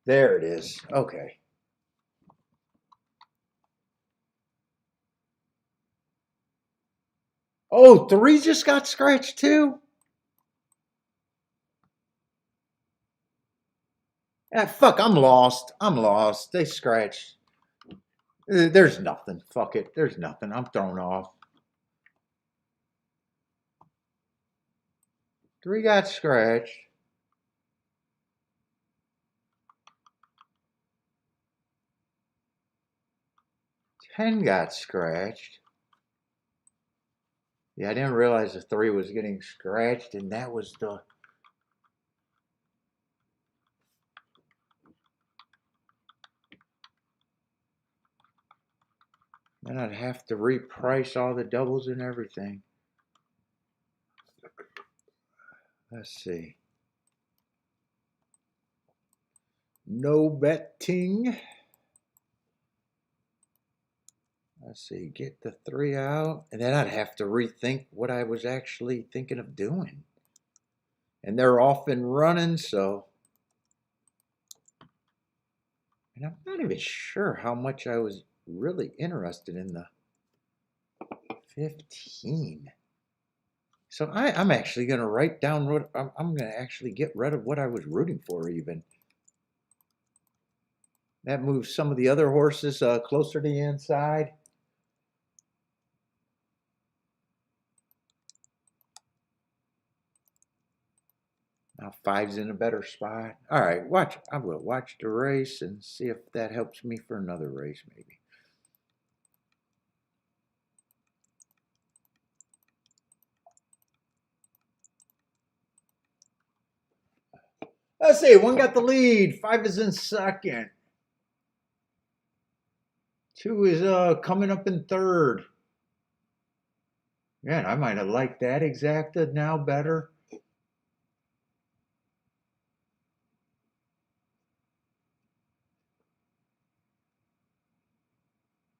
There it is. Okay. Oh, 3 just got scratched too? Ah, fuck, I'm lost. I'm lost. They scratched. There's nothing. Fuck it. There's nothing. I'm thrown off. 3 got scratched. 10 got scratched. Yeah, I didn't realize the 3 was getting scratched, and that was the. Then I'd have to reprice all the doubles and everything. Let's see. No betting. Let's see. Get the 3 out. And then I'd have to rethink what I was actually thinking of doing. And they're off and running, so. And I'm not even sure how much I was really interested in the 15. So I'm actually going to write down what I'm going to actually get rid of what I was rooting for even. That moves some of the other horses closer to the inside. Now 5's in a better spot. All right, watch. I will watch the race and see if that helps me for another race maybe. Let's see. 1 got the lead. 5 is in second. 2 is coming up in third. Man, I might have liked that exacta now better.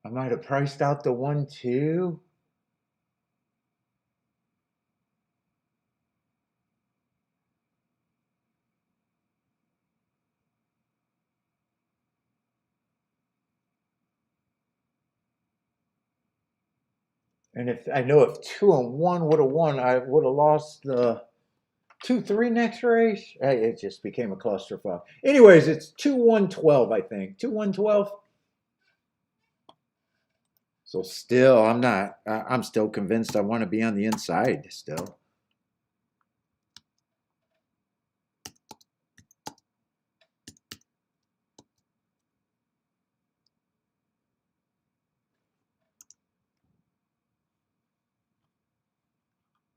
I might have priced out the 1, 2. And if I know if 2 and 1 would have won, I would have lost the 2, 3 next race. It just became a clusterfuck. Anyways, it's 2, 1, 12, I think. 2, 1, 12. So still, I'm still convinced I want to be on the inside still.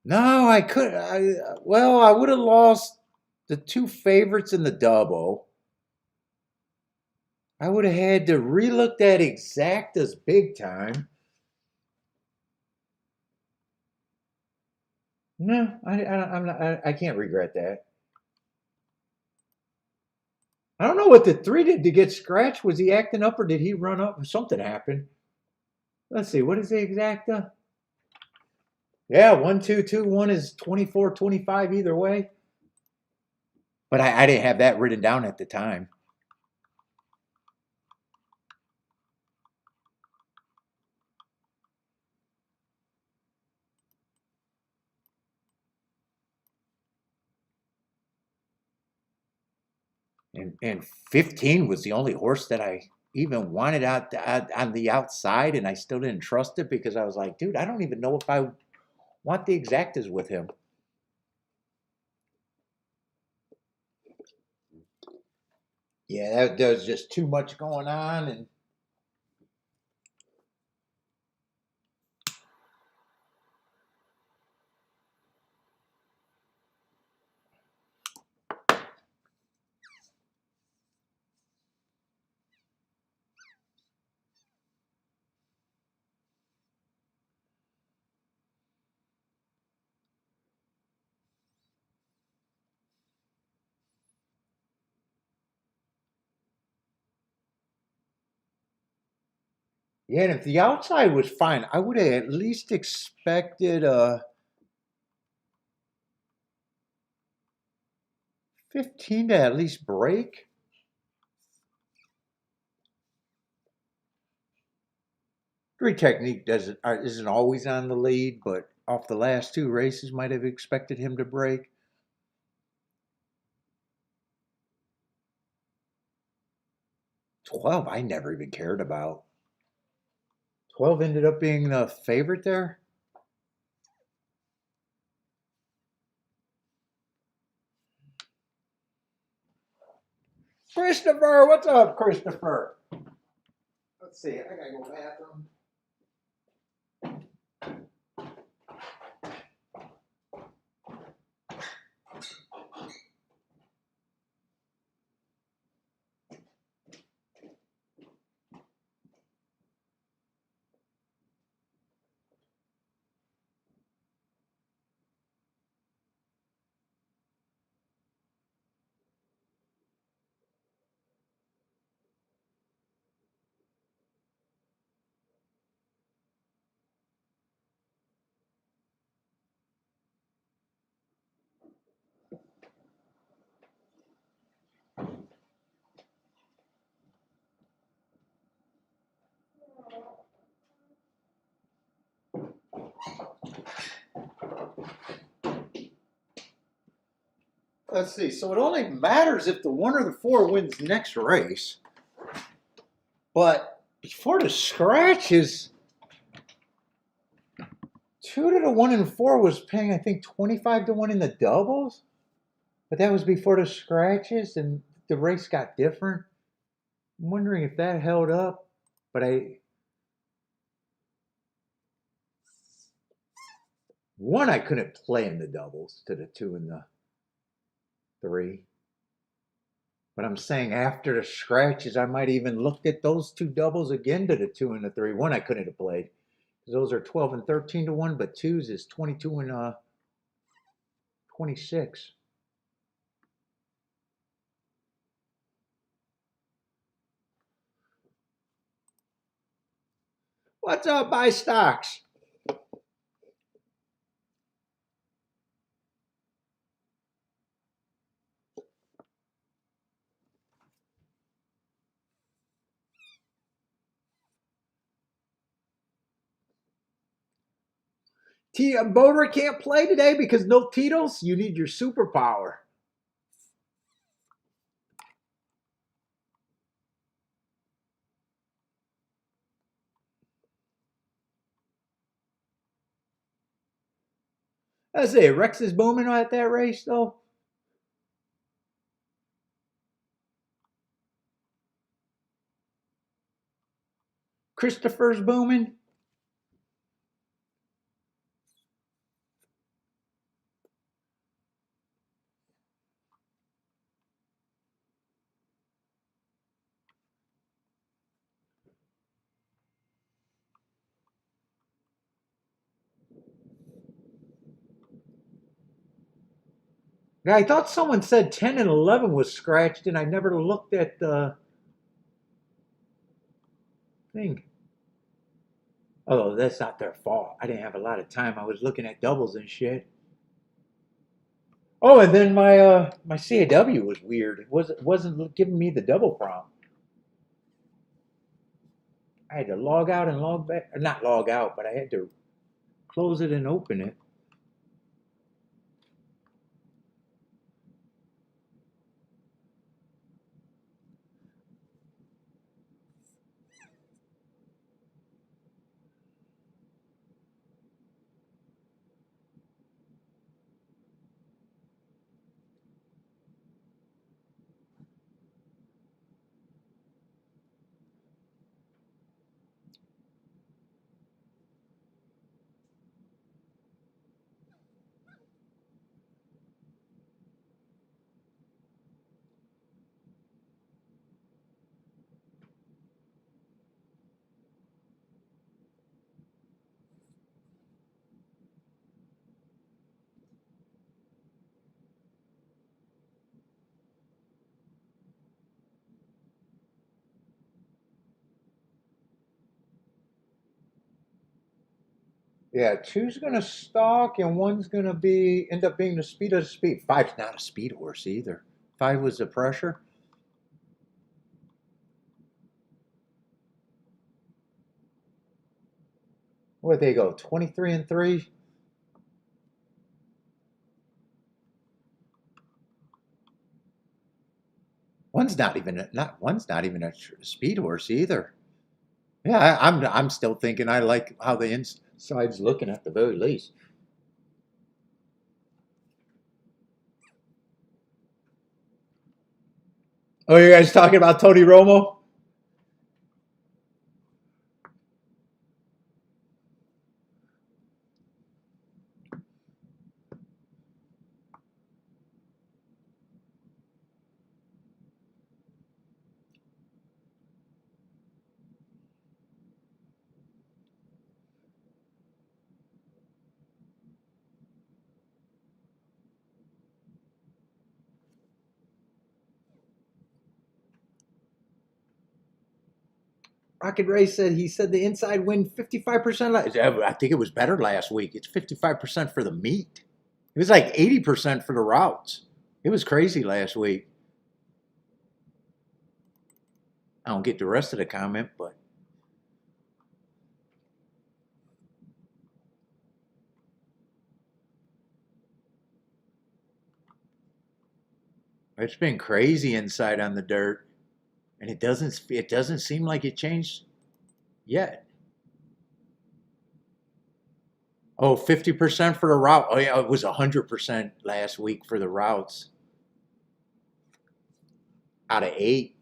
No, I could. Well, I would have lost the 2 favorites in the double. I would have had to relook at exactas big time. No, I'm not. I can't regret that. I don't know what the 3 did to get scratched. Was he acting up or did he run up? Something happened. Let's see. What is the exacta? Yeah, 1, 2, 2, 1 is 24, 25 either way. But I didn't have that written down at the time. And 15 was the only horse that I even wanted out on the outside, and I still didn't trust it because I was like, dude, I don't even know if I want the exactas with him. Yeah, there was just too much going on, and Yeah, and if the outside was fine, I would have at least expected 15 to at least break. Three Technique doesn't isn't always on the lead, but off the last two races, might have expected him to break. 12, I never even cared about. 12 ended up being the favorite there. Christopher, what's up, Christopher? Let's see, I gotta go bathroom. Let's see. So it only matters if the one or the four wins next race. But before the scratches, 2 to the 1 and 4 was paying, I think, 25 to 1 in the doubles. But that was before the scratches, and the race got different. I'm wondering if that held up. But I couldn't play in the doubles to the 2 and the 3. But I'm saying after the scratches, I might even looked at those two doubles again to the 2 and the 3. One I couldn't have played. Those are 12 and 13 to 1, but twos is 22 and 26. What's up, buy stocks? Boater can't play today because no Titles. You need your superpower. I say Rex is booming at that race though. Christopher's booming. Yeah, I thought someone said 10 and 11 was scratched, and I never looked at the thing. Oh, that's not their fault. I didn't have a lot of time. I was looking at doubles and shit. Oh, and then my CAW was weird. Wasn't giving me the double prompt. I had to log out and log back. Or not log out, but I had to close it and open it. Yeah, two's gonna stalk and one's gonna be end up being the speed of the speed. Five's not a speed horse either. Five was the pressure. Where'd they go? 23 and 3? One's not even a speed horse either. Yeah, I'm still thinking I like how the inside's looking at the very least. Oh, you guys talking about Tony Romo? Rocket Ray said he said the inside win 55%. I think it was better last week. It's 55% for the meet. It was like 80% for the routes. It was crazy last week. I don't get the rest of the comment, but it's been crazy inside on the dirt, and it doesn't seem like it changed yet. Oh, 50% for the route. Oh yeah, it was 100% last week for the routes out of 8.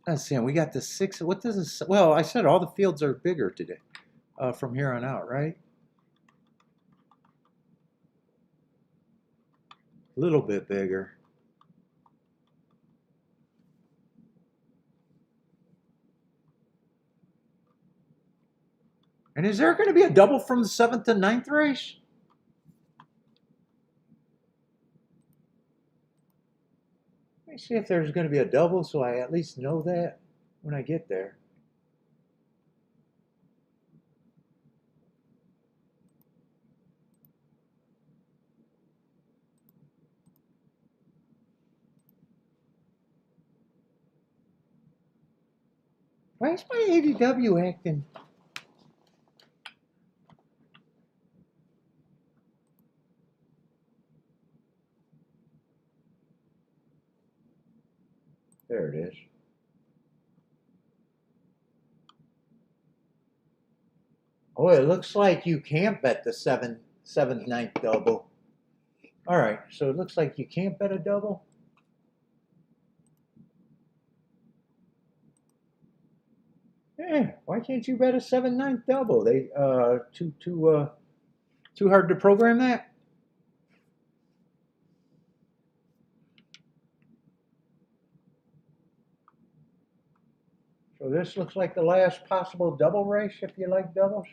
Let's see. We got the 6. What does this? Well, I said all the fields are bigger today, from here on out, right? A little bit bigger. And is there going to be a double from the 7th to 9th race? Let me see if there's going to be a double so I at least know that when I get there. Why is my ADW acting? There it is. Oh, it looks like you can't bet the 7th, 9th double. All right, so it looks like you can't bet a double. Yeah, why can't you bet a 7th, 9th double? They too hard to program that. So this looks like the last possible double race if you like doubles.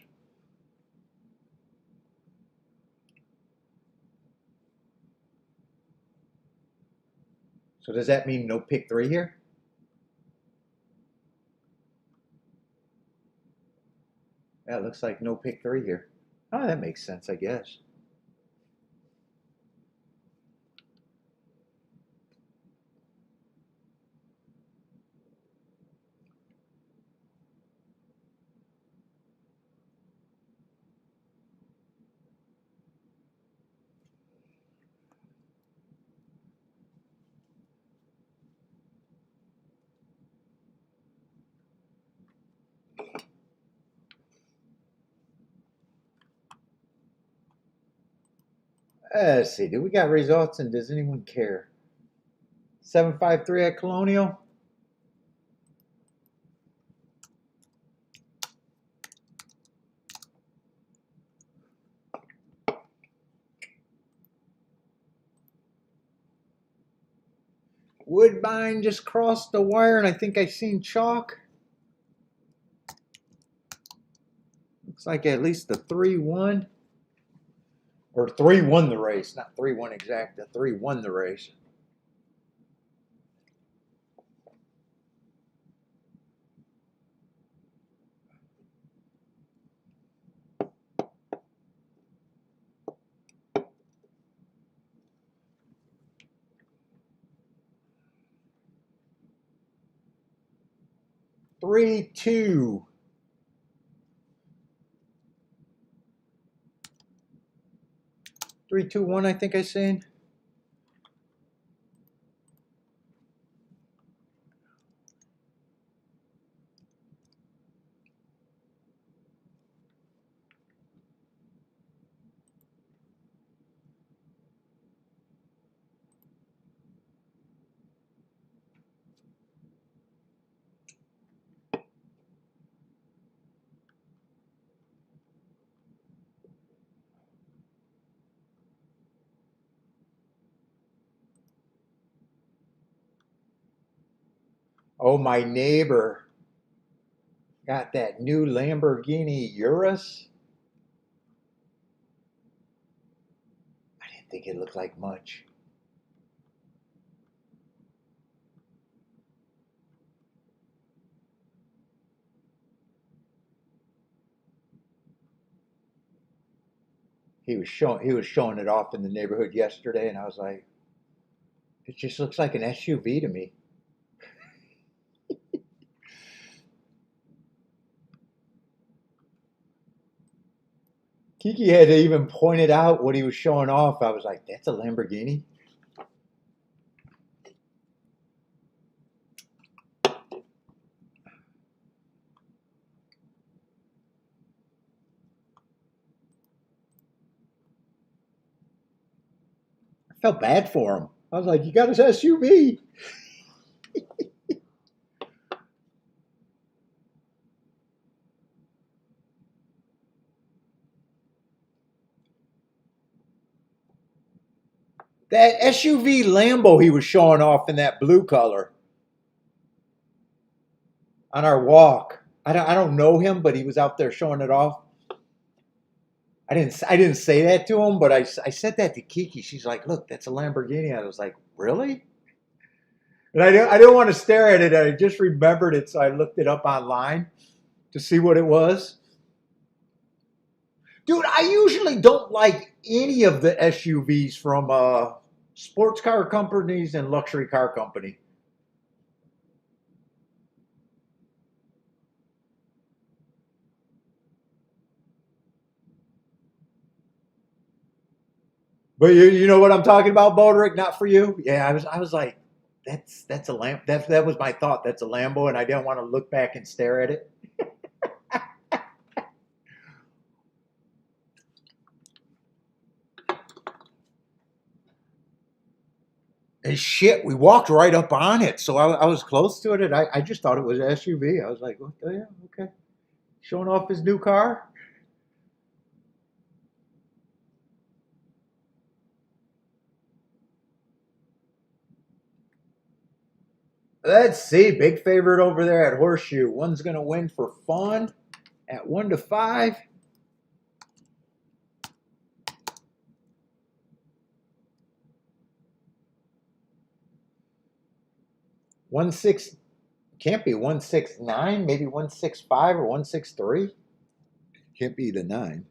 So does that mean no pick 3 here? Yeah, it looks like no pick 3 here. Oh, that makes sense, I guess. Let's see. Do we got results and does anyone care? 753 at Colonial. Woodbine just crossed the wire, and I think I seen chalk. Looks like at least the 3-1. Or 3 won the race, not 3-1 exact. The 3 won the race. Three, 2. 3, 2, 1, I think I seen. Oh, my neighbor got that new Lamborghini Urus. I didn't think it looked like much. He was showing it off in the neighborhood yesterday, and I was like, it just looks like an SUV to me. Kiki had to even pointed out what he was showing off. I was like, that's a Lamborghini? I felt bad for him. I was like, you got his SUV. That SUV Lambo he was showing off in that blue color on our walk. I don't know him, but he was out there showing it off. I didn't say that to him, but I said that to Kiki. She's like, look, that's a Lamborghini. I was like, really? And I didn't want to stare at it. I just remembered it, so I looked it up online to see what it was. Dude, I usually don't like any of the SUVs from sports car companies and luxury car company. But you know what I'm talking about, Boderick? Not for you. Yeah, I was like, that's a lamp. That was my thought. That's a Lambo, and I didn't want to look back and stare at it. And shit, we walked right up on it, so I was close to it, and I just thought it was an SUV. I was like, oh yeah, okay, showing off his new car. Let's see, big favorite over there at Horseshoe. One's gonna win for fun at 1-5. 1-6 can't be 169, maybe 165 or 163. Can't be the 9.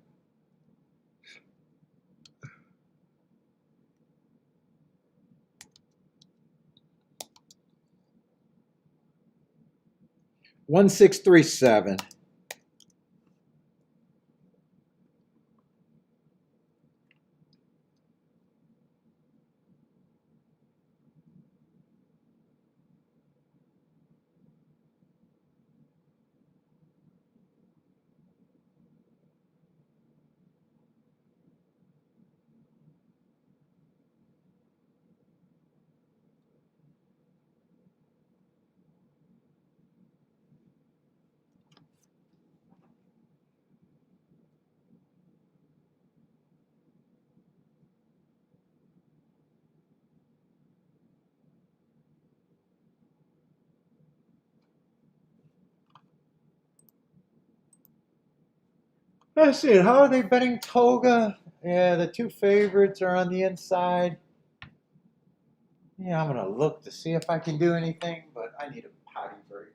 One 637. Let's see, how are they betting Toga? Yeah, the two favorites are on the inside. Yeah, I'm gonna look to see if I can do anything, but I need a potty break.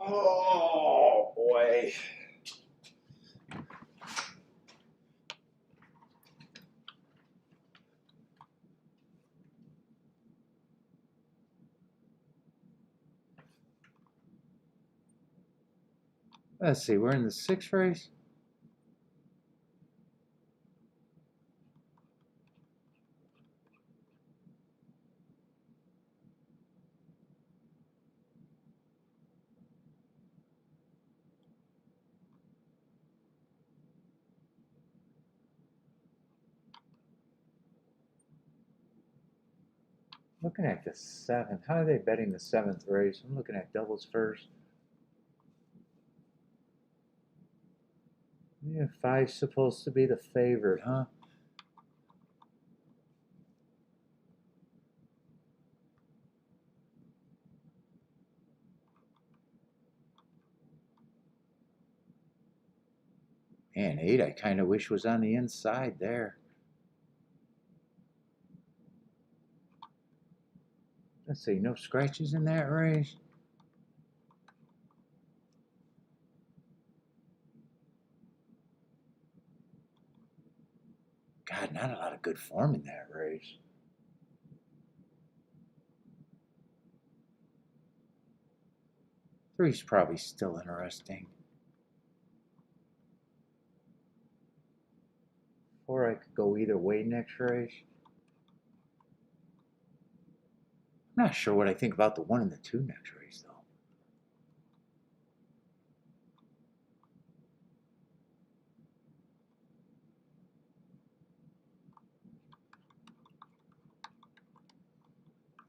Oh boy. Let's see, we're in the sixth race. Looking at the seventh. How are they betting the seventh race? I'm looking at doubles first. Yeah, five's supposed to be the favorite, huh? Man, eight I kind of wish was on the inside there. Let's see, no scratches in that race. God, not a lot of good form in that race. Three's probably still interesting. Or I could go either way next race. I'm not sure what I think about the 1 and the 2 next race, though.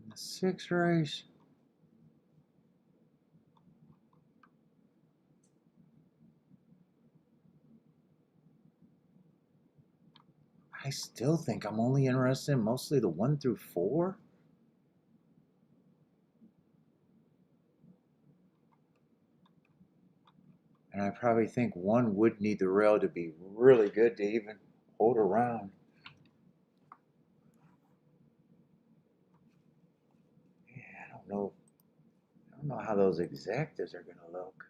In the 6th race, I still think I'm only interested in mostly the 1 through 4. And I probably think 1 would need the rail to be really good to even hold around. Yeah, I don't know how those exactas are going to look.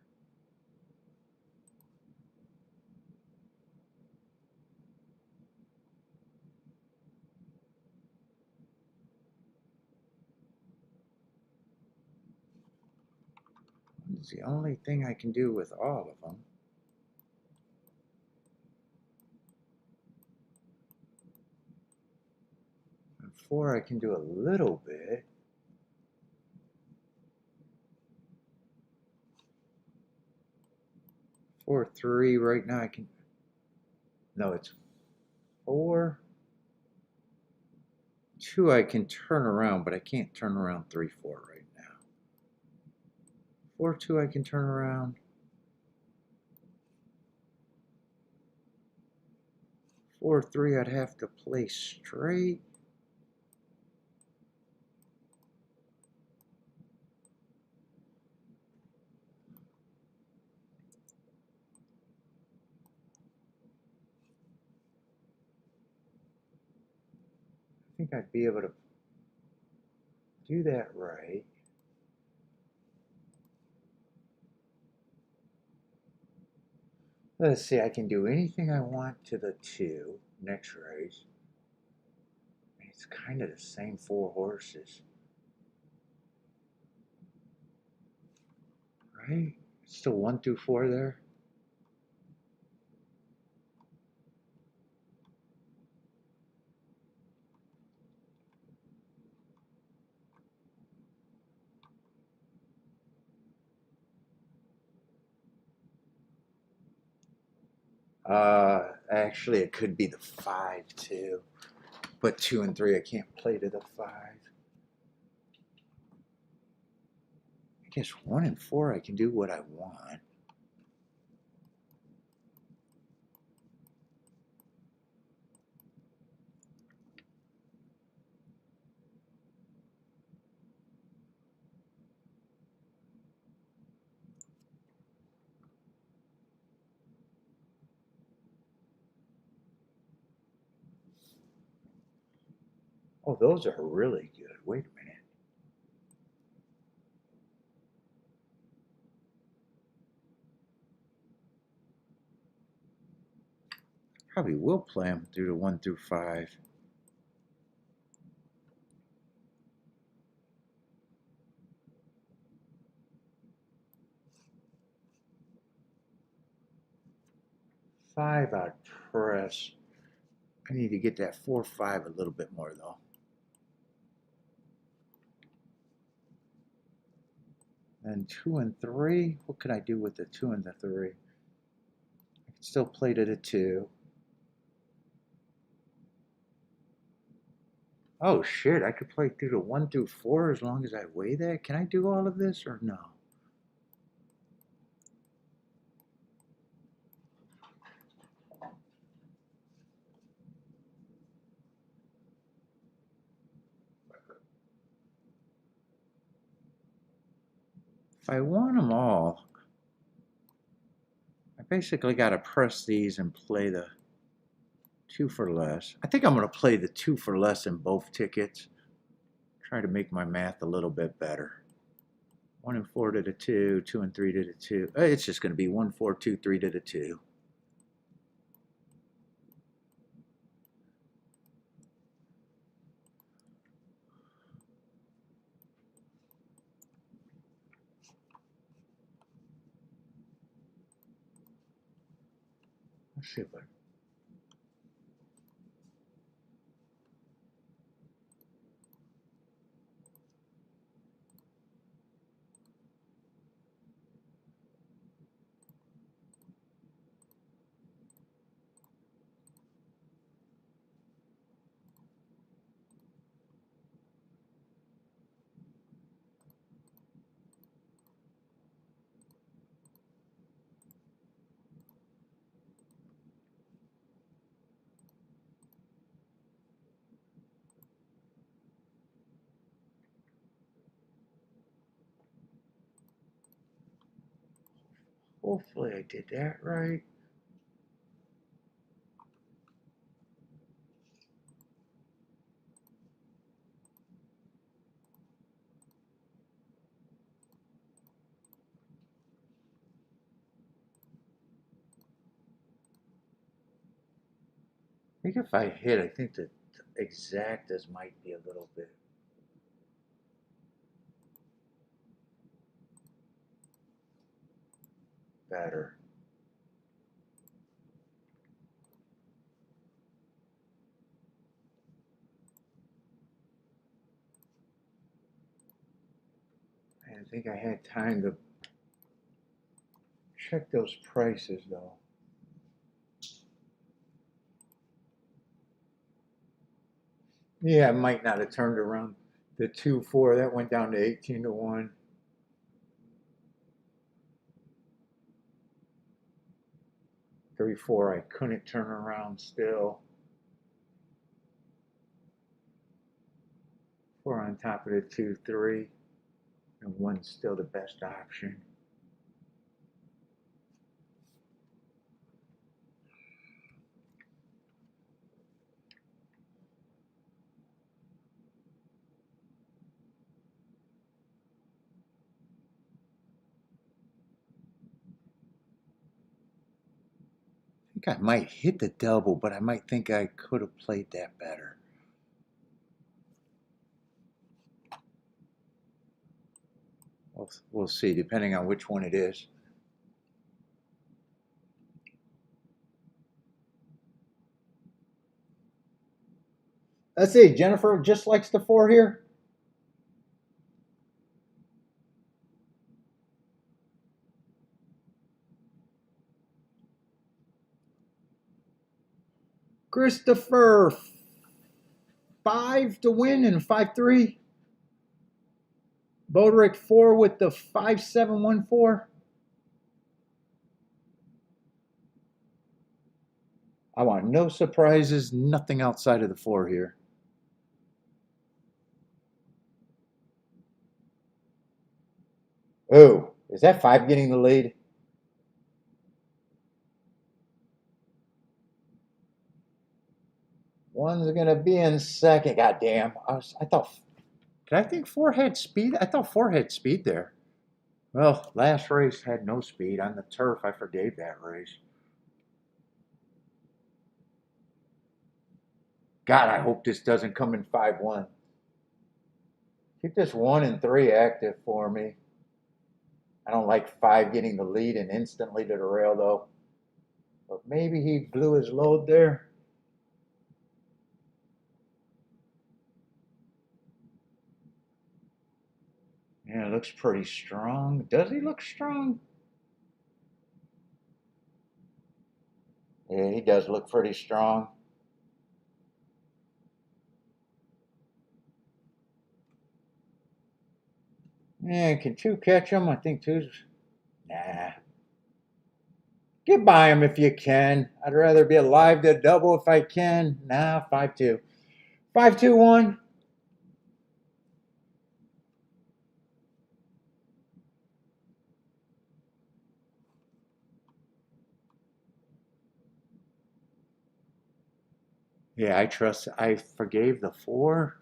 It's the only thing I can do with all of them. And 4 I can do a little bit. 4, 3 right now I can. No, it's 4. 2 I can turn around, but I can't turn around 3, 4 right now. 4, 2 I can turn around. 4, 3 I'd have to play straight. I think I'd be able to do that right. Let's see, I can do anything I want to the 2 next race. It's kind of the same 4 horses. Right? Still 1 through 4 there. Actually, it could be the 5 too. But 2 and 3, I can't play to the 5. I guess 1 and 4, I can do what I want. Oh, those are really good. Wait a minute. Probably will play them through the 1 through 5. Five I'd press. I need to get that 4, 5 a little bit more though. And 2 and 3, what could I do with the 2 and the 3? I can still play to the 2. Oh shit, I could play through the 1 through 4 as long as I weigh that. Can I do all of this or no? If I want them all, I basically got to press these and play the 2 for less. I think I'm going to play the 2 for less in both tickets. Try to make my math a little bit better. 1 and 4 to the 2, 2 and 3 to the 2. It's just going to be 1, 4, 2, 3 to the 2. Let's see if I... Hopefully I did that right. I think if I hit, I think the exactas might be a little bit better. I think I had time to check those prices though. Yeah, I might not have turned around the 2-4. That went down to 18 to 1. 3-4, I couldn't turn around still. 4 on top of the 2-3. And 1's still the best option. I think I might hit the double, but I might think I could have played that better. We'll see, depending on which one it is. Let's see, Jennifer just likes the 4 here. Christopher, 5 to win and 5-3. Boderick 4 with the 5-7-1-4. I want no surprises, nothing outside of the 4 here. Oh, is that 5 getting the lead? One's gonna be in second. God damn! I thought. Did I think 4 had speed? I thought 4 had speed there. Well, last race had no speed on the turf. I forgave that race. God, I hope this doesn't come in 5-1. Keep this 1 and 3 active for me. I don't like 5 getting the lead and instantly to the rail though. But maybe he blew his load there. Yeah, it looks pretty strong. Does he look strong? Yeah, he does look pretty strong. Yeah, can 2 catch him? I think 2's... Nah. Get by him if you can. I'd rather be alive to double if I can. Nah, 5-2. 5-2-1. Yeah, I forgave the 4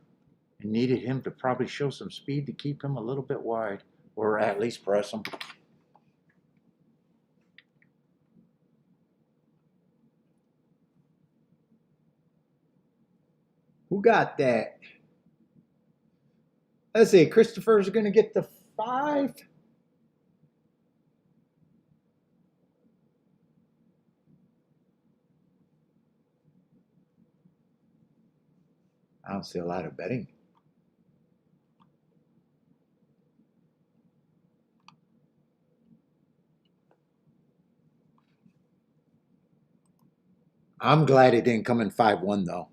and needed him to probably show some speed to keep him a little bit wide, or at least press him. Who got that? Let's see, Christopher's going to get the 5. I don't see a lot of betting. I'm glad it didn't come in 5-1 though.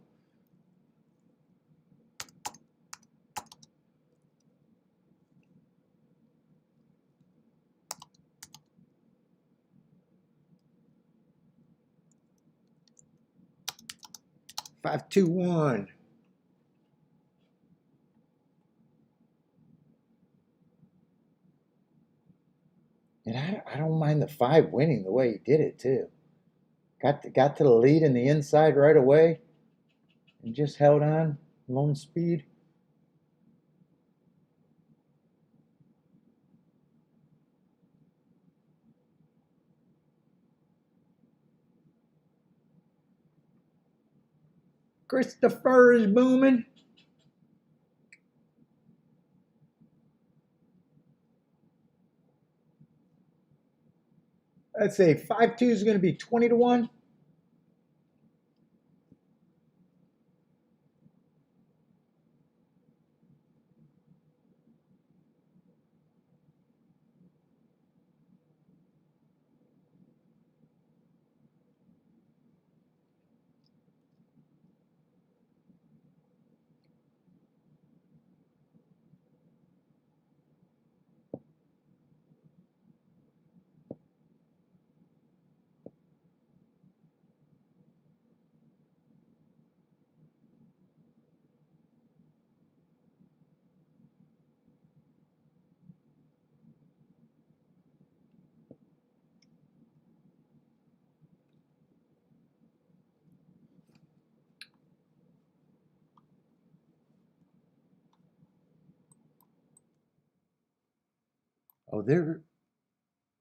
Five, two, one. And I don't mind the 5 winning the way he did it too. Got to the lead in the inside right away and just held on, lone speed. Christopher is booming. Let's say 5-2 is going to be 20 to 1.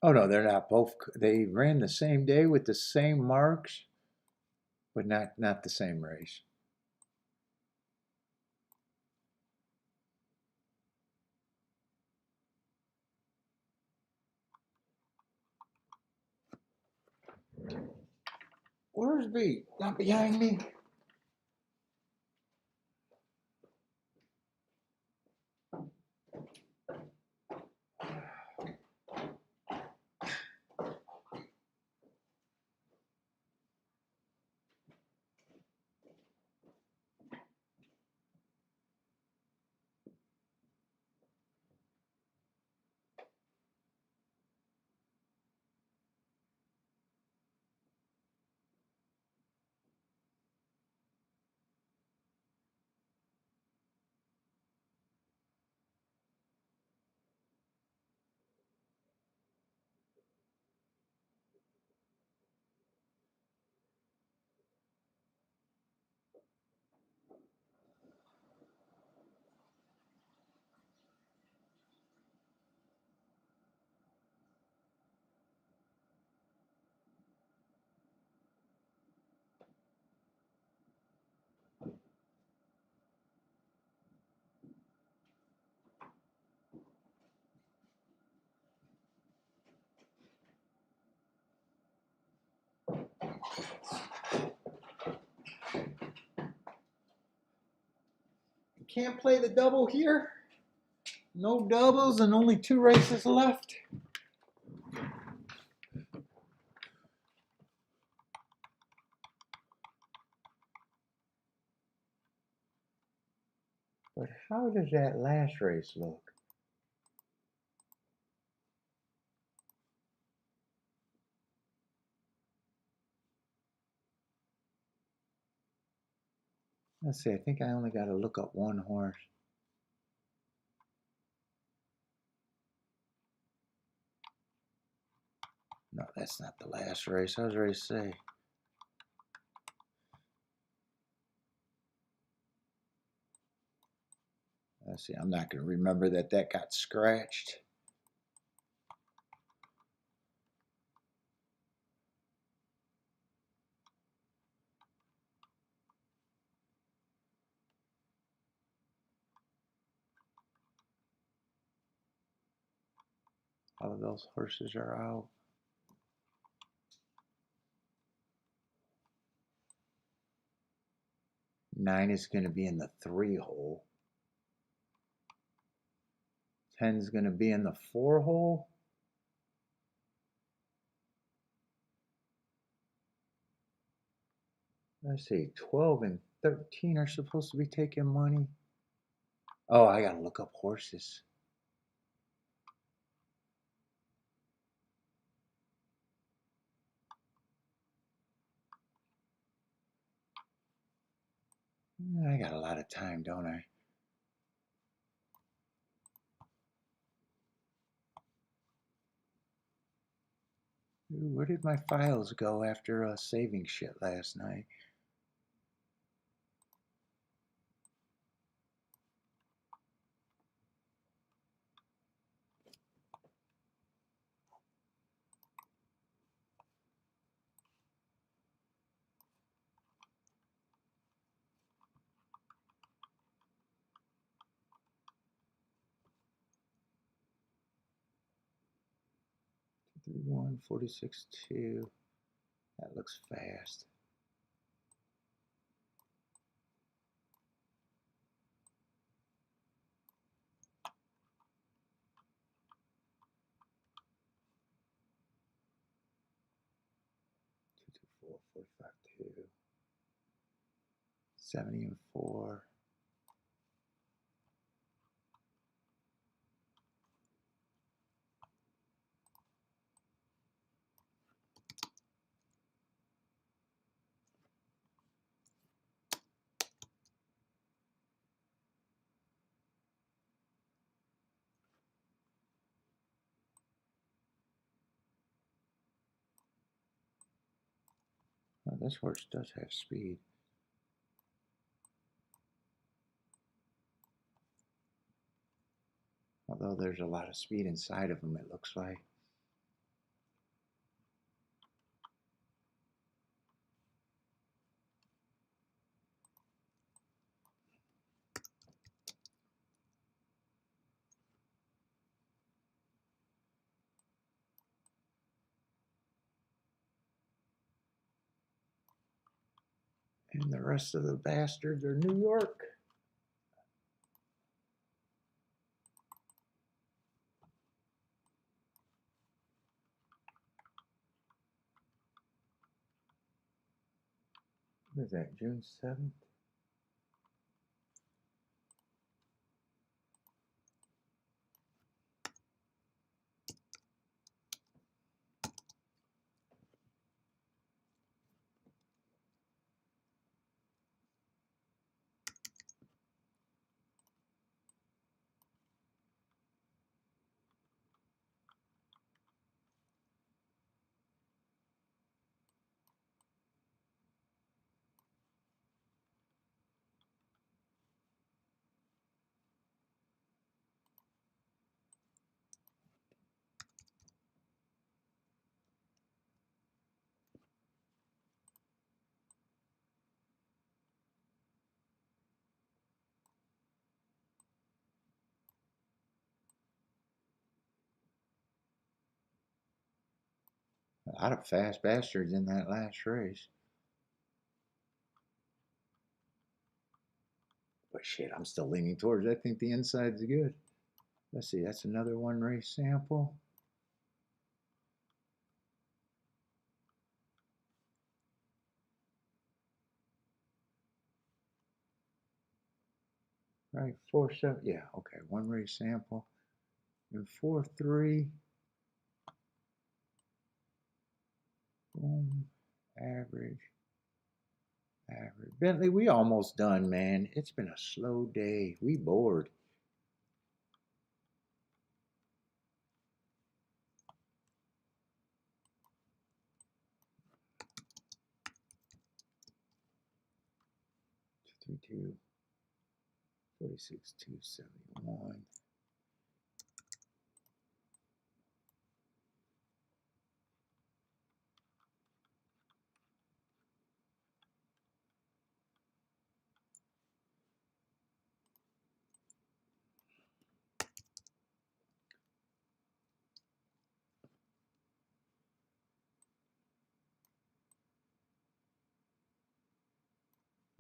Oh no, they're not both. They ran the same day with the same marks, but not the same race. Where's B? Not behind me. You can't play the double here. No doubles and only 2 races left. But how does that last race look? Let's see, I think I only got to look up one horse. No, that's not the last race. I was ready to say. Let's see, I'm not going to remember that got scratched. All of those horses are out. 9 is going to be in the 3 hole. 10 is going to be in the 4 hole. Let's see, 12 and 13 are supposed to be taking money. Oh, I got to look up horses. I got a lot of time, don't I? Dude, where did my files go after saving shit last night? Three 46.2. That looks fast. Two 45.2. 70 and 4. Oh, this horse does have speed. Although there's a lot of speed inside of him, it looks like. And the rest of the bastards are New York. What is that, June 7th? A lot of fast bastards in that last race. But shit, I'm still leaning towards, I think the inside's good. Let's see, that's another one race sample. Right, 4-7, yeah, okay, one race sample. And 4-3. Boom, average. Average. Bentley, we almost done, man. It's been a slow day. We bored. Two 32, 46, 271.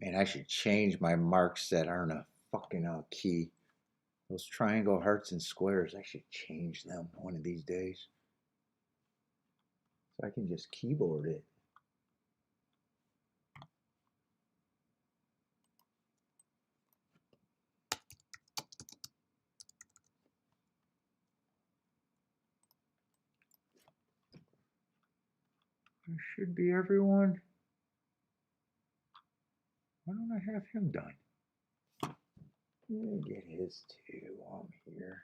Man, I should change my marks that aren't a fucking key. Those triangle, hearts, and squares, I should change them one of these days. So I can just keyboard it. There should be everyone. Why don't I have him done? Get his too while I'm here.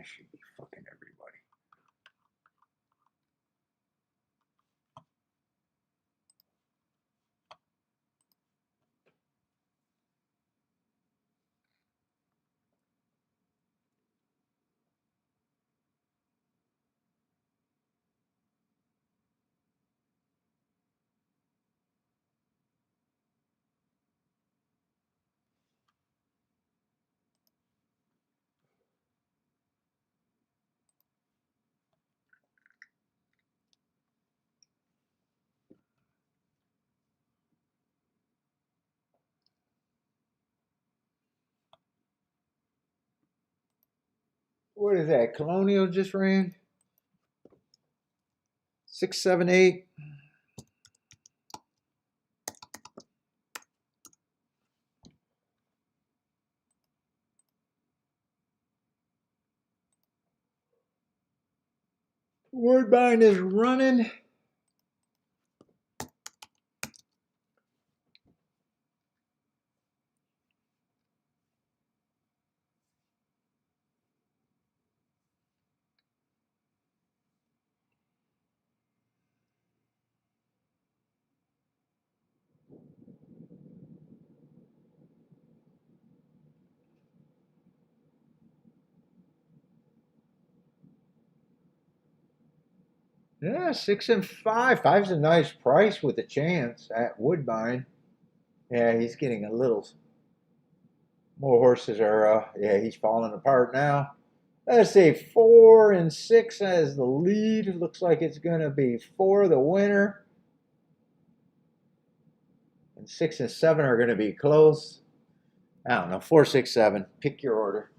That should be fucking everybody. What is that? Colonial just ran? 678. Woodbine is running. Yeah, 6 and 5. Five's a nice price with a chance at Woodbine. Yeah, he's getting a little more horses are. Yeah, he's falling apart now. Let's see, 4 and 6 as the lead. It looks like it's going to be 4 the winner, and 6 and 7 are going to be close. I don't know, 4, 6, 7. Pick your order.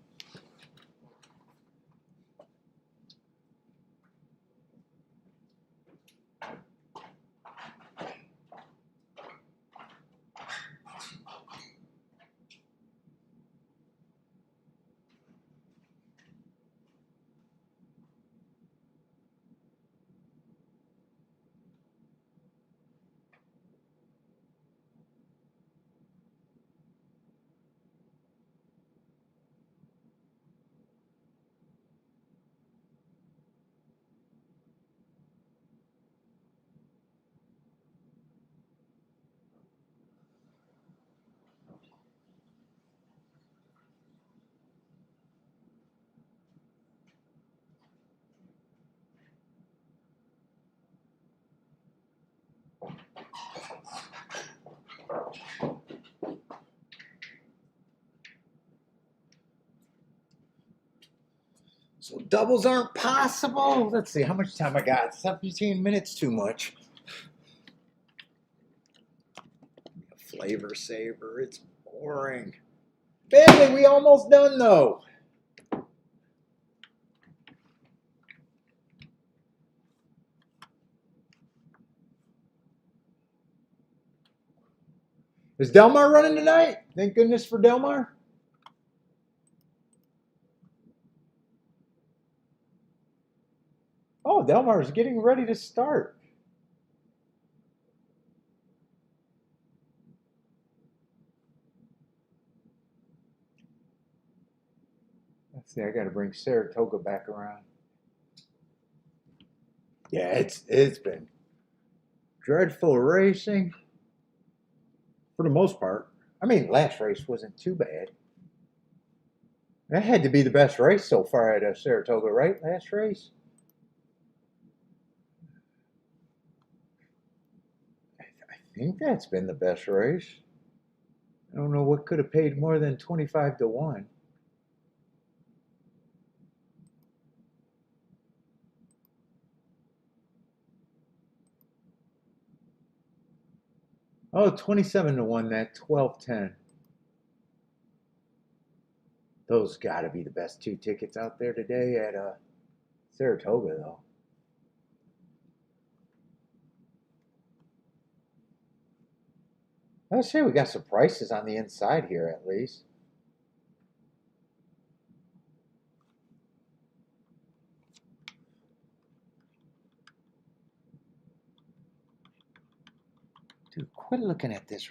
So doubles aren't possible. Let's see how much time I got. 17 minutes too much. Flavor saver. It's boring. Family, we almost done though. Is Delmar running tonight? Thank goodness for Delmar. Oh, Delmar is getting ready to start. Let's see, I got to bring Saratoga back around. Yeah, it's been dreadful racing for the most part. I mean, last race wasn't too bad. That had to be the best race so far at Saratoga, right? Last race. I think that's been the best race. I don't know what could have paid more than 25 to 1. Oh, 27 to 1, that 12-10. Those got to be the best 2 tickets out there today at Saratoga, though. Let's see, we got some prices on the inside here at least. Dude, quit looking at this.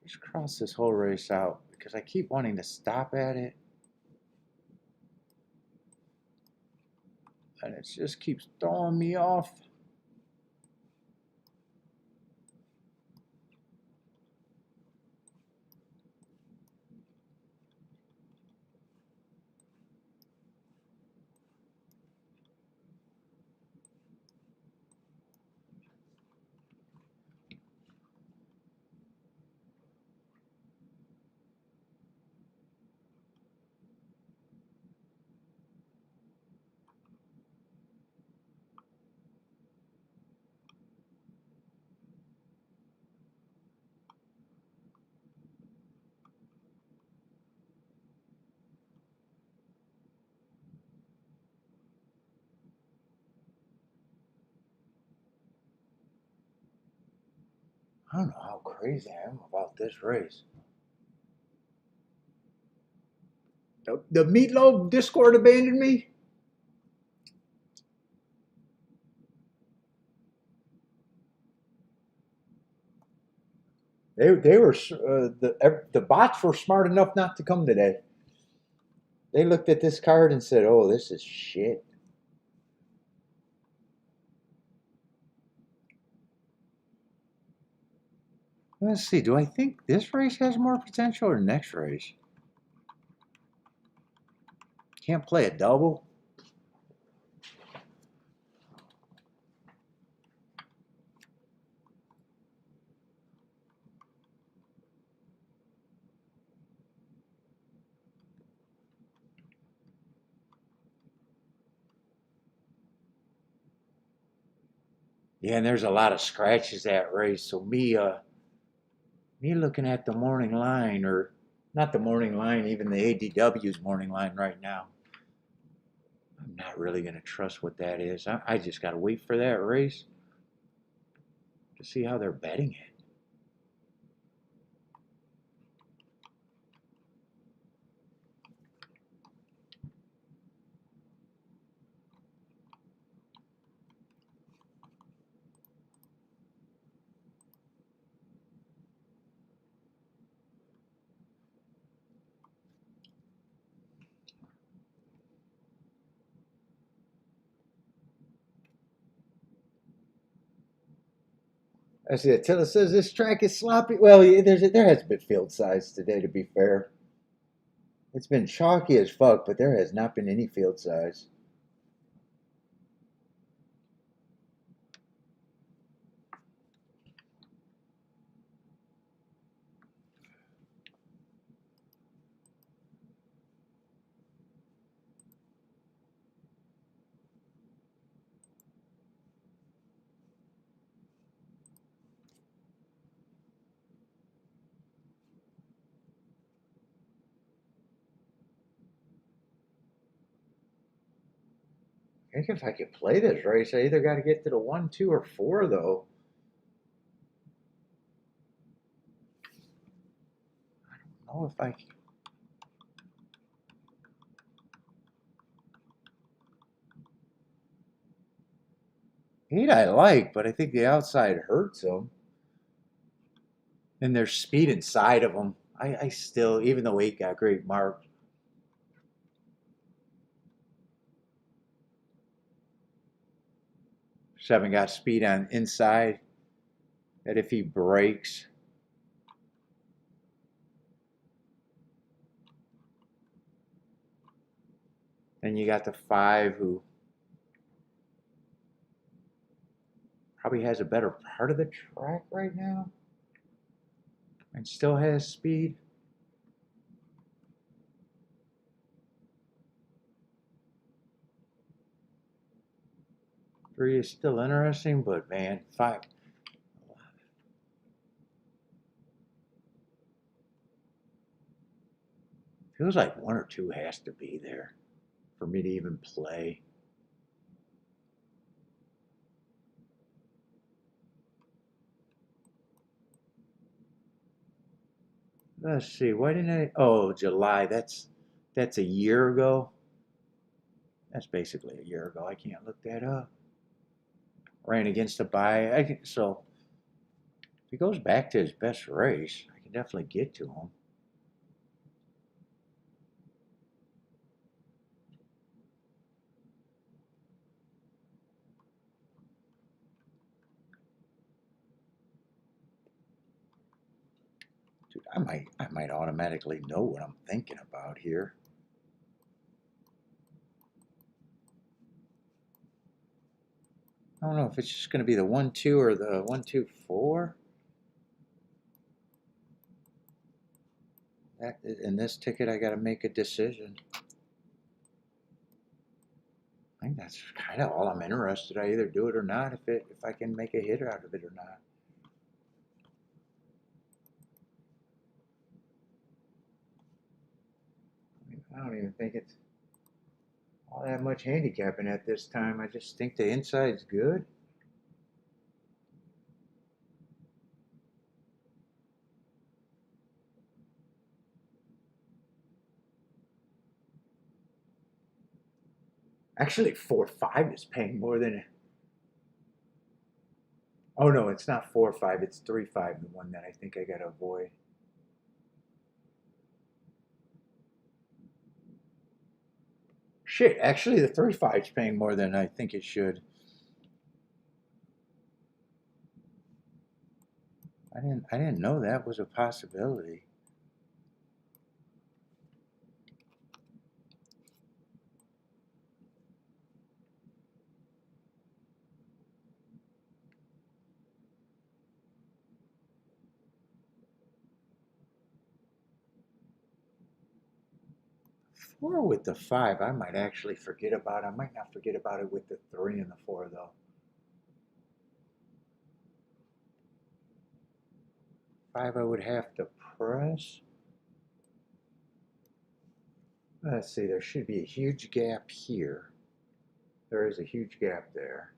Just cross this whole race out because I keep wanting to stop at it. And it just keeps throwing me off. I don't know how crazy I am about this race. The Meatloaf Discord abandoned me. They were the bots were smart enough not to come today. They looked at this card and said, "Oh, this is shit." Let's see. Do I think this race has more potential or next race? Can't play a double. Yeah, and there's a lot of scratches that race. So me looking at the morning line, or not the morning line, even the ADW's morning line right now. I'm not really going to trust what that is. I just got to wait for that race to see how they're betting it. I see. Attila says this track is sloppy. Well, there has been field size today, to be fair. It's been chalky as fuck, but there has not been any field size. I think if I could play this race, I either got to get to the 1, 2, or 4, though. I don't know if I can. 8 I like, but I think the outside hurts them. And there's speed inside of them. I still, even though 8 got great marks. Seven got speed on inside. That if he breaks. Then you got the 5 who probably has a better part of the track right now. And still has speed. 3 is still interesting, but man, 5. Feels like 1 or 2 has to be there for me to even play. Let's see. Why didn't I? Oh, July. That's a year ago. That's basically a year ago. I can't look that up. Ran against a buy. So if he goes back to his best race, I can definitely get to them. Dude, I might automatically know what I'm thinking about here. I don't know if it's just going to be the 1-2 or the 1-2-4. In this ticket, I got to make a decision. I think that's kind of all I'm interested. I either do it or not. If I can make a hit out of it or not. I don't even think it's all that much handicapping at this time. I just think the inside's good. Actually, 4-5 is paying more than. Oh no, it's not 4-5. It's 3-5. The one that I think I gotta avoid. Shit, actually, the 3-5 is paying more than I think it should. I didn't know that was a possibility. Four with the 5, I might actually forget about. I might not forget about it with the 3 and the 4 though. 5, I would have to press. Let's see, there should be a huge gap here. There is a huge gap there.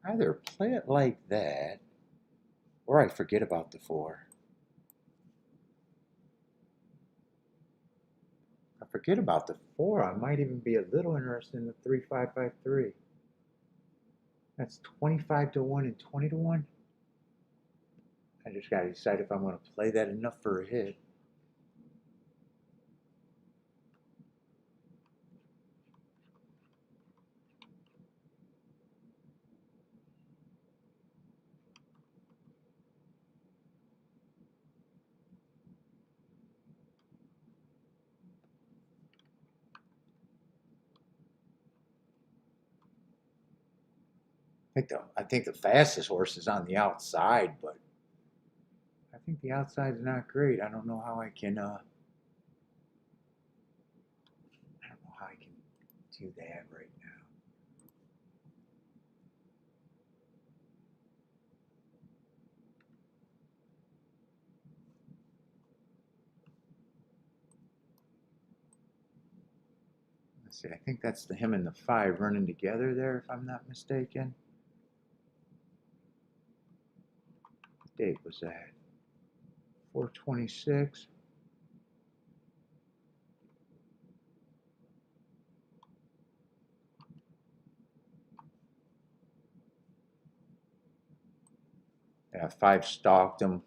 Either play it like that, or I forget about the 4. If I forget about the 4, I might even be a little interested in the 3-5-5-3. That's 25 to 1 and 20 to 1. I just gotta decide if I'm gonna play that enough for a hit. I think the fastest horse is on the outside, but I think the outside's not great. I don't know how I can do that right now. Let's see, I think that's him and the 5 running together there, if I'm not mistaken. What date was that? 4/26. Yeah, 5 stalked him.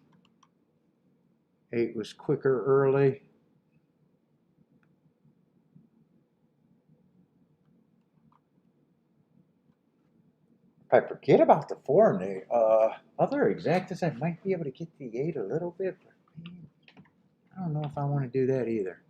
8 was quicker early. If I forget about the 4 and the other exactas, I might be able to get the 8 a little bit, but man, I don't know if I want to do that either.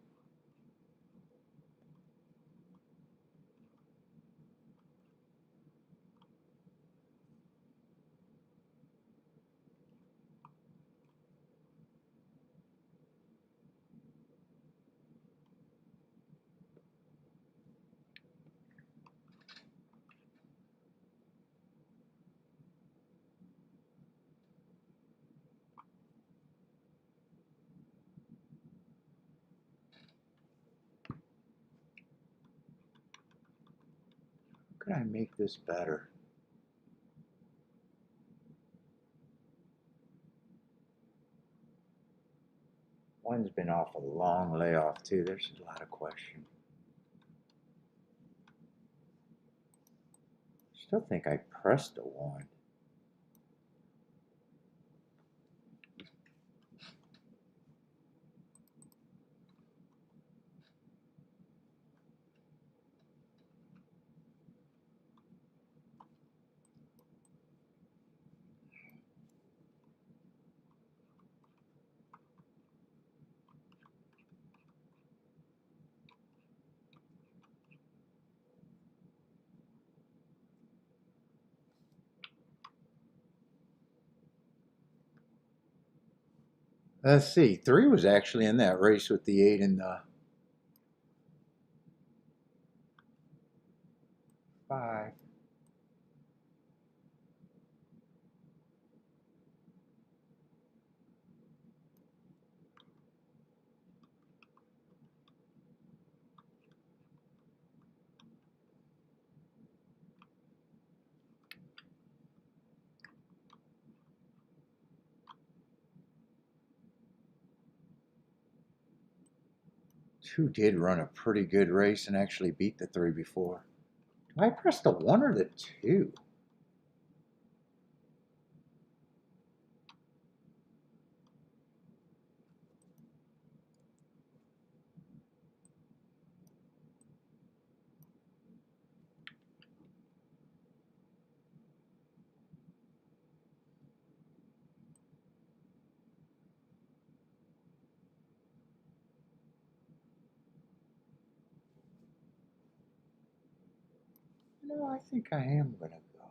How could I make this better? One's been off a long layoff too. There's a lot of question. Still think I pressed a 1. Let's see. 3 was actually in that race with the 8 and the 5. Two did run a pretty good race and actually beat the 3 before. Do I press the 1 or the 2? No, I think I am going to go.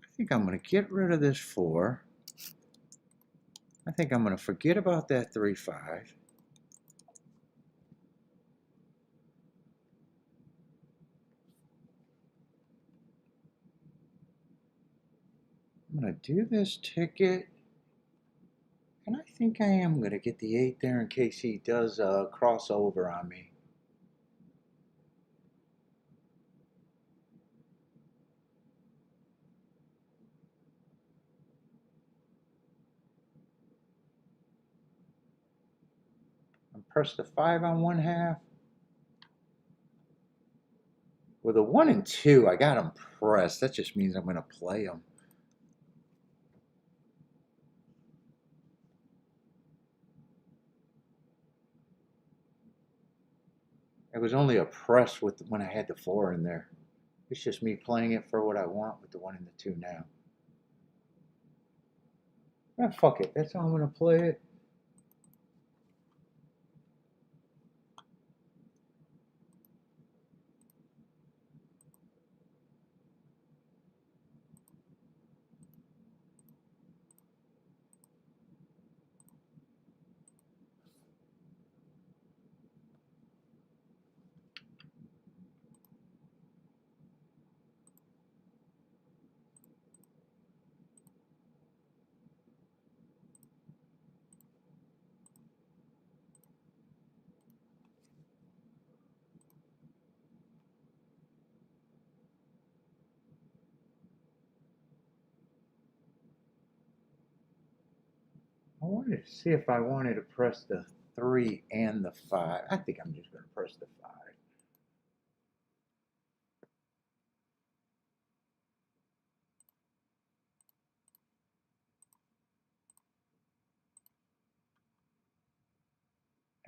I think I'm going to get rid of this 4. I think I'm going to forget about that 3-5. I'm going to do this ticket. And I think I am going to get the 8 there in case he does cross over on me. I'm press the 5 on one half. With a 1 and 2, I got him pressed. That just means I'm going to play him. It was only a press with when I had the 4 in there. It's just me playing it for what I want with the 1 and the 2 now. Ah, fuck it. That's how I'm going to play it. I wanted to see if I wanted to press the 3 and the 5. I think I'm just going to press the 5.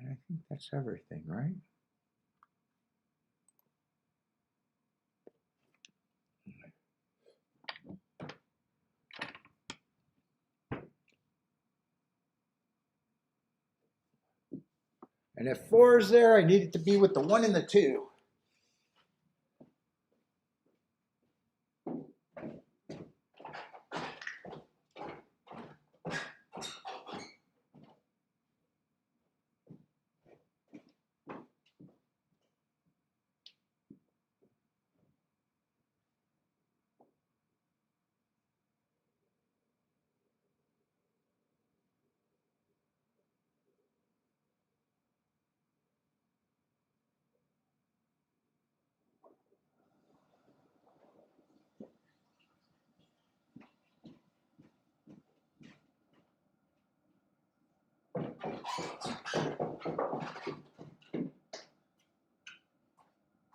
And I think that's everything, right? And if 4 is there, I need it to be with the 1 and the 2.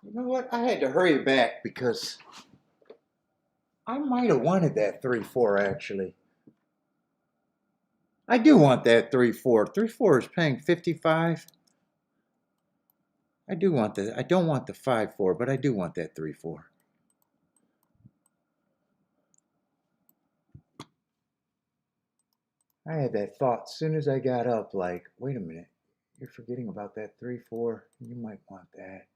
You know what? I had to hurry back because I might have wanted that 3-4 actually. I do want that 3-4. 3-4 is paying 55. I do want that. I don't want the 5-4, but I do want that 3-4. I had that thought as soon as I got up, like, wait a minute, you're forgetting about that 3-4. You might want that.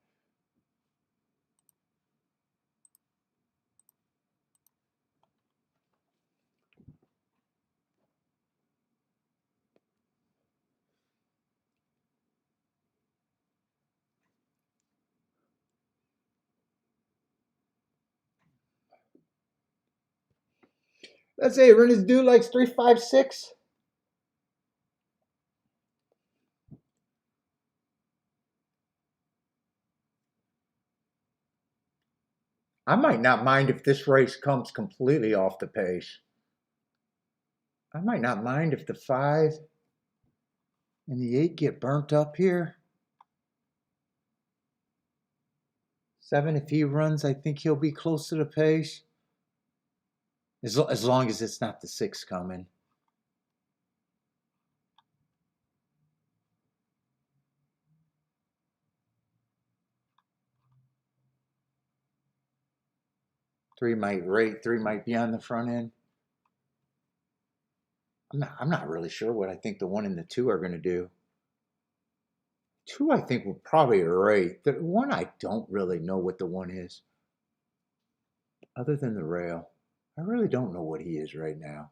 Let's say Ren's dude likes 356. I might not mind if this race comes completely off the pace. I might not mind if the 5 and the 8 get burnt up here. 7, if he runs, I think he'll be close to the pace. As long as it's not the 6 coming. Three might be on the front end. I'm not really sure what I think the 1 and the 2 are going to do. 2, I think, will probably rate. The 1, I don't really know what the 1 is. Other than the rail. I really don't know what he is right now.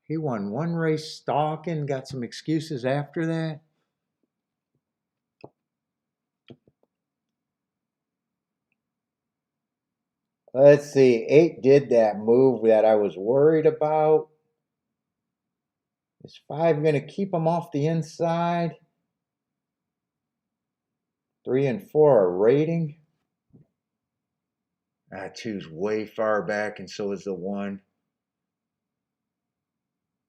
He won 1 race stalking, got some excuses after that. Let's see. 8 did that move that I was worried about. Is 5 going to keep him off the inside? 3 and 4 are rating. 2's way far back, and so is the 1.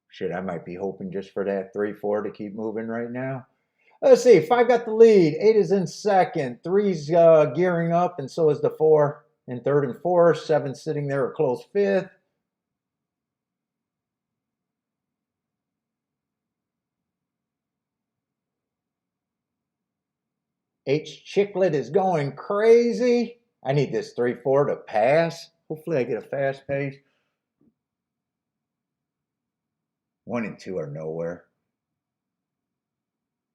Shit, I might be hoping just for that 3-4 to keep moving right now. Let's see. 5 got the lead. 8 is in second. 3's gearing up, and so is the 4 in third and fourth. 7 sitting there a close 5th. H Chicklet is going crazy. I need this 3-4 to pass. Hopefully I get a fast pace. 1 and 2 are nowhere.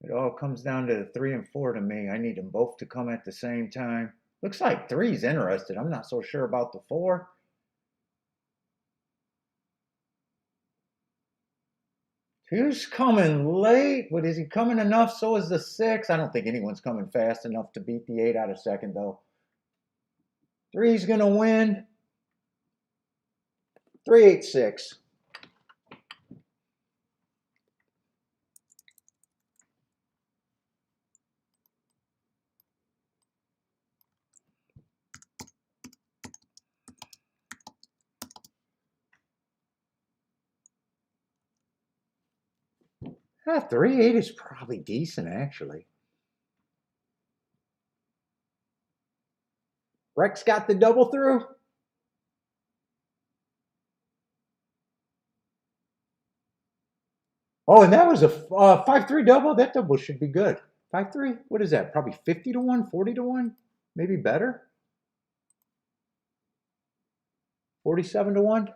It all comes down to the 3 and 4 to me. I need them both to come at the same time. Looks like 3's interested. I'm not so sure about the 4. 2's coming late, but is he coming enough? So is the 6. I don't think anyone's coming fast enough to beat the 8 out of second, though. 3's going to win. 3-8-6. Ah, 3-8 is probably decent, actually. Rex got the double through. Oh, and that was a 5-3 double. That double should be good. 5-3, what is that? Probably 50 to 1, 40 to 1, maybe better. 47 to 1.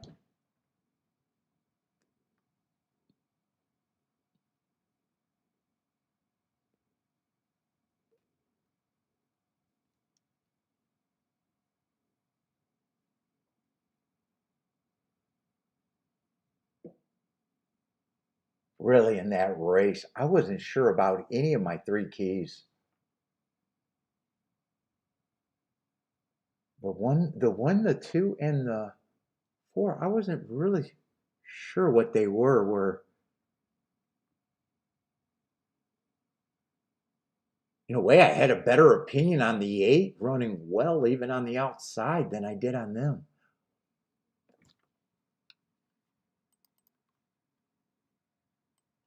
Really, in that race, I wasn't sure about any of my 3 keys. The 1, the 2, and the 4, I wasn't really sure what they were. In a way, I had a better opinion on the 8 running well, even on the outside, than I did on them.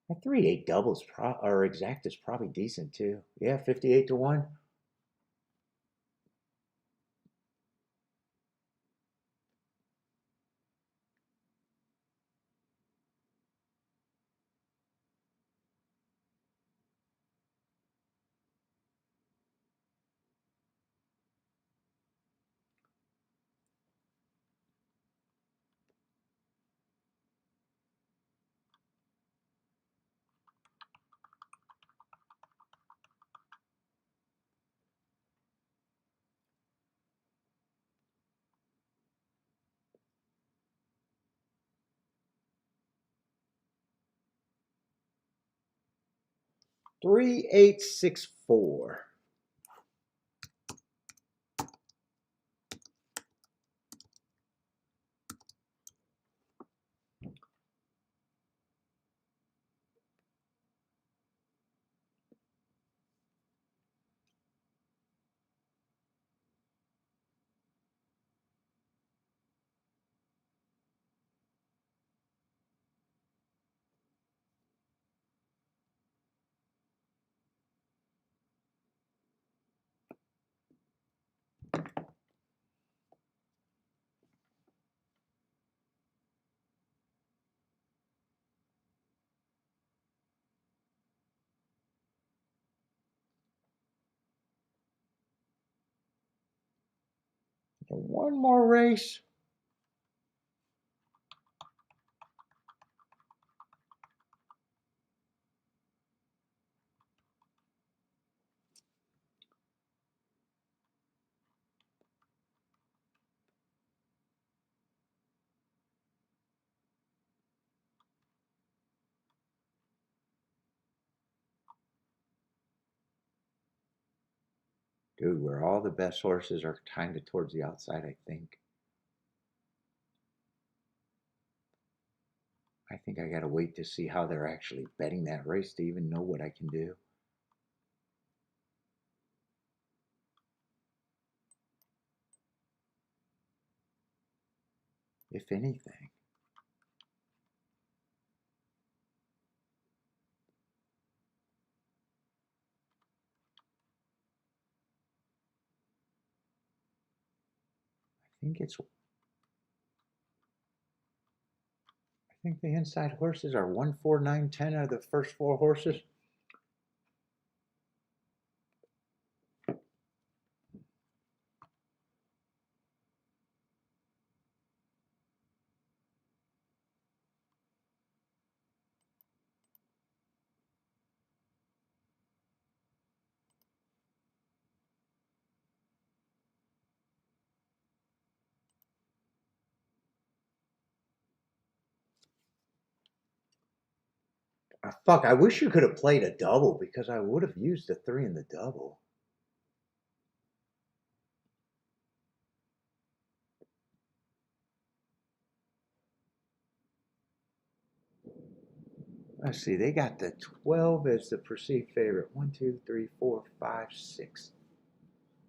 That 3-8 doubles or exact is probably decent too. Yeah, 58 to 1. Three, 8, 6, 4. One more race. Dude, where all the best horses are kind of towards the outside, I think. I think I gotta wait to see how they're actually betting that race to even know what I can do. If anything. I think the inside horses are 1, 4, 9, 10 are the first 4 horses. Fuck, I wish you could have played a double because I would have used the 3 in the double. Let's see, they got the 12 as the perceived favorite. 1, 2, 3, 4, 5, 6.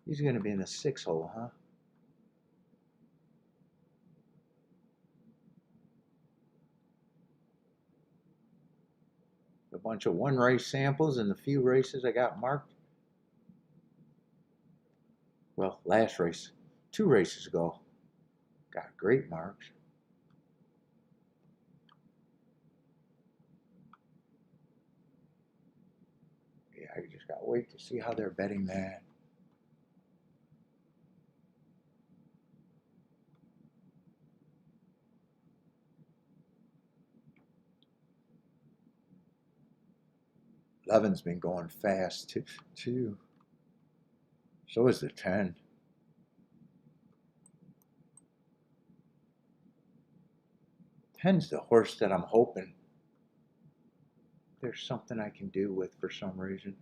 He's going to be in the 6 hole, huh? A bunch of 1 race samples and the few races I got marked. Well, last race, 2 races ago, got great marks. Yeah, I just got to wait to see how they're betting that. Eleven's been going fast too. So is the 10. 10's the horse that I'm hoping there's something I can do with for some reason.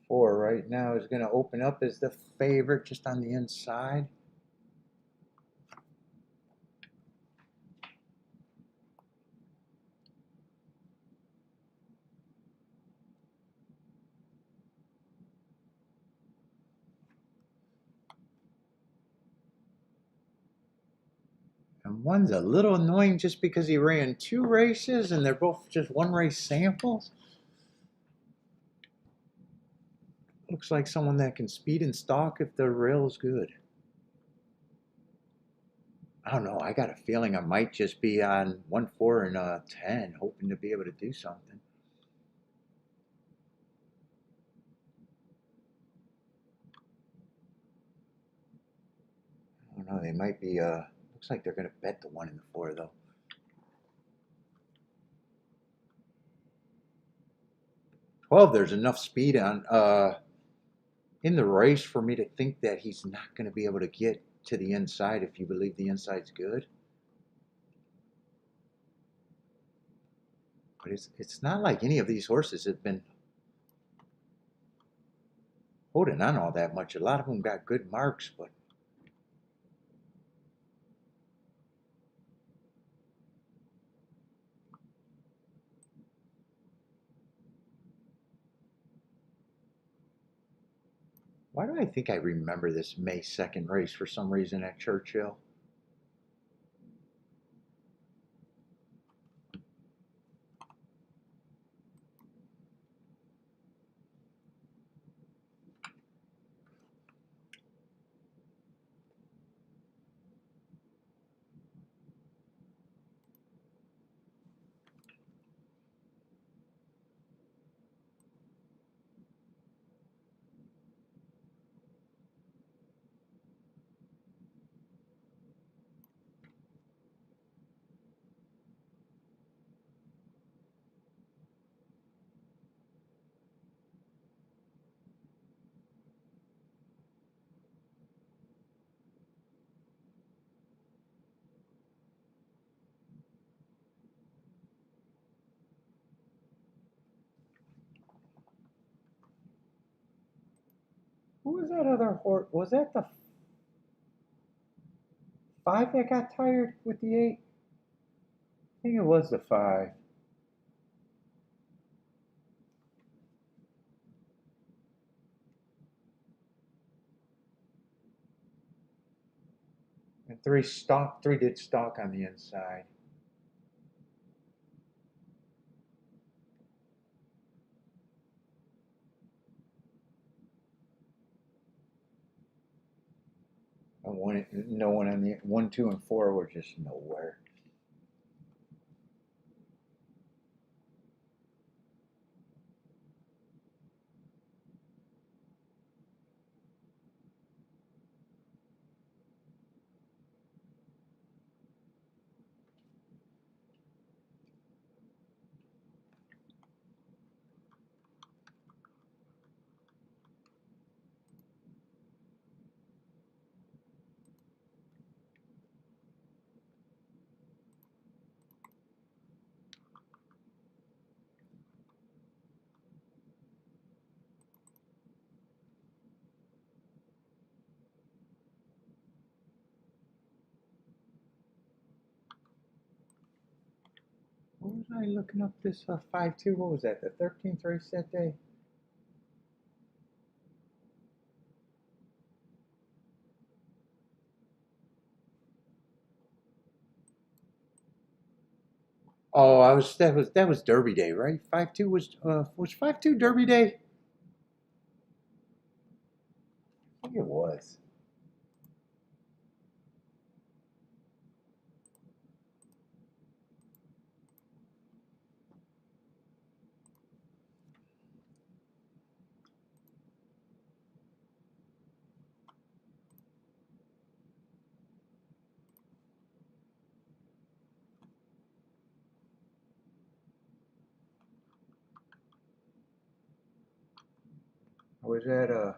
Four right now is going to open up as the favorite just on the inside. And one's a little annoying just because he ran 2 races and they're both just 1 race samples. Looks like someone that can speed and stalk if the rail's good. I don't know. I got a feeling I might just be on 1, 4, and 10, hoping to be able to do something. I don't know. They might be. Looks like they're going to bet the 1 and the 4 though. 12. There's enough speed on in the race for me to think that he's not going to be able to get to the inside if you believe the inside's good. But it's not like any of these horses have been holding on all that much. A lot of them got good marks, but why do I think I remember this May 2nd race for some reason at Churchill? Who was that other horse? Was that the 5 that got tired with the 8? I think it was the 5. And 3 did stalk on the inside. And no one on the 1, 2, and 4 were just nowhere. What was I looking up this 5-2? What was that? The 13th race that day? Oh, that was Derby Day, right? 5-2 was 5-2 Derby Day? I think it was. Or was that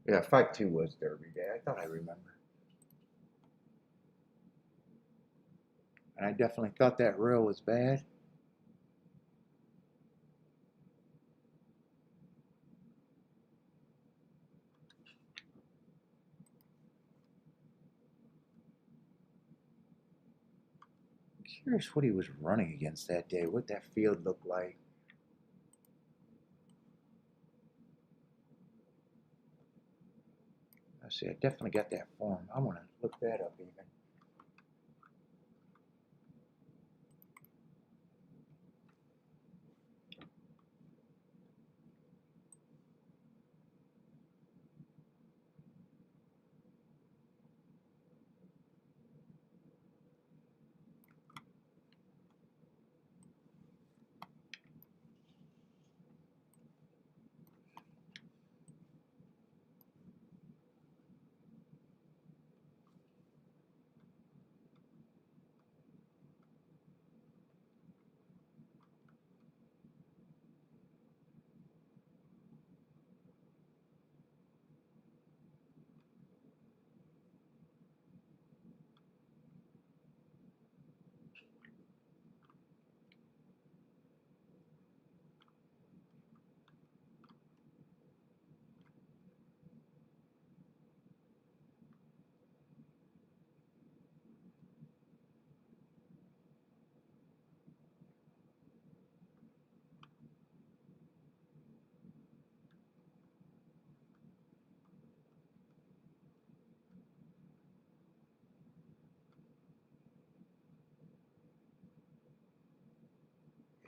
yeah, 5-2 was Derby Day. I thought I remember. And I definitely thought that rail was bad. I'm curious what he was running against that day, what that field looked like. I see, I definitely got that form. I want to look that up even.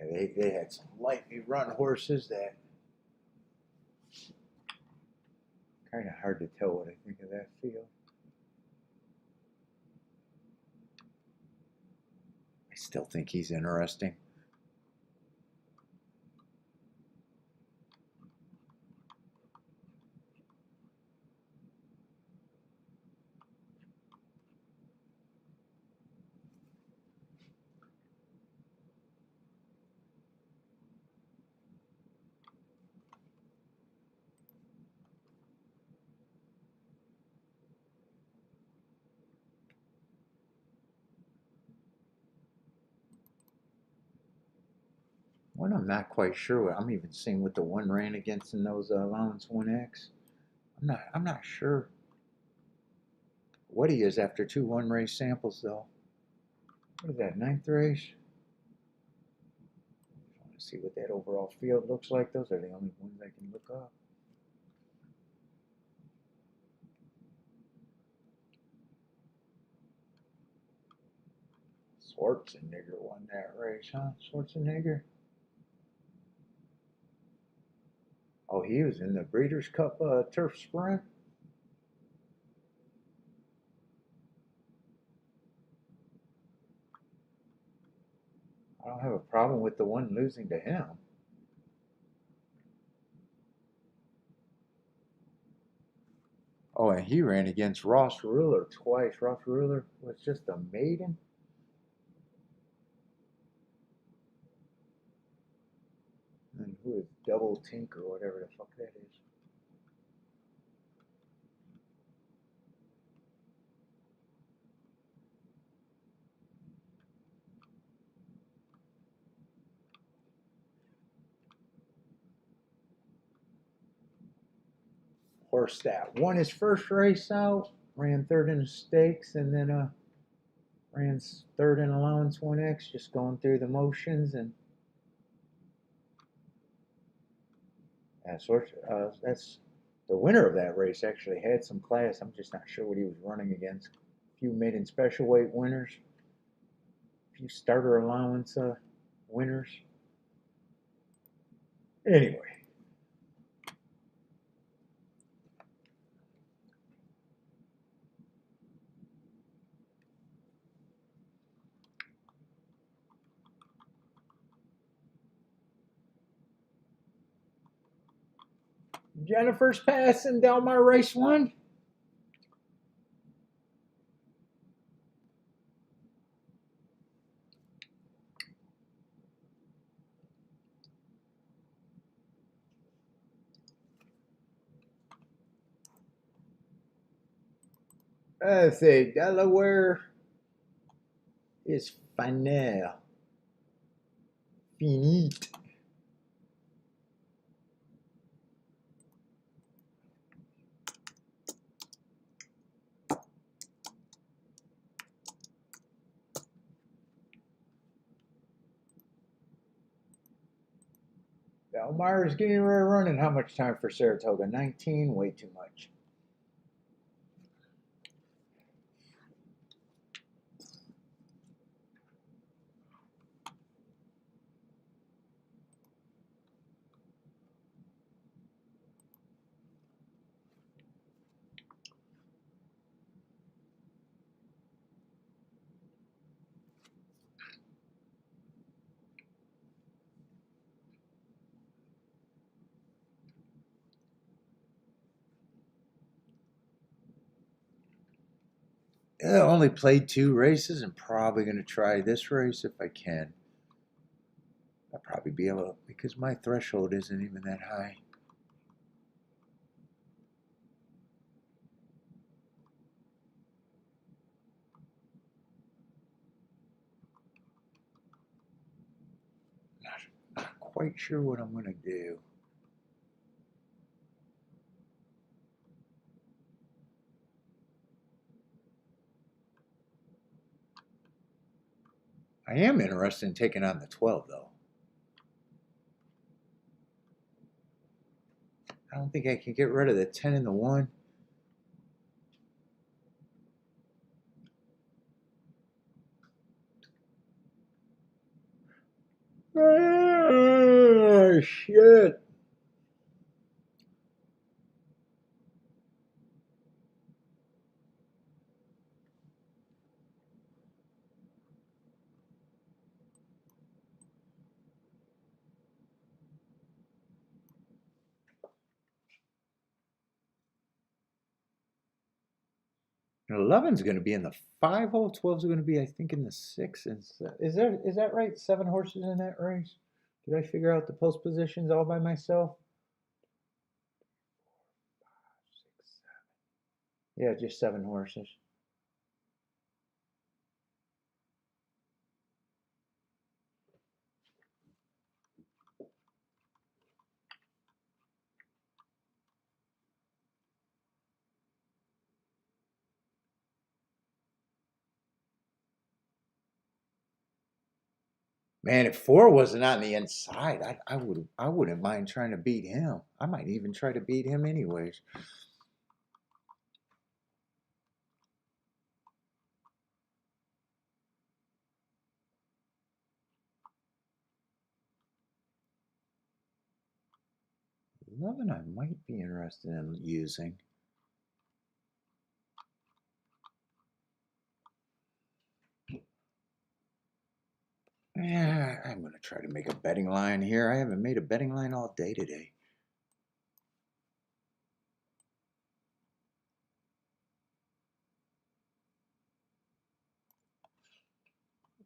Yeah, they had some lightly run horses that kind of hard to tell what I think of that field. I still think he's interesting. One I'm not quite sure what I'm even seeing what the one ran against in those allowance 1X. I'm not sure what he is after 2 1-race samples though. What is that, 9th race? I want to see what that overall field looks like. Those are the only ones I can look up. Schwarzenegger won that race, huh? Schwarzenegger? Oh, he was in the Breeders' Cup Turf Sprint. I don't have a problem with the one losing to him. Oh, and he ran against Ross Ruler twice. Ross Ruler was just a maiden. And who is Double Tink or whatever the fuck that is? Horse that won his first race out, ran third in the stakes, and then ran third in allowance 1X, just going through the motions. And that's the winner of that race. Actually had some class. I'm just not sure what he was running against. A few maiden special weight winners, a few starter allowance winners. Anyway. Jennifer's passing Del Mar race 1. Let's see, Delaware is final. Finite. Del Mar is getting ready to run. And how much time for Saratoga? 19, way too much. I only played 2 races and probably going to try this race if I can. I'll probably be able to, because my threshold isn't even that high. Not quite sure what I'm going to do. I am interested in taking on the 12, though. I don't think I can get rid of the 10 and the 1. Oh, shit. And 11's going to be in the 5 hole. 12's going to be, I think, in the 6. Is that right? 7 horses in that race? Did I figure out the post positions all by myself? 6, 7. Yeah, just 7 horses. Man, if 4 wasn't on the inside, I wouldn't mind trying to beat him. I might even try to beat him anyways. Eleven, I might be interested in using. Yeah, I'm going to try to make a betting line here. I haven't made a betting line all day today.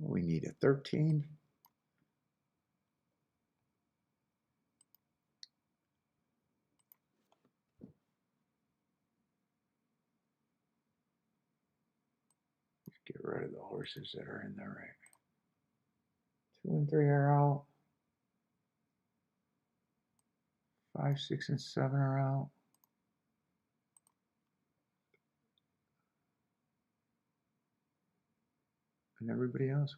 We need a 13. Get rid of the horses that are in there, right? 2 and 3 are out. 5, 6, and 7 are out. And everybody else.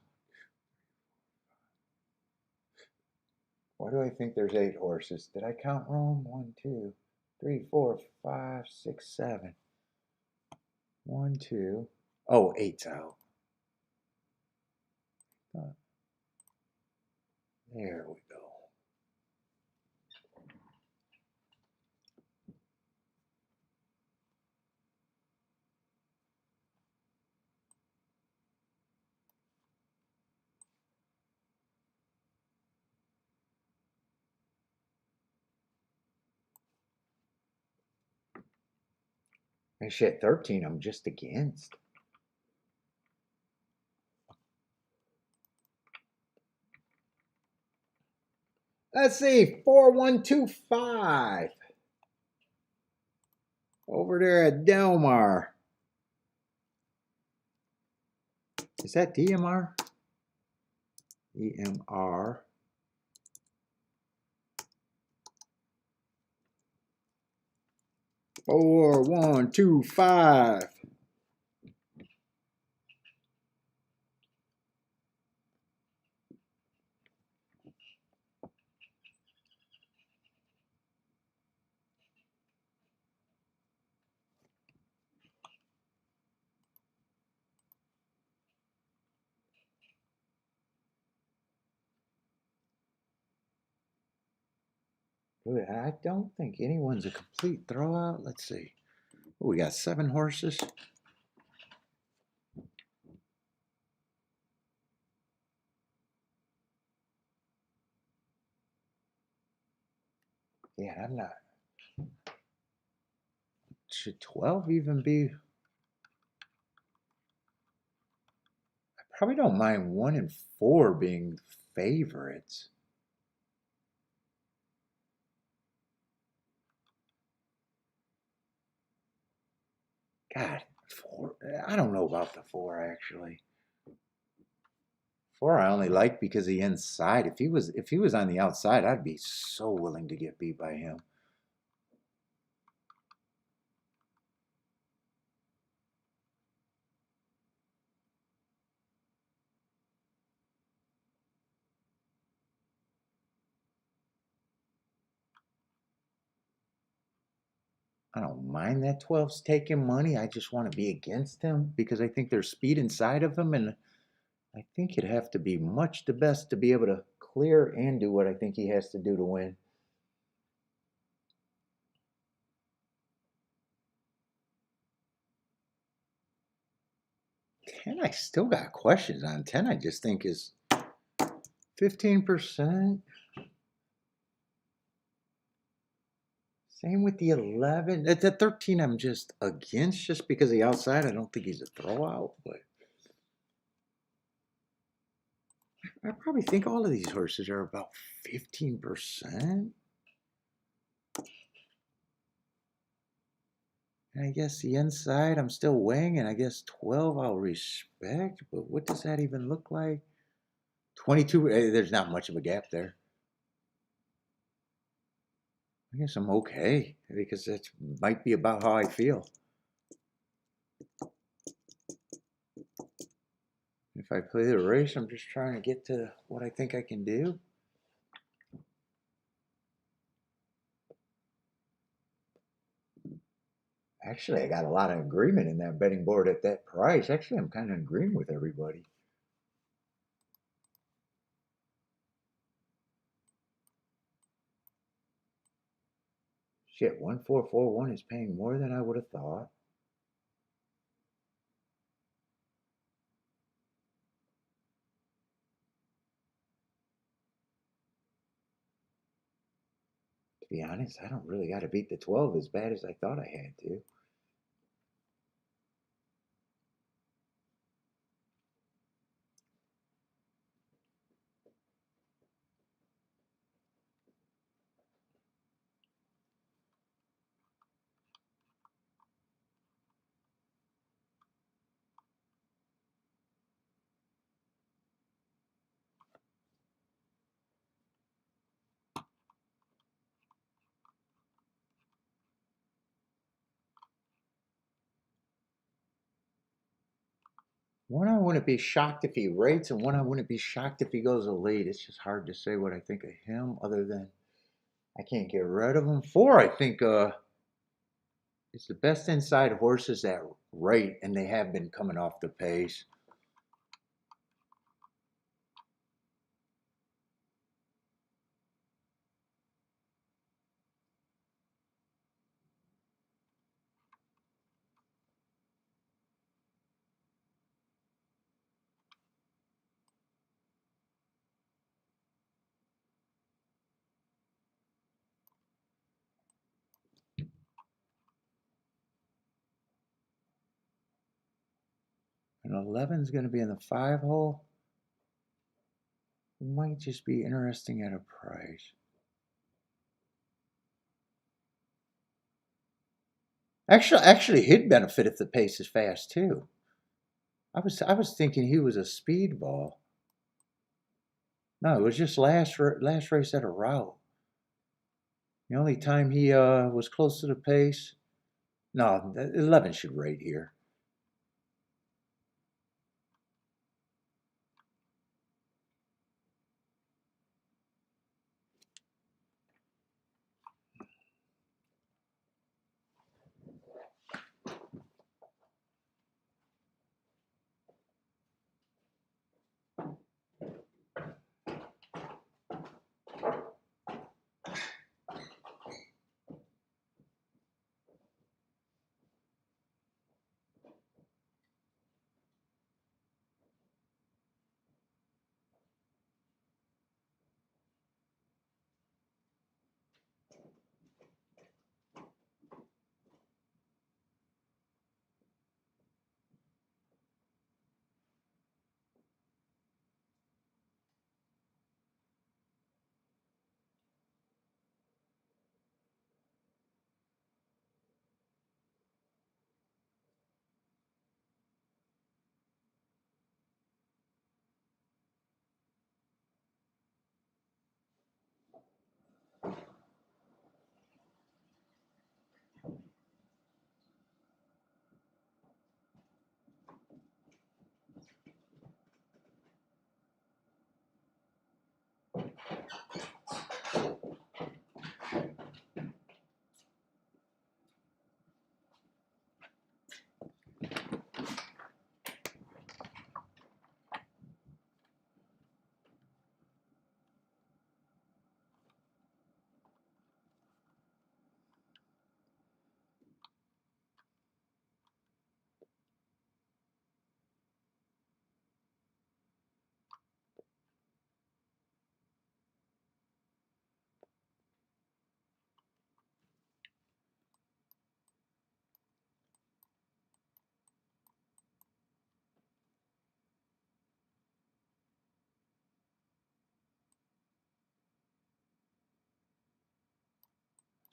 Why do I think there's 8 horses? Did I count wrong? 1, 2, 3, 4, 5, 6, 7. 1, 2. Oh, 8's out. There we go. And shit, 13 I'm just against. Let's see, 4, 1, 2, 5. Over there at Delmar. Is that DMR? EMR. 4, 1, 2, 5. I don't think anyone's a complete throwout. Let's see. Oh, we got 7 horses. Yeah, I'm not. Should 12 even be? I probably don't mind 1 and 4 being favorites. God, 4. I don't know about the 4 actually. 4 I only like because the inside. If he was on the outside, I'd be so willing to get beat by him. I don't mind that 12's taking money. I just want to be against him because I think there's speed inside of him, and I think he'd have to be much the best to be able to clear and do what I think he has to do to win. 10, I still got questions on. 10, I just think is 15%. Same with the 11. At the 13, I'm just against just because the outside. I don't think he's a throwout, but I probably think all of these horses are about 15%. And I guess the inside I'm still weighing, and I guess 12 I'll respect, but what does that even look like? 22, there's not much of a gap there. I guess I'm okay because that might be about how I feel. If I play the race, I'm just trying to get to what I think I can do. Actually, I got a lot of agreement in that betting board at that price. Actually, I'm kind of agreeing with everybody. Shit, 1441 is paying more than I would have thought. To be honest, I don't really got to beat the 12 as bad as I thought I had to. One, I wouldn't be shocked if he rates, and one, I wouldn't be shocked if he goes elite. It's just hard to say what I think of him, other than I can't get rid of him. Four, I think, it's the best inside horses that rate, and they have been coming off the pace. And 11's going to be in the 5 hole. It might just be interesting at a price. Actually, he'd benefit if the pace is fast too. I was thinking he was a speedball. No, it was just last race at a route. The only time he was close to the pace. No, 11 should rate here.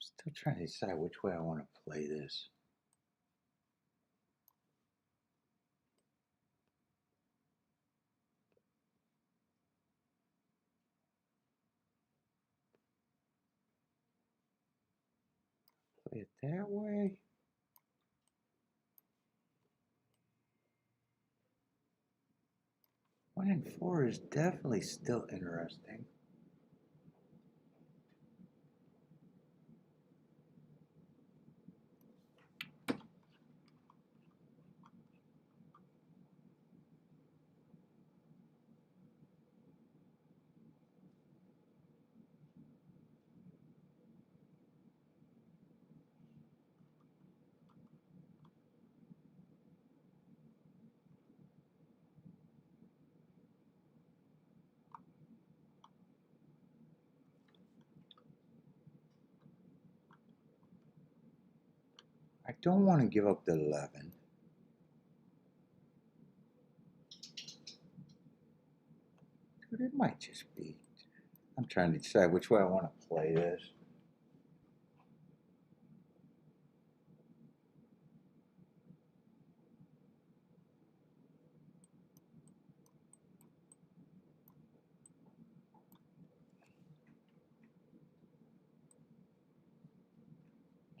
Still trying to decide which way I want to play this. Play it that way. 1 and 4 is definitely still interesting. I don't want to give up the 11. But it might just be. I'm trying to decide which way I want to play this.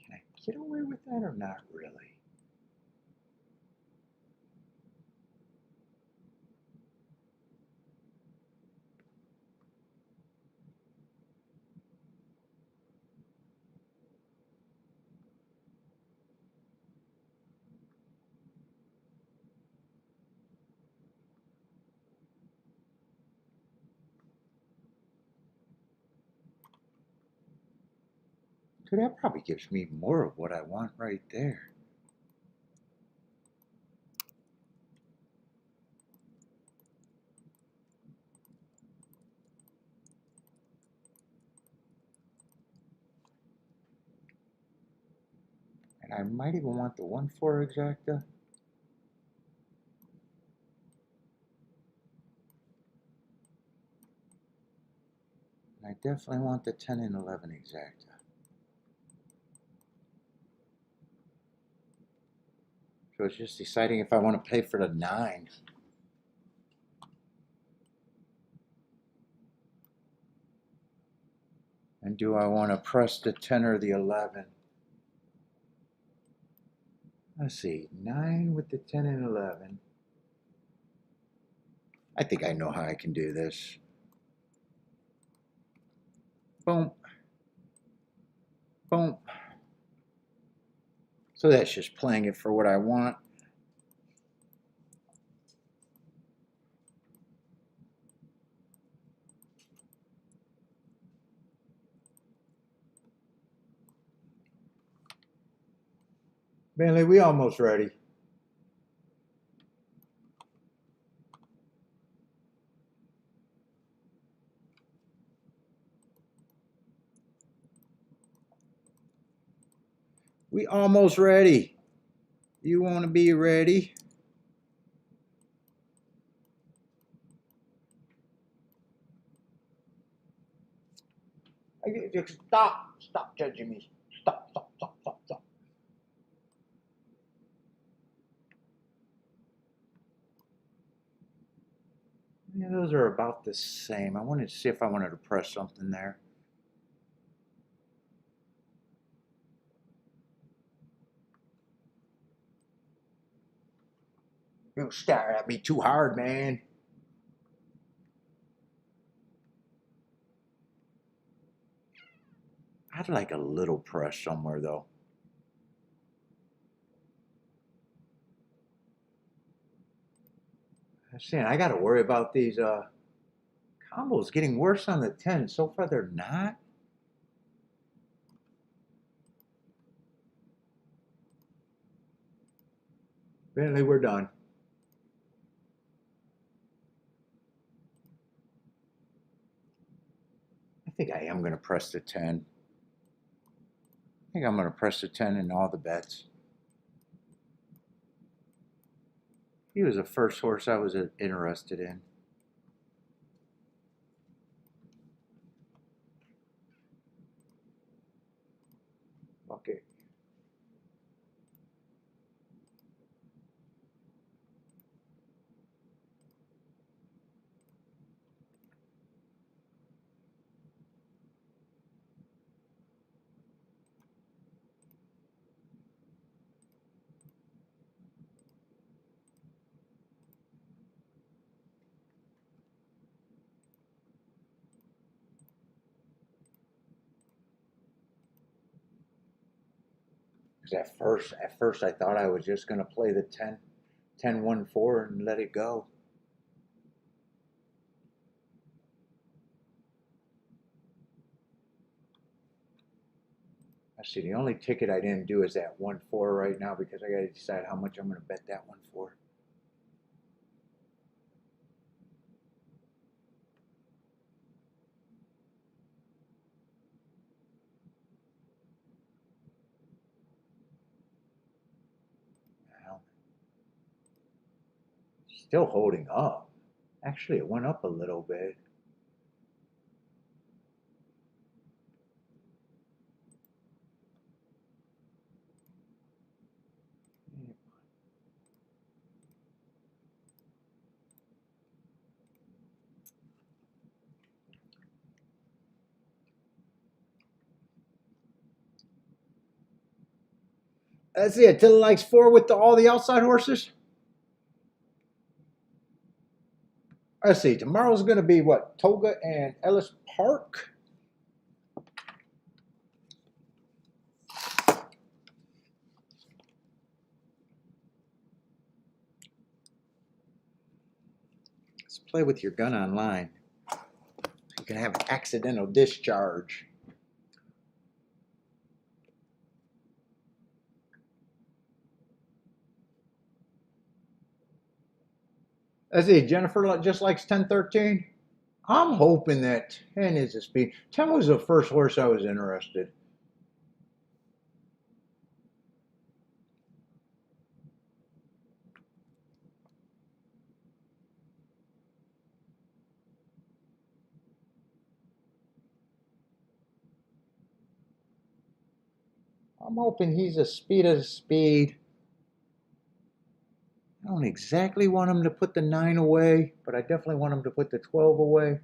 Can I get away with that or not really? So that probably gives me more of what I want right there. And I might even want the 1-4 exacta. And I definitely want the 10 and 11 exacta. So it's just deciding if I want to pay for the 9. And do I want to press the 10 or the 11? Let's see, 9 with the 10 and 11. I think I know how I can do this. Boom. Boom. So that's just playing it for what I want. Bentley, we almost ready. We almost ready. You want to be ready? Stop judging me. Stop. Yeah, those are about the same. I wanted to see if I wanted to press something there. You stare at me too hard, man. I'd like a little press somewhere, though. I'm saying I got to worry about these combos getting worse on the 10. So far, they're not. Bentley, we're done. I think I am going to press the 10. I think I'm going to press the 10 in all the bets. He was the first horse I was interested in. Okay. At first I thought I was just going to play the 10-1-4 and let it go. See, the only ticket I didn't do is that 1-4 right now because I got to decide how much I'm going to bet that one for. Now, still holding up. Actually, it went up a little bit. That's it. Till it likes 4 with all the outside horses. Let's see. Tomorrow's going to be what? Saratoga and Ellis Park. Let's play with your gun online. You can have an accidental discharge. Let's see, Jennifer just likes 10-13. I'm hoping that 10 is a speed. 10 was the first horse I was interested. I'm hoping he's a speed of the speed. I don't exactly want him to put the 9 away, but I definitely want him to put the 12 away.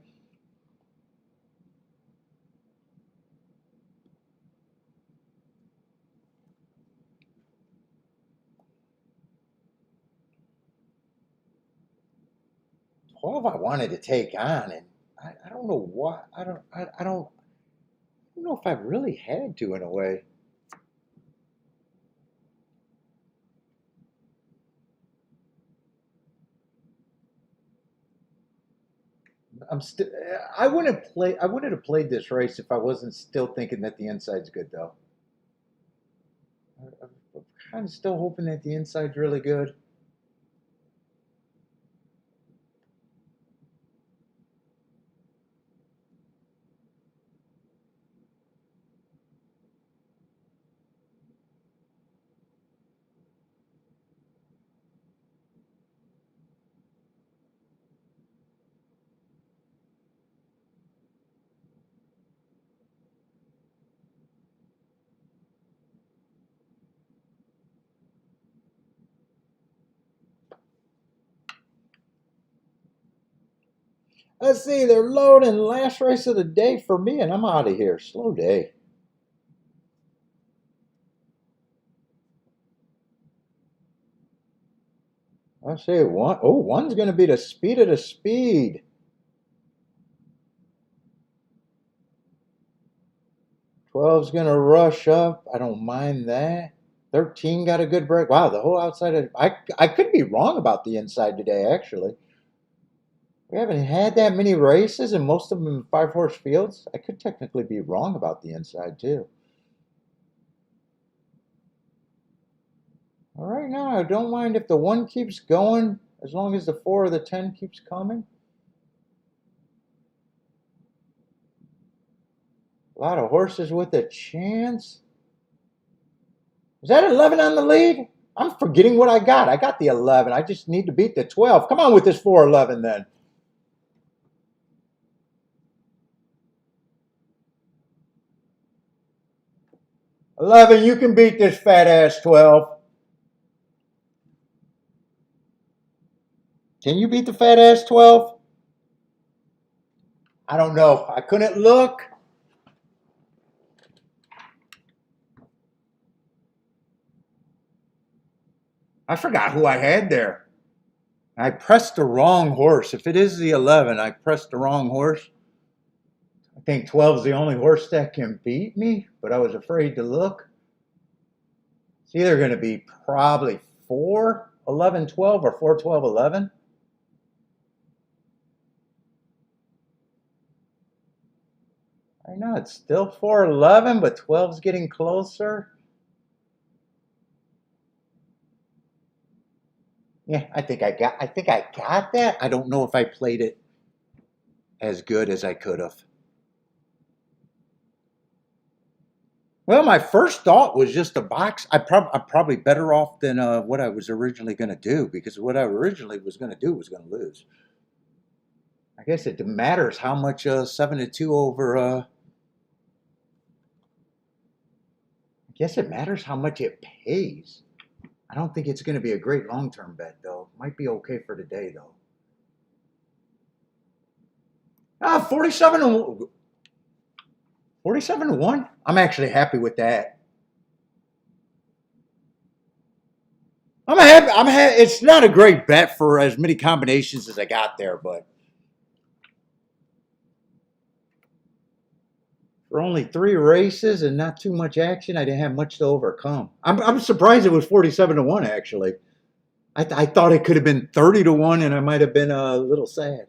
All I wanted to take on, and I don't know why. I don't know if I really had to in a way. I wouldn't have played this race if I wasn't still thinking that the inside's good though. I'm kind of still hoping that the inside's really good. Let's see, they're loading last race of the day for me, and I'm out of here. Slow day. I say one. Oh, one's going to be the speed of the speed. 12's going to rush up. I don't mind that. 13 got a good break. Wow, the whole outside of I could be wrong about the inside today, actually. We haven't had that many races, and most of them in 5-horse fields. I could technically be wrong about the inside, too. All right, now, I don't mind if the 1 keeps going, as long as the 4 or the 10 keeps coming. A lot of horses with a chance. Is that 11 on the lead? I'm forgetting what I got. I got the 11. I just need to beat the 12. Come on with this 4-11 then. 11, you can beat this fat ass 12. Can you beat the fat ass 12? I don't know. I couldn't look. I forgot who I had there. I pressed the wrong horse. If it is the 11, I pressed the wrong horse. I think 12 is the only horse that can beat me, but I was afraid to look. It's either going to be probably 4, 11, 12 or 4, 12, 11. I know it's still 4, 11, but 12's getting closer. Yeah, I think I got that. I don't know if I played it as good as I could have. Well, my first thought was just a box. I'm probably better off than what I was originally going to do, because what I originally was going to do was going to lose. I guess it matters how much 7-2 over. I guess it matters how much it pays. I don't think it's going to be a great long-term bet, though. Might be okay for today, though. 47 to 47 to 1. I'm actually happy with that. I'm happy. It's not a great bet for as many combinations as I got there, but for only 3 races and not too much action, I didn't have much to overcome. I'm surprised it was 47 to 1, actually. I thought it could have been 30 to 1, and I might have been a little sad.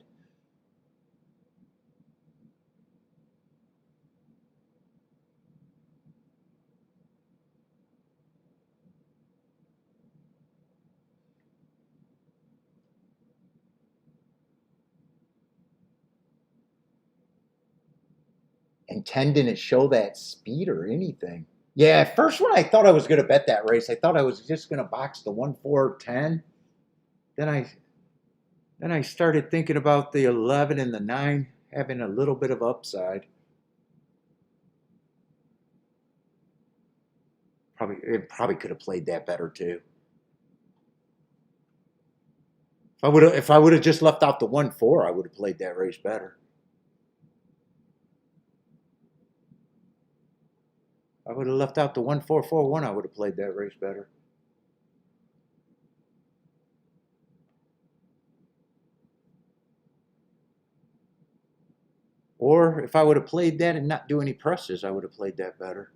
And 10 didn't show that speed or anything. Yeah, first one I thought I was going to bet that race. I thought I was just going to box the 1, 4, 10. Then I started thinking about the 11 and the 9 having a little bit of upside. It probably could have played that better too. If I would have just left out the 1, 4, I would have played that race better. I would have left out the 1, 4, 4, 1. I would have played that race better. Or if I would have played that and not do any presses, I would have played that better.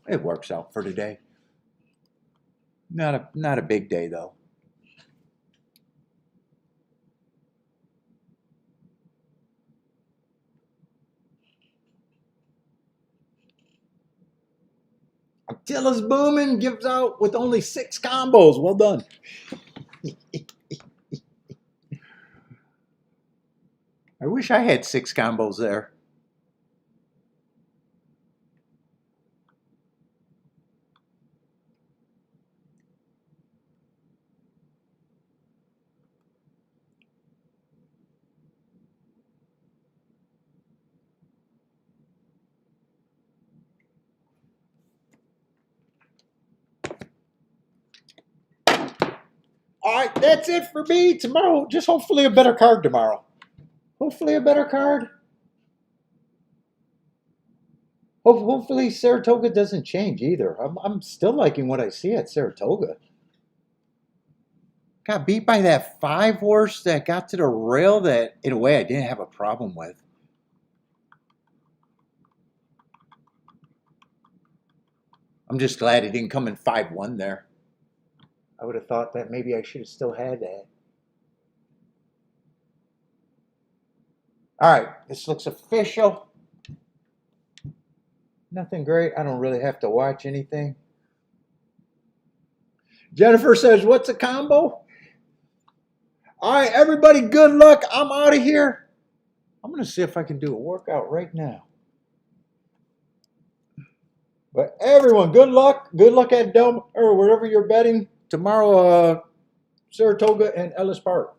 It works out for today. Not a big day though. Attila's booming, gives out with only 6 combos. Well done. I wish I had 6 combos there. All right, that's it for me. Tomorrow, just hopefully a better card tomorrow. Hopefully a better card. Hopefully Saratoga doesn't change either. I'm still liking what I see at Saratoga. Got beat by that 5 horse that got to the rail that, in a way, I didn't have a problem with. I'm just glad it didn't come in 5-1 there. I would have thought that maybe I should have still had that. All right, this looks official. Nothing great. I don't really have to watch anything. Jennifer says, what's a combo? All right, everybody, good luck. I'm out of here. I'm going to see if I can do a workout right now. But everyone, good luck. Good luck at Delma or wherever you're betting tomorrow, Saratoga and Ellis Park.